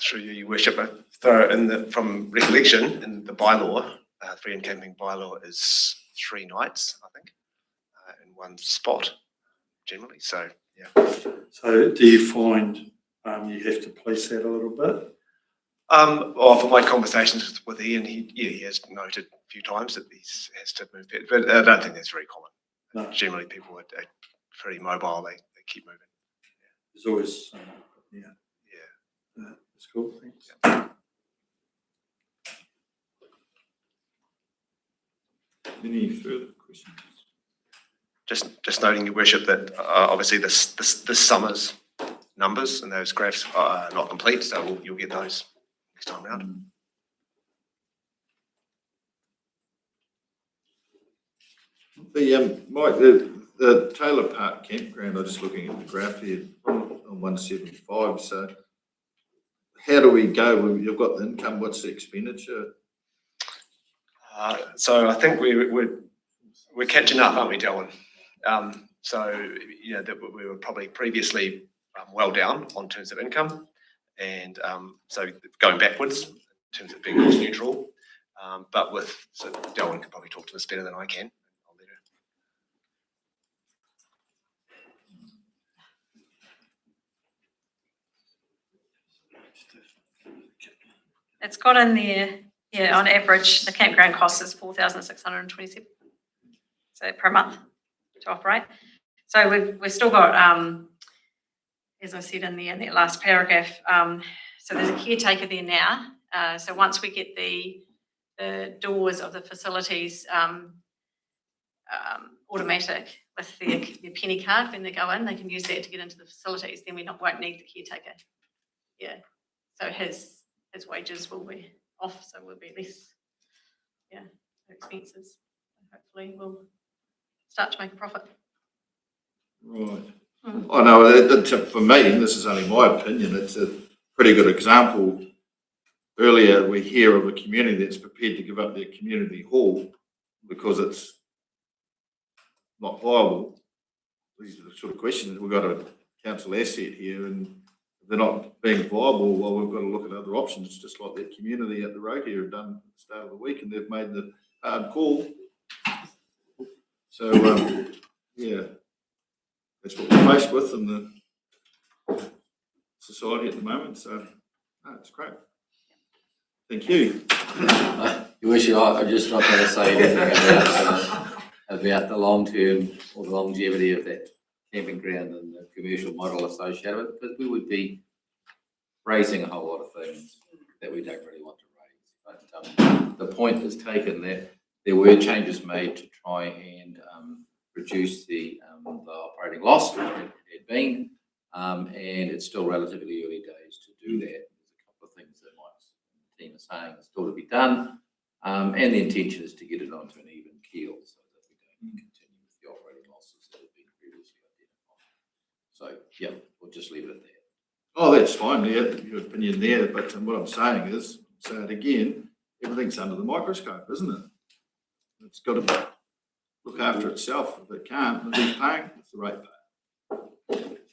Through you, Your Worship, from recollection, in the bylaw, freedom camping bylaw is 3 nights, I think, in one spot, generally. So, yeah. So, do you find you have to police that a little bit? Well, from my conversations with Ian, he has noted a few times that he has to move it, but I don't think that's very common. No. Generally, people are pretty mobile, they keep moving. There's always, yeah. Yeah. That's cool, thanks. Any further questions? Just noting, Your Worship, that obviously this summer's numbers and those graphs are not complete, so you'll get those next time round. Mike, the Taylor Park campground, I'm just looking at the graph here on 175. So how do we go? You've got the income, what's the expenditure? So I think we're catching up, aren't we, Dylan? So you know that we were probably previously well down on terms of income, and so going backwards in terms of being cost neutral. But so Dylan can probably talk to this better than I can. I'll let her. It's got in there, yeah, on average, the campground cost is 4,627. So per month to operate. So we've still got, as I said in that last paragraph, so there's a caretaker there now. So once we get the doors of the facilities automatic with their penny card, when they go in, they can use that to get into the facilities. Then we won't need the caretaker. Yeah. So his wages will be off, so we'll be less, expenses. Hopefully we'll start to make a profit. Right. I know, for me, and this is only my opinion, it's a pretty good example. Earlier, we hear of a community that's prepared to give up their community hall because it's not viable. These are the sort of questions. We've got a council asset here, and if they're not being viable, well, we've got to look at other options, just like that community at the road here have done at the start of the week, and they've made the hard call. So, yeah, that's what we're faced with in the society at the moment. So, it's great. Thank you. You wish I'm just not going to say anything about the long term or the longevity of that camping ground and the commercial model associated with it, because we would be raising a whole lot of things that we don't really want to raise. But the point is taken that there were changes made to try and reduce the operating loss, which it had been, and it's still relatively early days to do that. There's a couple of things that Mike's team is saying is still to be done, and the intention is to get it onto an even keel so that we don't continue with the operating losses that have been previously identified. So, yeah, we'll just leave it at that. Oh, that's fine, yeah, your opinion there, but what I'm saying is, say it again, everything's under the microscope, isn't it? It's got to look after itself. If it can't, and who's paying? It's the ratepayer.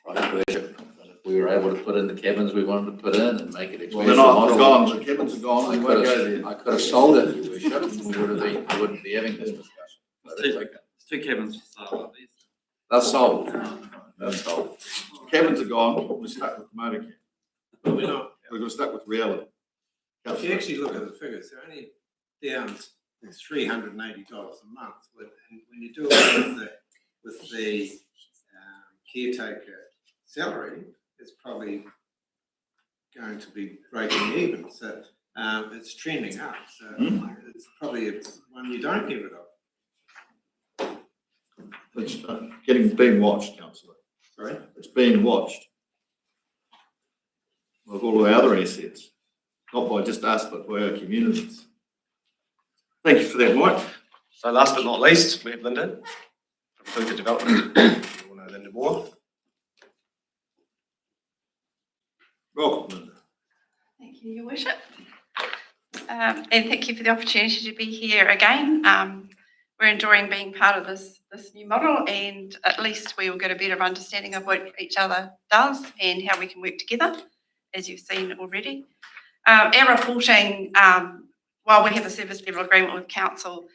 Right, if we were able to put in the cabins we wanted to put in and make it Well, they're not, they're gone, the cabins are gone, we won't go there. I could have sold it, Your Worship, and we wouldn't be having this discussion. But it's okay. There's two cabins for sale like these. They're sold. They're sold. Cabins are gone, we're stuck with the motor camp. But we're not. We're stuck with reality. If you actually look at the figures, they're only down $380 a month. When you do it with the caretaker salary, it's probably going to be breaking even. So it's trending up. So it's probably one you don't get rid of. It's being watched, Councillor. Sorry? It's being watched. Like all the other assets, not by just us, but by our communities. Thank you for that, Mike. So last but not least, we have Linda from Further Development. You all know Linda Moore. Welcome, Linda. Thank you, Your Worship. And thank you for the opportunity to be here again. We're enjoying being part of this new model, and at least we will get a better understanding of what each other does and how we can work together, as you've seen already. Our reporting, while we have a service level agreement with council,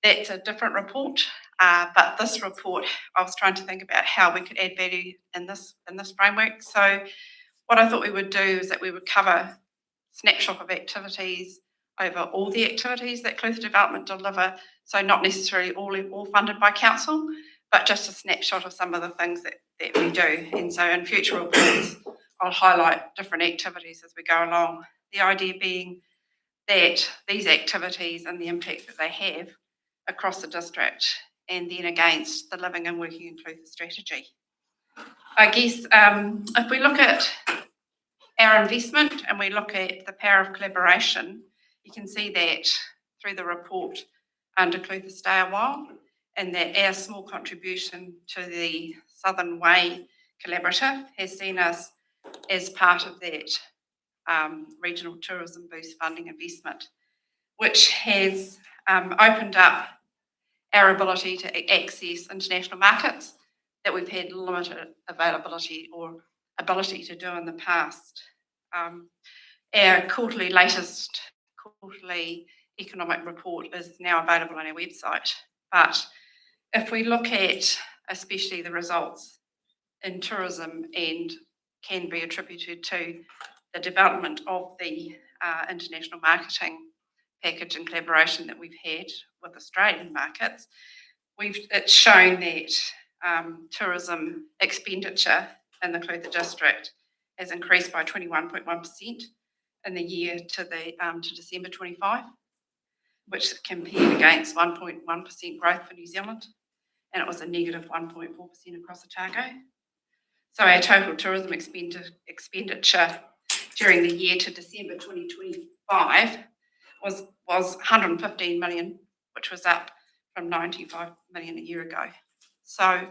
that's a different report. But this report, I was trying to think about how we could add value in this framework. So what I thought we would do is that we would cover snapshot of activities over all the activities that Clutha Development deliver. So not necessarily all funded by council, but just a snapshot of some of the things that we do. And so in future reports, I'll highlight different activities as we go along. The idea being that these activities and the impact that they have across the district, and then against the living and working in Clutha strategy. I guess if we look at our investment and we look at the power of collaboration, you can see that through the report under Clutha Stay a While, and that our small contribution to the Southern Way Collaborative has seen us as part of that regional tourism boost funding investment, which has opened up our ability to access international markets that we've had limited availability or ability to do in the past. Our latest quarterly economic report is now available on our website. But if we look at especially the results in tourism, and can be attributed to the development of the international marketing package and collaboration that we've had with Australian markets, it's shown that tourism expenditure in the Clutha district has increased by 21.1% in the year to December 25, which compared against 1.1% growth for New Zealand, and it was a negative 1.4% across Otago. So our total tourism expenditure during the year to December 2025 was 115 million, which was up from 95 million a year ago. So,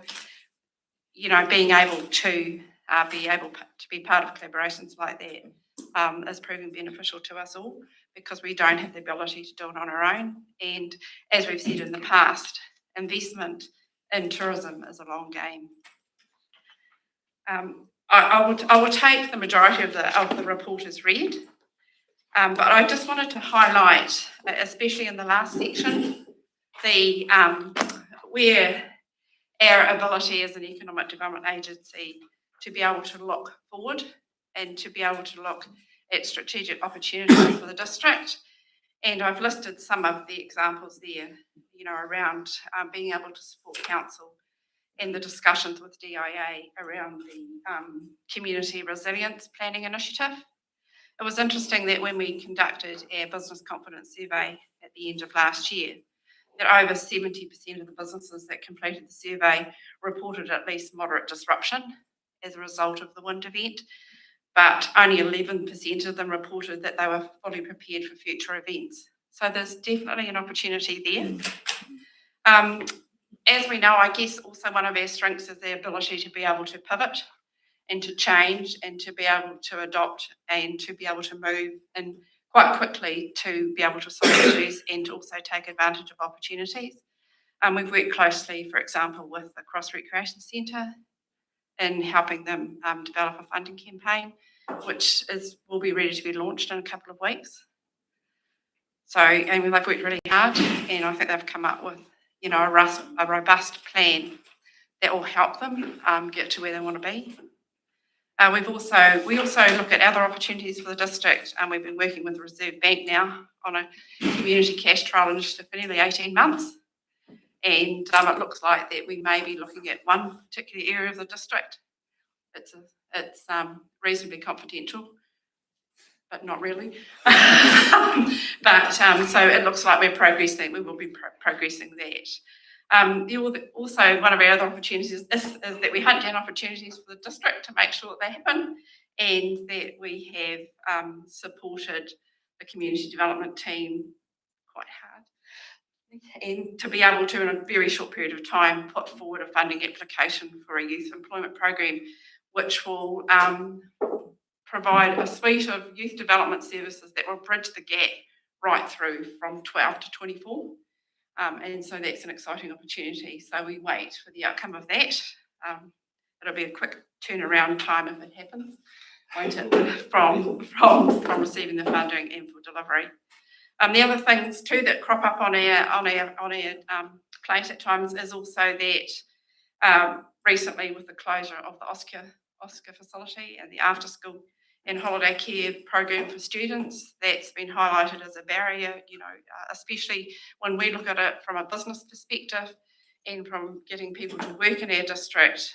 being able to be part of collaborations like that is proving beneficial to us all, because we don't have the ability to do it on our own. And as we've said in the past, investment in tourism is a long game. I will take the majority of the report as read, but I just wanted to highlight, especially in the last section, where our ability as an economic development agency to be able to look forward and to be able to look at strategic opportunities for the district. And I've listed some of the examples there, around being able to support council in the discussions with DIA around the Community Resilience Planning Initiative. It was interesting that when we conducted our business confidence survey at the end of last year, that over 70% of the businesses that completed the survey reported at least moderate disruption as a result of the wind event, but only 11% of them reported that they were fully prepared for future events. So there's definitely an opportunity there. As we know, I guess also one of our strengths is the ability to be able to pivot and to change and to be able to adopt and to be able to move and quite quickly to be able to solve issues and to also take advantage of opportunities. We've worked closely, for example, with the Cross Recreation Centre in helping them develop a funding campaign, which will be ready to be launched in a couple of weeks. So, and they've worked really hard, and I think they've come up with, a robust plan that will help them get to where they want to be. We also look at other opportunities for the district, and we've been working with the Reserve Bank now on a community cash trial initiative for nearly 18 months. And it looks like that we may be looking at one particular area of the district. It's reasonably confidential, but not really. So it looks like we're progressing. We will be progressing that. Also, one of our other opportunities is that we hunt down opportunities for the district to make sure that they happen, and that we have supported the community development team quite hard, and to be able to, in a very short period of time, put forward a funding application for a youth employment program, which will provide a suite of youth development services that will bridge the gap right through from 12 to 24. And so that's an exciting opportunity. So we wait for the outcome of that. It'll be a quick turnaround time if it happens, won't it? From receiving the funding and for delivery. The other things too that crop up on our plate at times is also that recently with the closure of the Oscar facility and the after school and holiday care program for students. That's been highlighted as a barrier, especially when we look at it from a business perspective and from getting people to work in our district,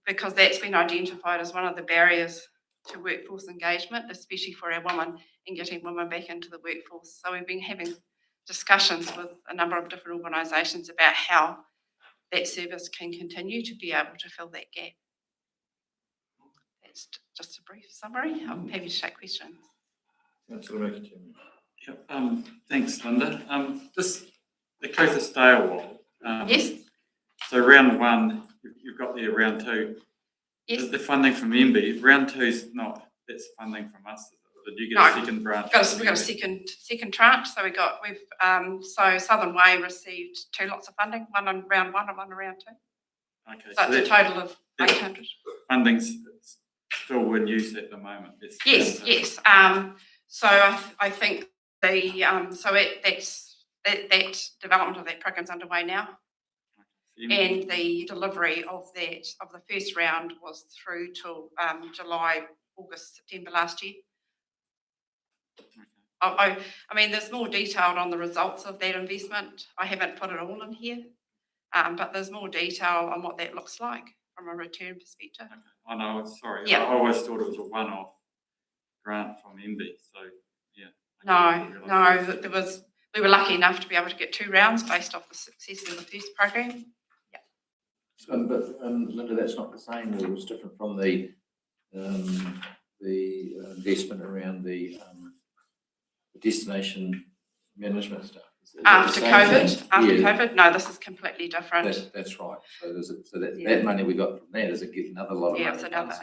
because that's been identified as one of the barriers to workforce engagement, especially for our women and getting women back into the workforce. So we've been having discussions with a number of different organisations about how that service can continue to be able to fill that gap. That's just a brief summary. I'm happy to take questions. Councillor McIntyre. Yep, thanks, Linda. Just the Clutha Stale Wall. Yes. So round one, you've got there round two. Yes. The funding from MB, round two's not, that's funding from us. Did you get a second branch? We got a second tranche. So so Southern Way received 2 lots of funding, one on round one and one on round two. Okay. So it's a total of 800. Funding's still in use at the moment. Yes. So I think that development of that program's underway now. And the delivery of the first round was through till July, August, September last year. I mean, there's more detailed on the results of that investment. I haven't put it all in here, but there's more detail on what that looks like from a return perspective. I know, sorry. Yeah. I always thought it was a one-off grant from MB, so yeah. No, we were lucky enough to be able to get 2 rounds based off the success of the first program. But Linda, that's not the same. It was different from the investment around the destination management stuff. After COVID, no, this is completely different. That's right. So that money we got from that is another lot of money. It's another,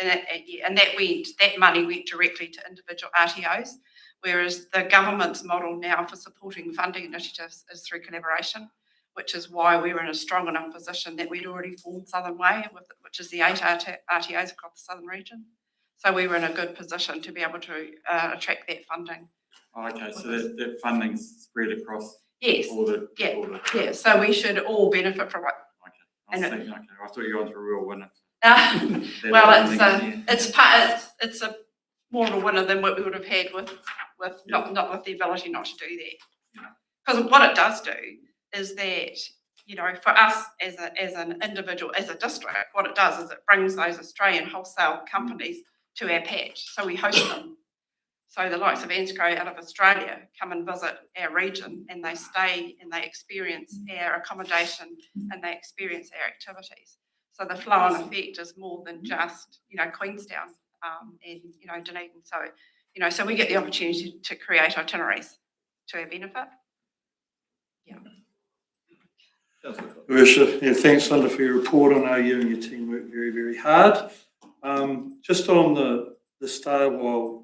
and that money went directly to individual RTOs, whereas the government's model now for supporting funding initiatives is through collaboration, which is why we were in a strong enough position that we'd already formed Southern Way, which is the 8 RTOs across the southern region. So we were in a good position to be able to attract that funding. Okay, so that funding's spread across yes. all the... Yeah, so we should all benefit from it. I thought you were on to a real winner. Well, it's a more of a winner than what we would have had with not with the ability not to do that. Because what it does do is that, for us as an individual, as a district, what it does is it brings those Australian wholesale companies to our patch. So we host them. So the likes of Ansco out of Australia come and visit our region, and they stay and they experience our accommodation and they experience our activities. So the flow on effect is more than just, Queenstown and Dunedin. So, so we get the opportunity to create itineraries to our benefit. Yeah. Worship, thanks Linda for your report. I know you and your team work very, very hard. Just on the Starwell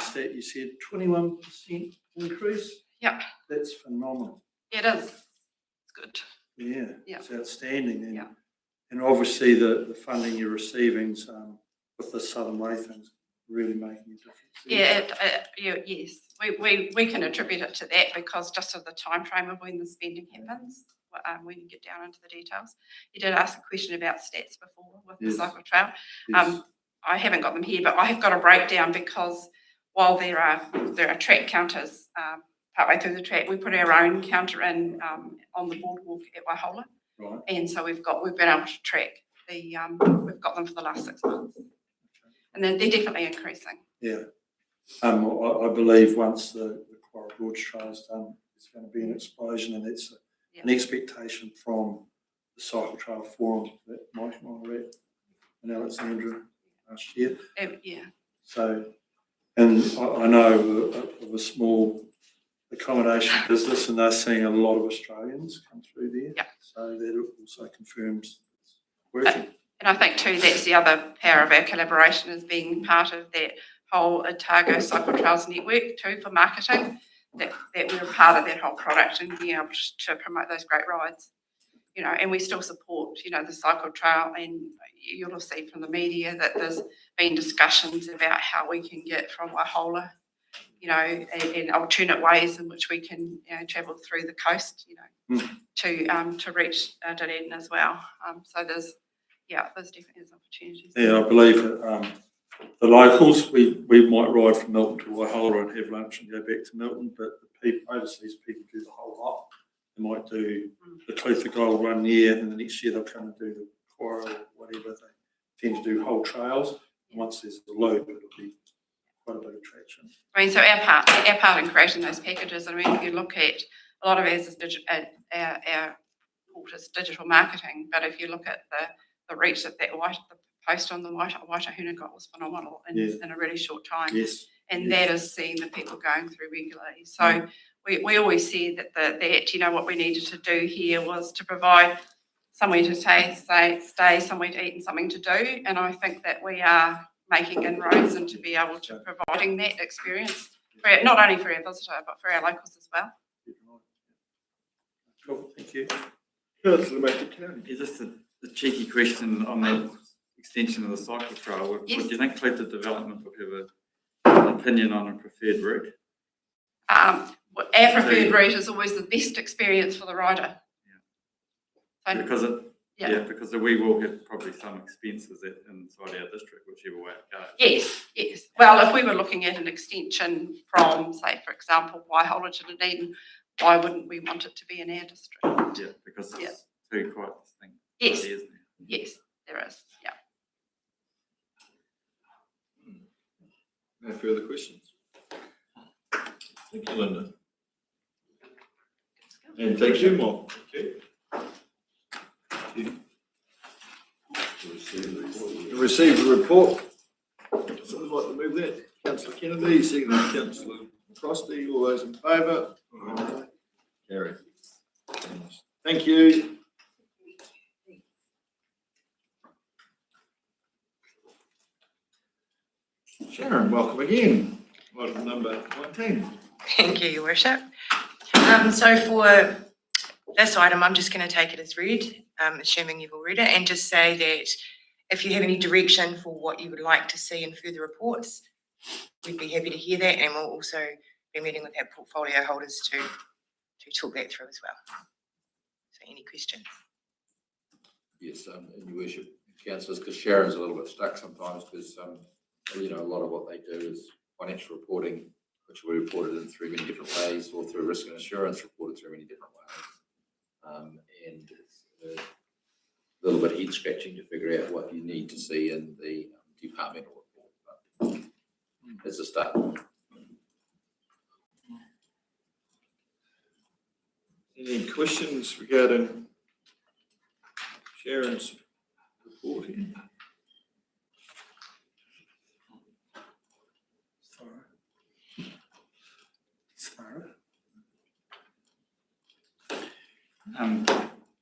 stat, you said 21% increase. Yep. That's phenomenal. It is. It's good. Yeah. Yep. It's outstanding. Yeah. And obviously the funding you're receiving with the Southern Way things really making a difference. Yes. We can attribute it to that because just of the time frame of when the spending happens. When you get down into the details, you did ask a question about stats before with the cycle trail. Yes. I haven't got them here, but I have got a breakdown because while there are track counters partway through the track, we put our own counter in on the boardwalk at Waihola, right. And so we've been able to track we've got them for the last 6 months, and they're definitely increasing. Yeah, I believe once the Quarry Gorge Trail is done, it's going to be an explosion, and that's an expectation from the Cycle Trail Forum that Mike and I were at in Alexandra last year. Yeah. So, and I know of a small accommodation business, and they're seeing a lot of Australians come through there. Yeah. So that also confirms it's working. And I think too, that's the other power of our collaboration, is being part of that whole Otago Cycle Trails network too for marketing. That we're part of that whole product and being able to promote those great rides, and we still support, the cycle trail, and you'll have seen from the media that there's been discussions about how we can get from Waihola, in alternate ways in which we can, travel through the coast, to reach Dunedin as well. So there's definitely opportunities. Yeah, I believe that the locals, we might ride from Milton to Waihola and have lunch and go back to Milton, but the people, overseas people do the whole lot. They might do the Clutha Gold one year, and the next year they'll come and do the Cora or whatever. They tend to do whole trails. And once there's a loop, it'll be quite a bit of traction. I mean, so our part in creating those packages, I mean, if you look at a lot of ours is our port is digital marketing, but if you look at the reach that the post on the Waitahuna got was phenomenal in a really short time. Yes. And that is seeing the people going through regularly. So we always said that you know what we needed to do here was to provide somewhere to stay, somewhere to eat, and something to do. And I think that we are making inroads and to be able to providing that experience for not only for our visitor but for our locals as well. Cool, thank you. Is this the cheeky question on the extension of the cycle trail? Yes. Would you think Clutha Development would have an opinion on a preferred route? Our preferred route is always the best experience for the rider. So, because we will have probably some expenses inside our district, whichever way it goes. Yes. Well, if we were looking at an extension from, say, for example, Waihola to Dunedin, why wouldn't we want it to be in our district? Yeah, because it's two quite distinct Yes. ideas now. Yes, there is. Yeah. No further questions? Thank you, Linda. And thank you, Mark. Receive the report. Someone like to move that? Councillor Kennedy, second by Councillor Frosty. All those in favour? Carried. Thank you. Sharon, welcome again. Item number 19. Thank you, Your Worship. So for this item, I'm just going to take it as read, assuming you've all read it, and just say that if you have any direction for what you would like to see in further reports, we'd be happy to hear that, and we'll also be meeting with our portfolio holders to talk that through as well. So any questions? Yes, Your Worship, councillors, because Sharon's a little bit stuck sometimes because, you know, a lot of what they do is financial reporting, which will be reported in through many different ways, or through risk and assurance reported through many different ways. And it's a little bit head scratching to figure out what you need to see in the departmental report. But it's a start. Any questions regarding Sharon's report here?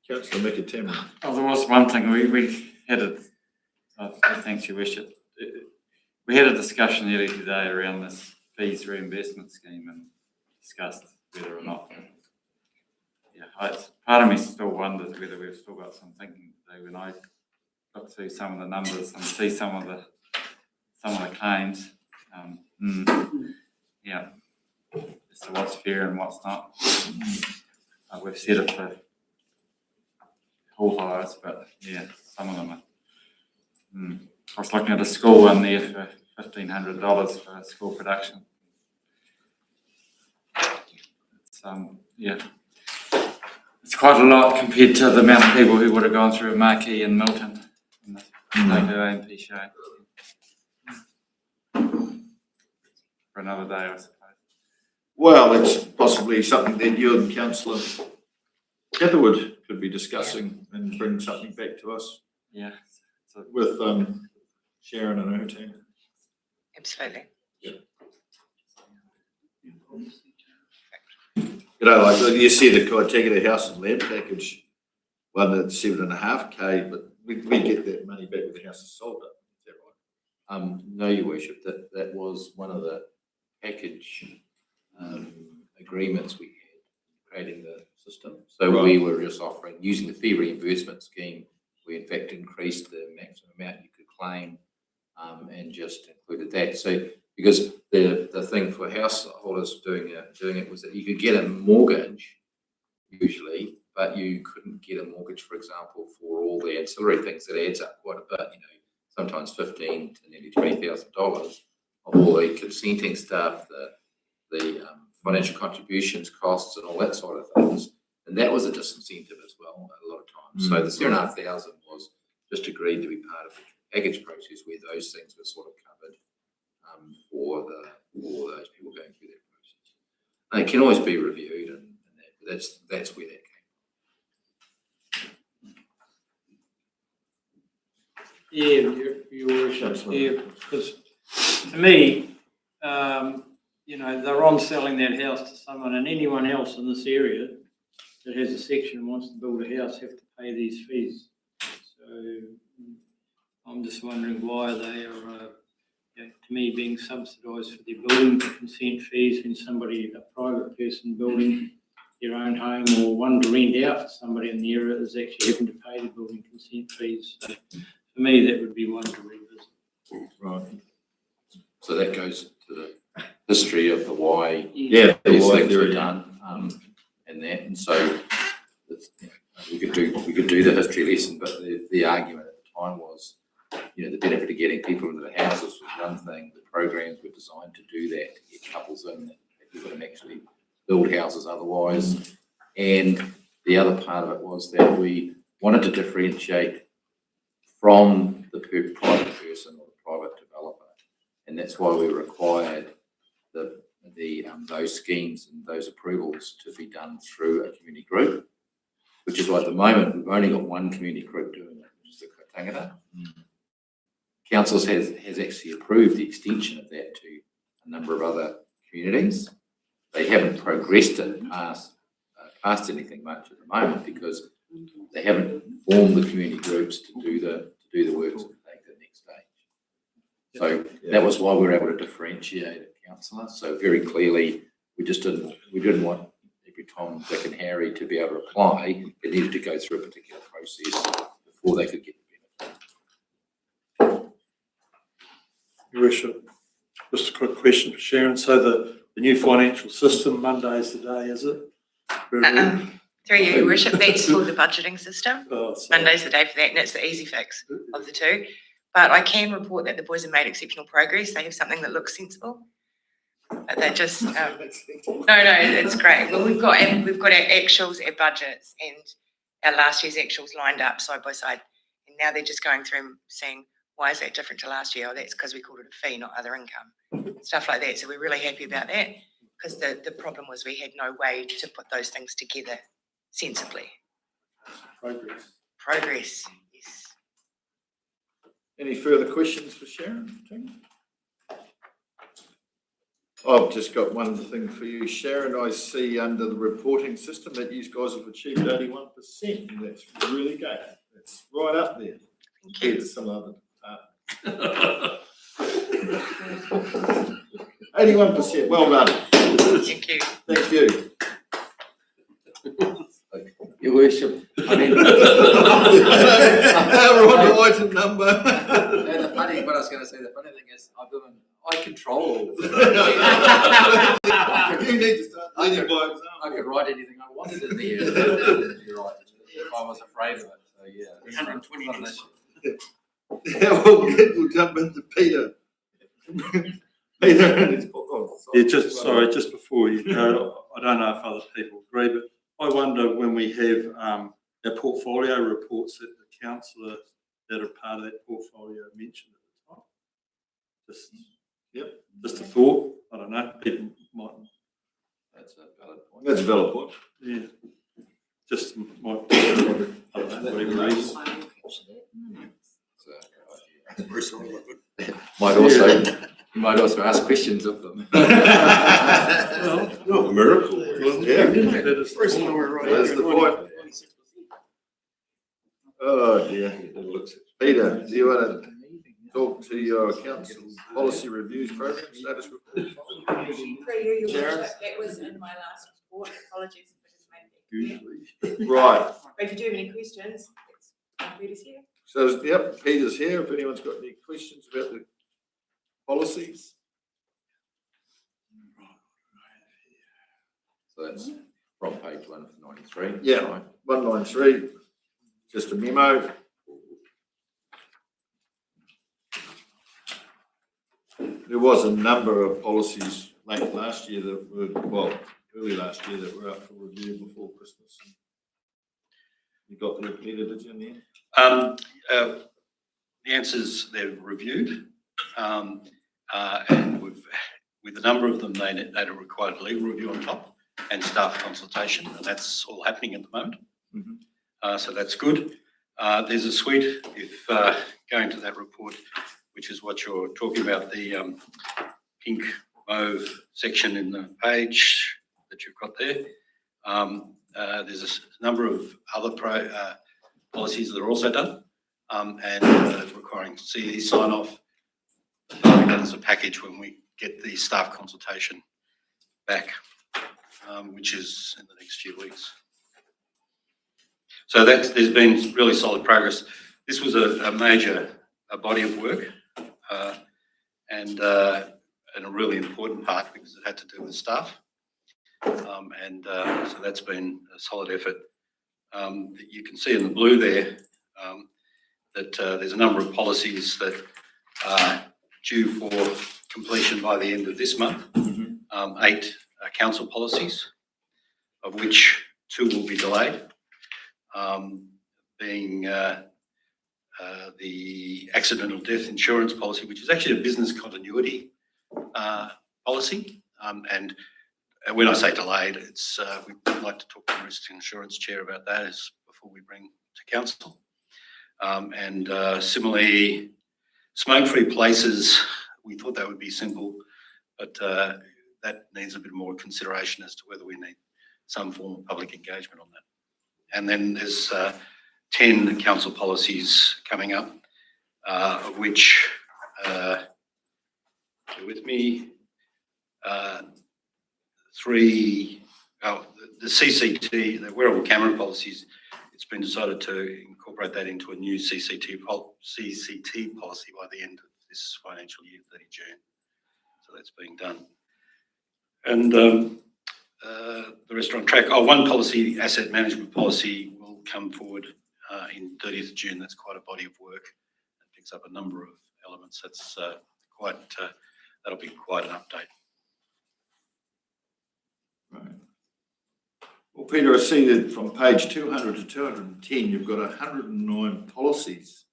Councillor McAtama. Oh, there was one thing we had thanks, Your Worship. We had a discussion earlier today around this fees reimbursement scheme and discussed whether or not. Part of me still wonders whether we've still got some thinking to do. When I look through some of the numbers and see some of the claims, as to what's fair and what's not. We've said it for all hires, but some of them are. I was looking at a school one there for $1,500 for school production. It's quite a lot compared to the amount of people who would have gone through a marquee in Milton in the AMP show. For another day, I suppose. Well, it's possibly something that you and Councillor Catherwood could be discussing and bring something back to us. Yeah. With Sharon and her team. Absolutely. You know, like you see the Kaitagira house and land package, one that's $7.5K, but we get that money back when the house is sold. Is that right? No, Your Worship, that was one of the package agreements we had creating the system. So we were just offering, using the fee reimbursement scheme, we in fact increased the maximum amount you could claim and just included that. So because the thing for householders doing it was that you could get a mortgage usually, but you couldn't get a mortgage, for example, for all the ancillary things that adds up quite a bit, you know, sometimes $15,000 to nearly $20,000 of all the consenting stuff, the financial contributions, costs, and all that sort of things. And that was a disincentive as well a lot of times. So the $7,500 was just agreed to be part of the package process where those things were sort of covered for those people going through that process. And it can always be reviewed, and that's where that came. Yeah, your worship, yeah, because to me, you know, they're on selling that house to someone, and anyone else in this area that has a section and wants to build a house have to pay these fees. So I'm just wondering why they are, you know, to me, being subsidised for their building consent fees when somebody, a private person building their own home or one to rent out for somebody in the area is actually having to pay the building consent fees. So for me, that would be one to revisit. Right. So that goes to the history of the why Yeah, these why things were theory. done, and that. And so it's, you know, we could do the history lesson, but the argument at the time was, you know, the benefit of getting people into the houses was one thing. The programs were designed to do that, to get couples in that people couldn't actually build houses otherwise. And the other part of it was that we wanted to differentiate from the private person or the private developer, and that's why we required those schemes and those approvals to be done through a community group, which is why at the moment we've only got one community group doing it, which is the Tangata. Council has actually approved the extension of that to a number of other communities. They haven't progressed it past anything much at the moment because they haven't formed the community groups to do the works and take the next stage. So that was why we were able to differentiate it, councillor. So very clearly, we didn't want every Tom, Dick, and Harry to be able to apply. It needed to go through a particular process before they could get the benefit. Your worship, just a quick question for Sharon. So the new financial system, Monday's the day, is it? Through you, your worship, that's for the budgeting system. Oh, sorry. Monday's the day for that, and it's the easy fix of the two. But I can report that the boys have made exceptional progress. They have something that looks sensible. But they just no, it's great. Well, we've got our actuals, our budgets, and our last year's actuals lined up side by side. And now they're just going through and saying, why is that different to last year? Oh, that's because we called it a fee, not other income. Stuff like that. So we're really happy about that because the problem was we had no way to put those things together sensibly. Progress, yes. Any further questions for Sharon? I've just got one thing for you, Sharon. I see under the reporting system that you guys have achieved 81%, and that's really good. That's right up there compared to some other. 81%. Well done. Thank you. Thank you. Your worship, I mean, we're on the item number. And the funny, what I was going to say, the funny thing is, I control. You need to start. I could write anything I wanted in there. You're right. If I was afraid of it, so yeah. 120. Yeah, we'll jump into Peter. Peter and his book. Yeah, just before you go, I don't know if other people agree, but I wonder when we have our portfolio reports that the councillor that are part of that portfolio mentioned at the top. Just a thought. I don't know. People might. That's a valid point. That's a valid point. Yeah. Just might. I don't know. Whatever reason. You might also ask questions of them. Not a miracle. Yeah. That's the point. Oh dear. Peter, do you want to talk to your council policy reviews program status report? Sharon? That was in my last report. Apologies if it is made. Right. But if you do have any questions, Peter's here. So, yep, Peter's here. If anyone's got any questions about the policies. So that's from page 193. Yeah, Right. 193, just a memo. there was a number of policies late last year that were, well, early last year that were up for review before Christmas. You got the repeater, did you, in the end? The answers they've reviewed, and with a number of them, they'd required legal review on top and staff consultation, and that's all happening at the moment. So that's good. There's a suite, if going to that report, which is what you're talking about, the pink mauve section in the page that you've got there. There's a number of other policies that are also done, and requiring CE sign off. That is a package when we get the staff consultation back, which is in the next few weeks. So there's been really solid progress. This was a major body of work, and a really important part because it had to do with staff. So that's been a solid effort. You can see in the blue there that there's a number of policies that are due for completion by the end of this month. 8 council policies, of which 2 will be delayed, being the accidental death insurance policy, which is actually a business continuity policy. And when I say delayed, it's we'd like to talk to the risk insurance chair about that before we bring to council. Similarly, smoke-free places, we thought that would be simple, but that needs a bit more consideration as to whether we need some form of public engagement on that. And then there's 10 council policies coming up, of which, bear with me, 3, the CCT, the wearable camera policies, it's been decided to incorporate that into a new CCT policy by the end of this financial year, 30 June. So that's being done. And the rest are on track. One policy, asset management policy, will come forward in 30th June. That's quite a body of work. It picks up a number of elements. That's that'll be quite an update. Right. Well, Peter, I see that from page 200 to 210, you've got 109 policies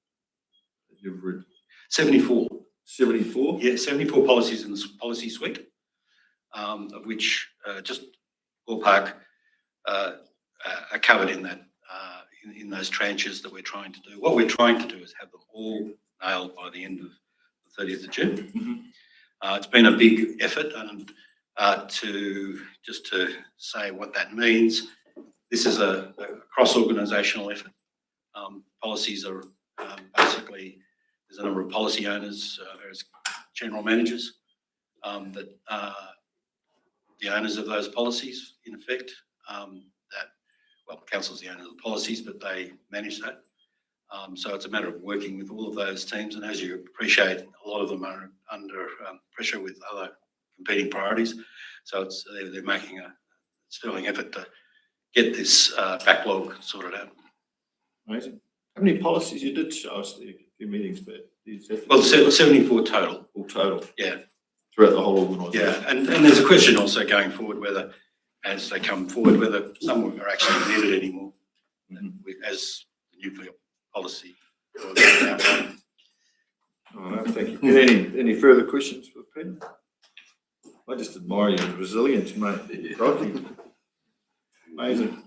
that you've read. 74. 74? Yeah, 74 policies in the policy suite, of which just ballpark are covered in that in those tranches that we're trying to do. What we're trying to do is have them all nailed by the end of the 30th of June. It's been a big effort, and to say what that means, this is a cross-organisational effort. Policies are basically, there's a number of policy owners, as general managers, that are the owners of those policies, in effect. Council's the owner of the policies, but they manage that. So it's a matter of working with all of those teams, and as you appreciate, a lot of them are under pressure with other competing priorities. So they're making a sterling effort to get this backlog sorted out. Amazing. How many policies you did show us the few meetings back? Well, 74 total. All total? Yeah. Throughout the whole organisation? Yeah, and there's a question also going forward whether, as they come forward, whether some of them are actually needed anymore as the nuclear policy. All right, thank you. Any further questions for Peter? I just admire your resilience, mate. Crikey. Amazing.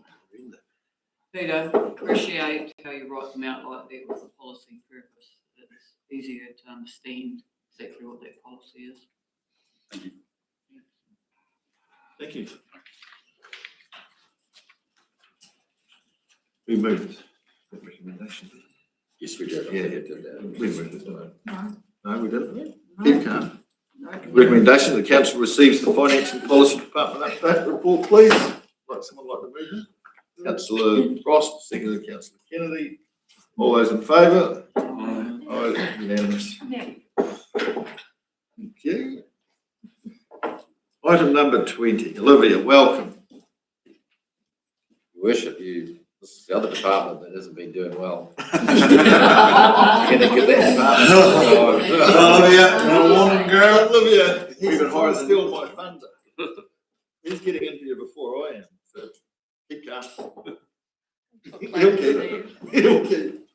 Peter, appreciate how you write them out like that with the policy purpose. It's easier to understand exactly what that policy is. Thank you. Thank you. We moved the recommendation. Yes, we did. Yeah, you did that. We moved it, didn't we? No. No, we didn't. You can't. Recommendation, the council receives the Finance and Policy Department update report, please. Someone like to move it? Councillor Frost, seconded Councillor Kennedy. All those in favour? Aye. Unanimous. Thank you. Item number 20. Olivia, welcome. Your Worship, this This is the other department that hasn't been doing well. You're gonna get that department. Olivia, morning girl. Olivia, he's Even harder trying to steal my thunder. He's getting into you before I am, so keep calm. He'll keep. He'll keep.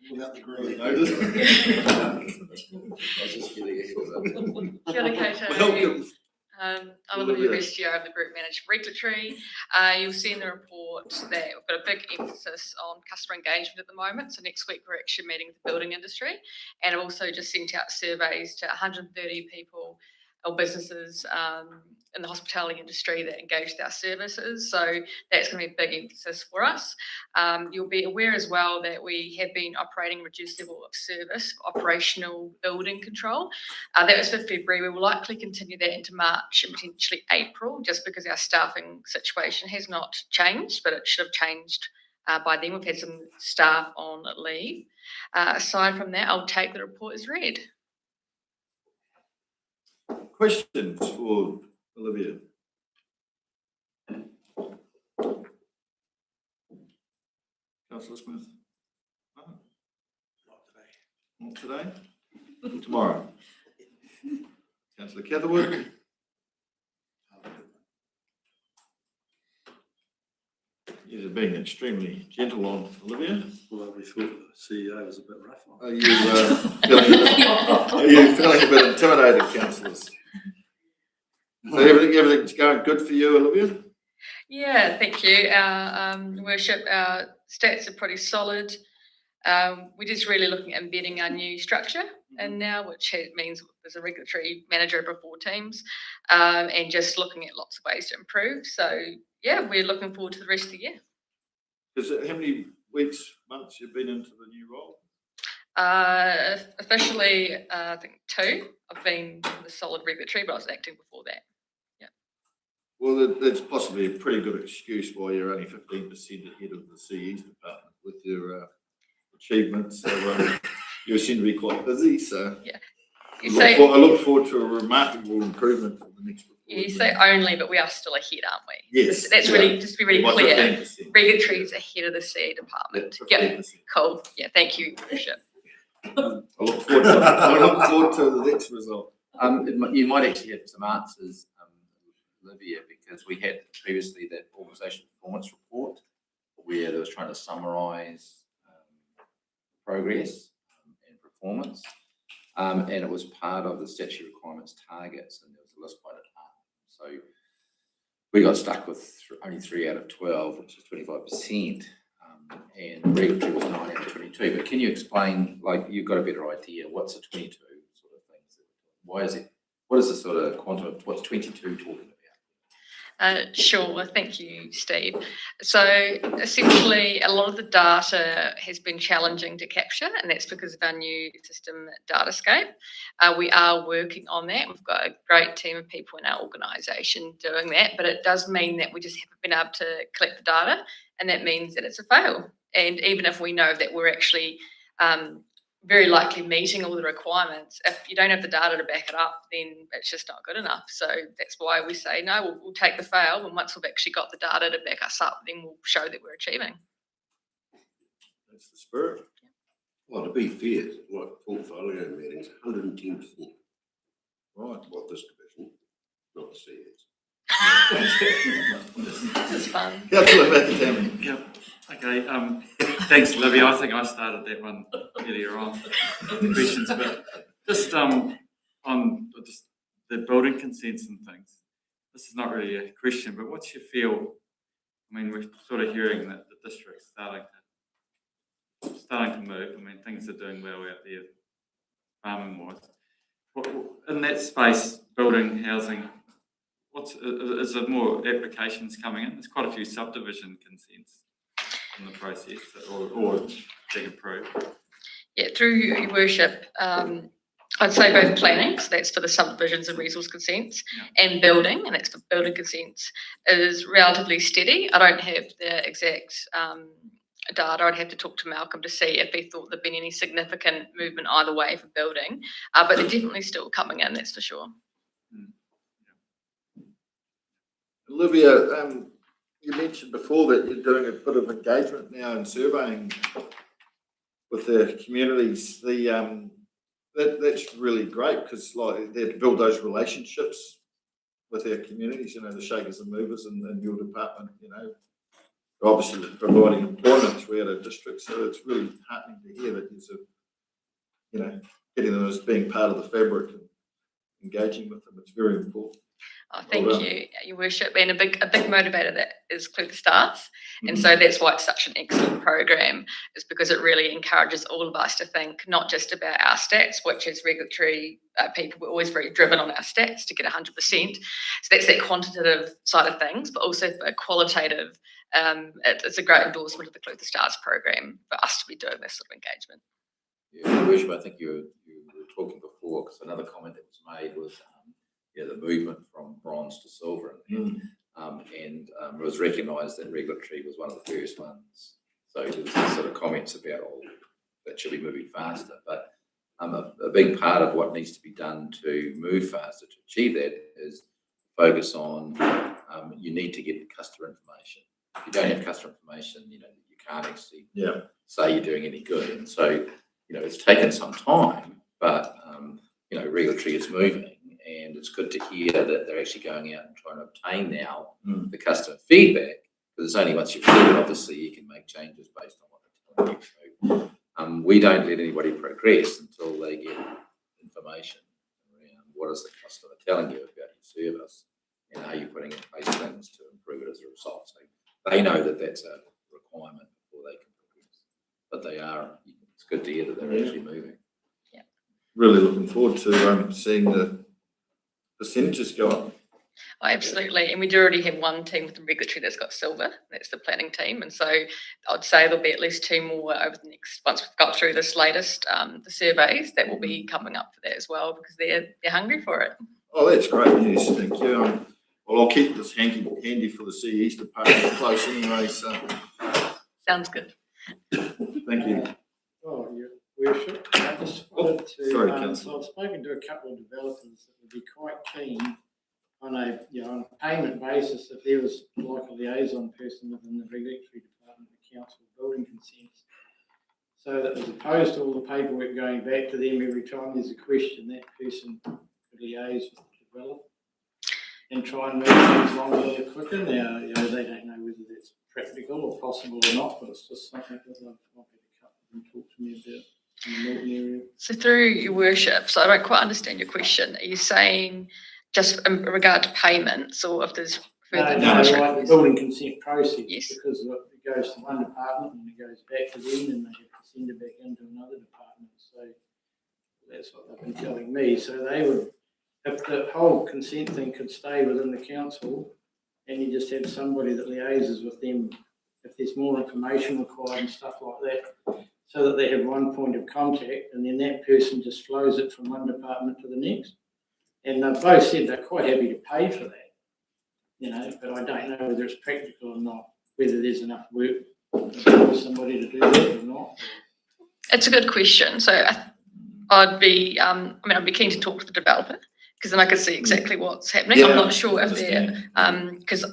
Without the grilling. I just- I was just getting ahead of it. Kia ora koutou. Welcome. I'm Olivia Bestia, I'm the Group Manager for Regulatory. You'll see in the report that we've got a big emphasis on customer engagement at the moment. So next week we're actually meeting with the building industry, and I've also just sent out surveys to 130 people or businesses in the hospitality industry that engage with our services. So that's going to be a big emphasis for us. You'll be aware as well that we have been operating reduced level of service, operational building control. That was for February. We will likely continue that into March and potentially April, just because our staffing situation has not changed, but it should have changed by then. We've had some staff on leave. Aside from that, I'll take the report as read. Questions for Olivia? Councillor Smith? No? Not today? Tomorrow? Councillor Catherwood? You're being extremely gentle on Olivia. Well, we thought the CEO was a bit rough on. Are you feeling a bit intimidated, councillors? So everything's going good for you, Olivia? Yeah, thank you. Our worship, our stats are pretty solid. We're just really looking at embedding our new structure, and now, which means there's a regulatory manager over 4 teams, and just looking at lots of ways to improve. So yeah, we're looking forward to the rest of the year. How many weeks, months you've been into the new role? Officially, I think 2. I've been in the solid regulatory, but I was acting before that. Well, that's possibly a pretty good excuse why you're only 15% ahead of the CE's department with your achievements. So you seem to be quite busy. So yeah, I look forward to a remarkable improvement for the next report. You say only, but we are still ahead, aren't we? Yes. That's really, just to be really By clear. 15%. Regulatory is ahead of the CE department. Yeah, 15%. cool. Yeah, thank you, Worship. I look forward to the next result. You might actually have some answers, Olivia, because we had previously that organisation performance report where they was trying to summarise progress and performance, and it was part of the statutory requirements targets, and there was a list by department. So we got stuck with only 3 out of 12, which is 25%, and regulatory was 9 out of 22. But can you explain, like, you've got a better idea, what's a 22 sort of things? Why is it? What is the sort of quantum of what's 22 talking about? Sure, thank you, Steve. So essentially, a lot of the data has been challenging to capture, and that's because of our new system, Datascape. We are working on that. We've got a great team of people in our organisation doing that, but it does mean that we just haven't been able to collect the data, and that means that it's a fail. And even if we know that we're actually very likely meeting all the requirements, if you don't have the data to back it up, then it's just not good enough. So that's why we say, no, we'll take the fail, and once we've actually got the data to back us up, then we'll show that we're achieving. That's the spirit. Well, to be fair, like portfolio meetings, 110%. Right. What this division, not the CS. This is fun. Councillor McAdam. Yeah. Okay. Thanks, Olivia. I think I started that one earlier on with the questions, but just on just the building consents and things. This is not really a question, but what's your feel? I mean, we're sort of hearing that the district's starting to move. I mean, things are doing well out there, farming-wise. In that space, building, housing, is there more applications coming in? There's quite a few subdivision consents in the process, or being approved. Yeah, through your worship, I'd say both planning, so that's for the subdivisions and resource consents, and building, and that's for building consents, is relatively steady. I don't have the exact data. I'd have to talk to Malcolm to see if he thought there'd been any significant movement either way for building, but they're definitely still coming in, that's for sure. Olivia, you mentioned before that you're doing a bit of engagement now in surveying with the communities. That's really great because like they have to build those relationships with their communities, you know, the shakers and movers and your department, you know, obviously providing employment throughout a district. So it's really heartening to hear that you're, you know, getting them as being part of the fabric and engaging with them. It's very important. Oh, thank you, Your Worship. And a big motivator that is Clutha Starts. And so that's why it's such an excellent program, is because it really encourages all of us to think not just about our stats, which as regulatory people, we're always very driven on our stats to get 100%. So that's that quantitative side of things, but also a qualitative. It's a great endorsement of the Clutha Starts program for us to be doing this sort of engagement. Yeah, Your Worship, I think you were talking before, because another comment that was made was the movement from bronze to silver, and it was recognised that regulatory was one of the first ones. So there was this sort of comments about that should be moving faster, but a big part of what needs to be done to move faster to achieve that is focus on you need to get customer information. If you don't have customer information, you know, you can't actually say you're doing any good. And so, you know, it's taken some time, but you know, regulatory is moving. And it's good to hear that they're actually going out and trying to obtain now the customer feedback, because it's only once you've heard it, obviously, you can make changes based on what they're telling you. So, we don't let anybody progress until they get information around what is the customer telling you about your service and are you putting in place things to improve it as a result. So they know that that's a requirement before they can progress. But they are, it's good to hear that they're actually moving. Yeah. Really looking forward to seeing the percentages go up. Oh, absolutely. And we do already have one team within regulatory that's got silver. That's the planning team. And so I'd say there'll be at least 2 more over the next, once we've got through this latest, the surveys that will be coming up for that as well, because they're hungry for it. Oh, that's great news. Thank you. Well, I'll keep this handy for the CE's department close anyway. So sounds good. Thank you. Oh, Your Worship, I just wanted to, sorry, so Councillor. I've spoken to a couple of developers that would be quite keen on a payment basis if there was like a liaison person within the regulatory department, the council building consents. So that as opposed to all the paperwork going back to them every time there's a question, that person could liaise with the developer and try and move things along a little quicker. Now, you know, they don't know whether that's practical or possible or not, but it's just something that I'd like to come and talk to me about. So through Your Worship, so I don't quite understand your question. Are you saying just in regard to payments, or if there's further like the building consent process? Yes. Because it goes to one department and it goes back to them and they have to send it back into another department. So that's what they've been telling me. So they would, if the whole consent thing could stay within the council and you just have somebody that liaises with them if there's more information required and stuff like that, so that they have one point of contact, and then that person just flows it from one department to the next. And they've both said they're quite happy to pay for that, you know, but I don't know whether it's practical or not, whether there's enough work for somebody to do that or not. It's a good question. So I'd be keen to talk to the developer, because then I could see exactly what's happening. Yeah, I'm not sure if they're, because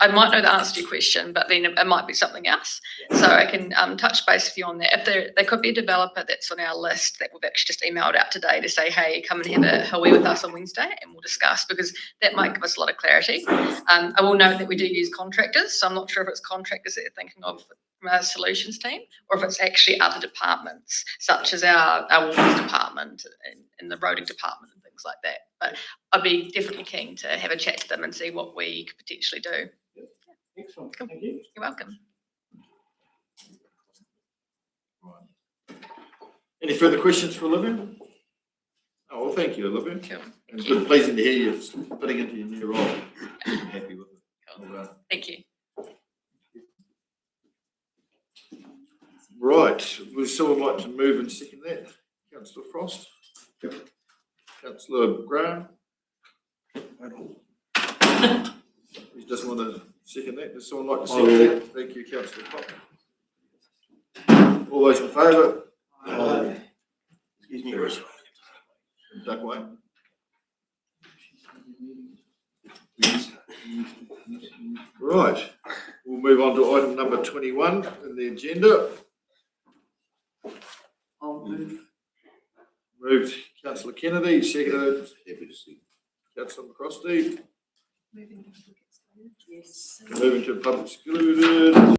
I might know the answer to your question, but then it might be something else. So I can touch base with you on that. If there could be a developer that's on our list that we've actually just emailed out today to say, hey, come and have a Hui with us on Wednesday and we'll discuss, because that might give us a lot of clarity. I will note that we do use contractors, so I'm not sure if it's contractors that you're thinking of from our solutions team, or if it's actually other departments, such as our water department and the roading department and things like that. But I'd be definitely keen to have a chat to them and see what we could potentially do. Excellent. Thank you. You're welcome. Any further questions for Olivia? Oh, well, thank you, Olivia. Cool. It's good, pleasing to hear you fitting into your new role. I'm happy with it. Cool. Well done. Thank you. Right, we still would like to move and second that. Councillor Frost. Councillor Graham. You just want to second that? Does someone like to second that? Thank you, Councillor Cock. All those in favour? Excuse me, Chris. Duck away. Right, we'll move on to item number 21 in the agenda. I'll move. Moved councillor Kennedy, seconded Happy to see. councillor McCrosty. Moving to public excluded. Yes. Moving to public excluded.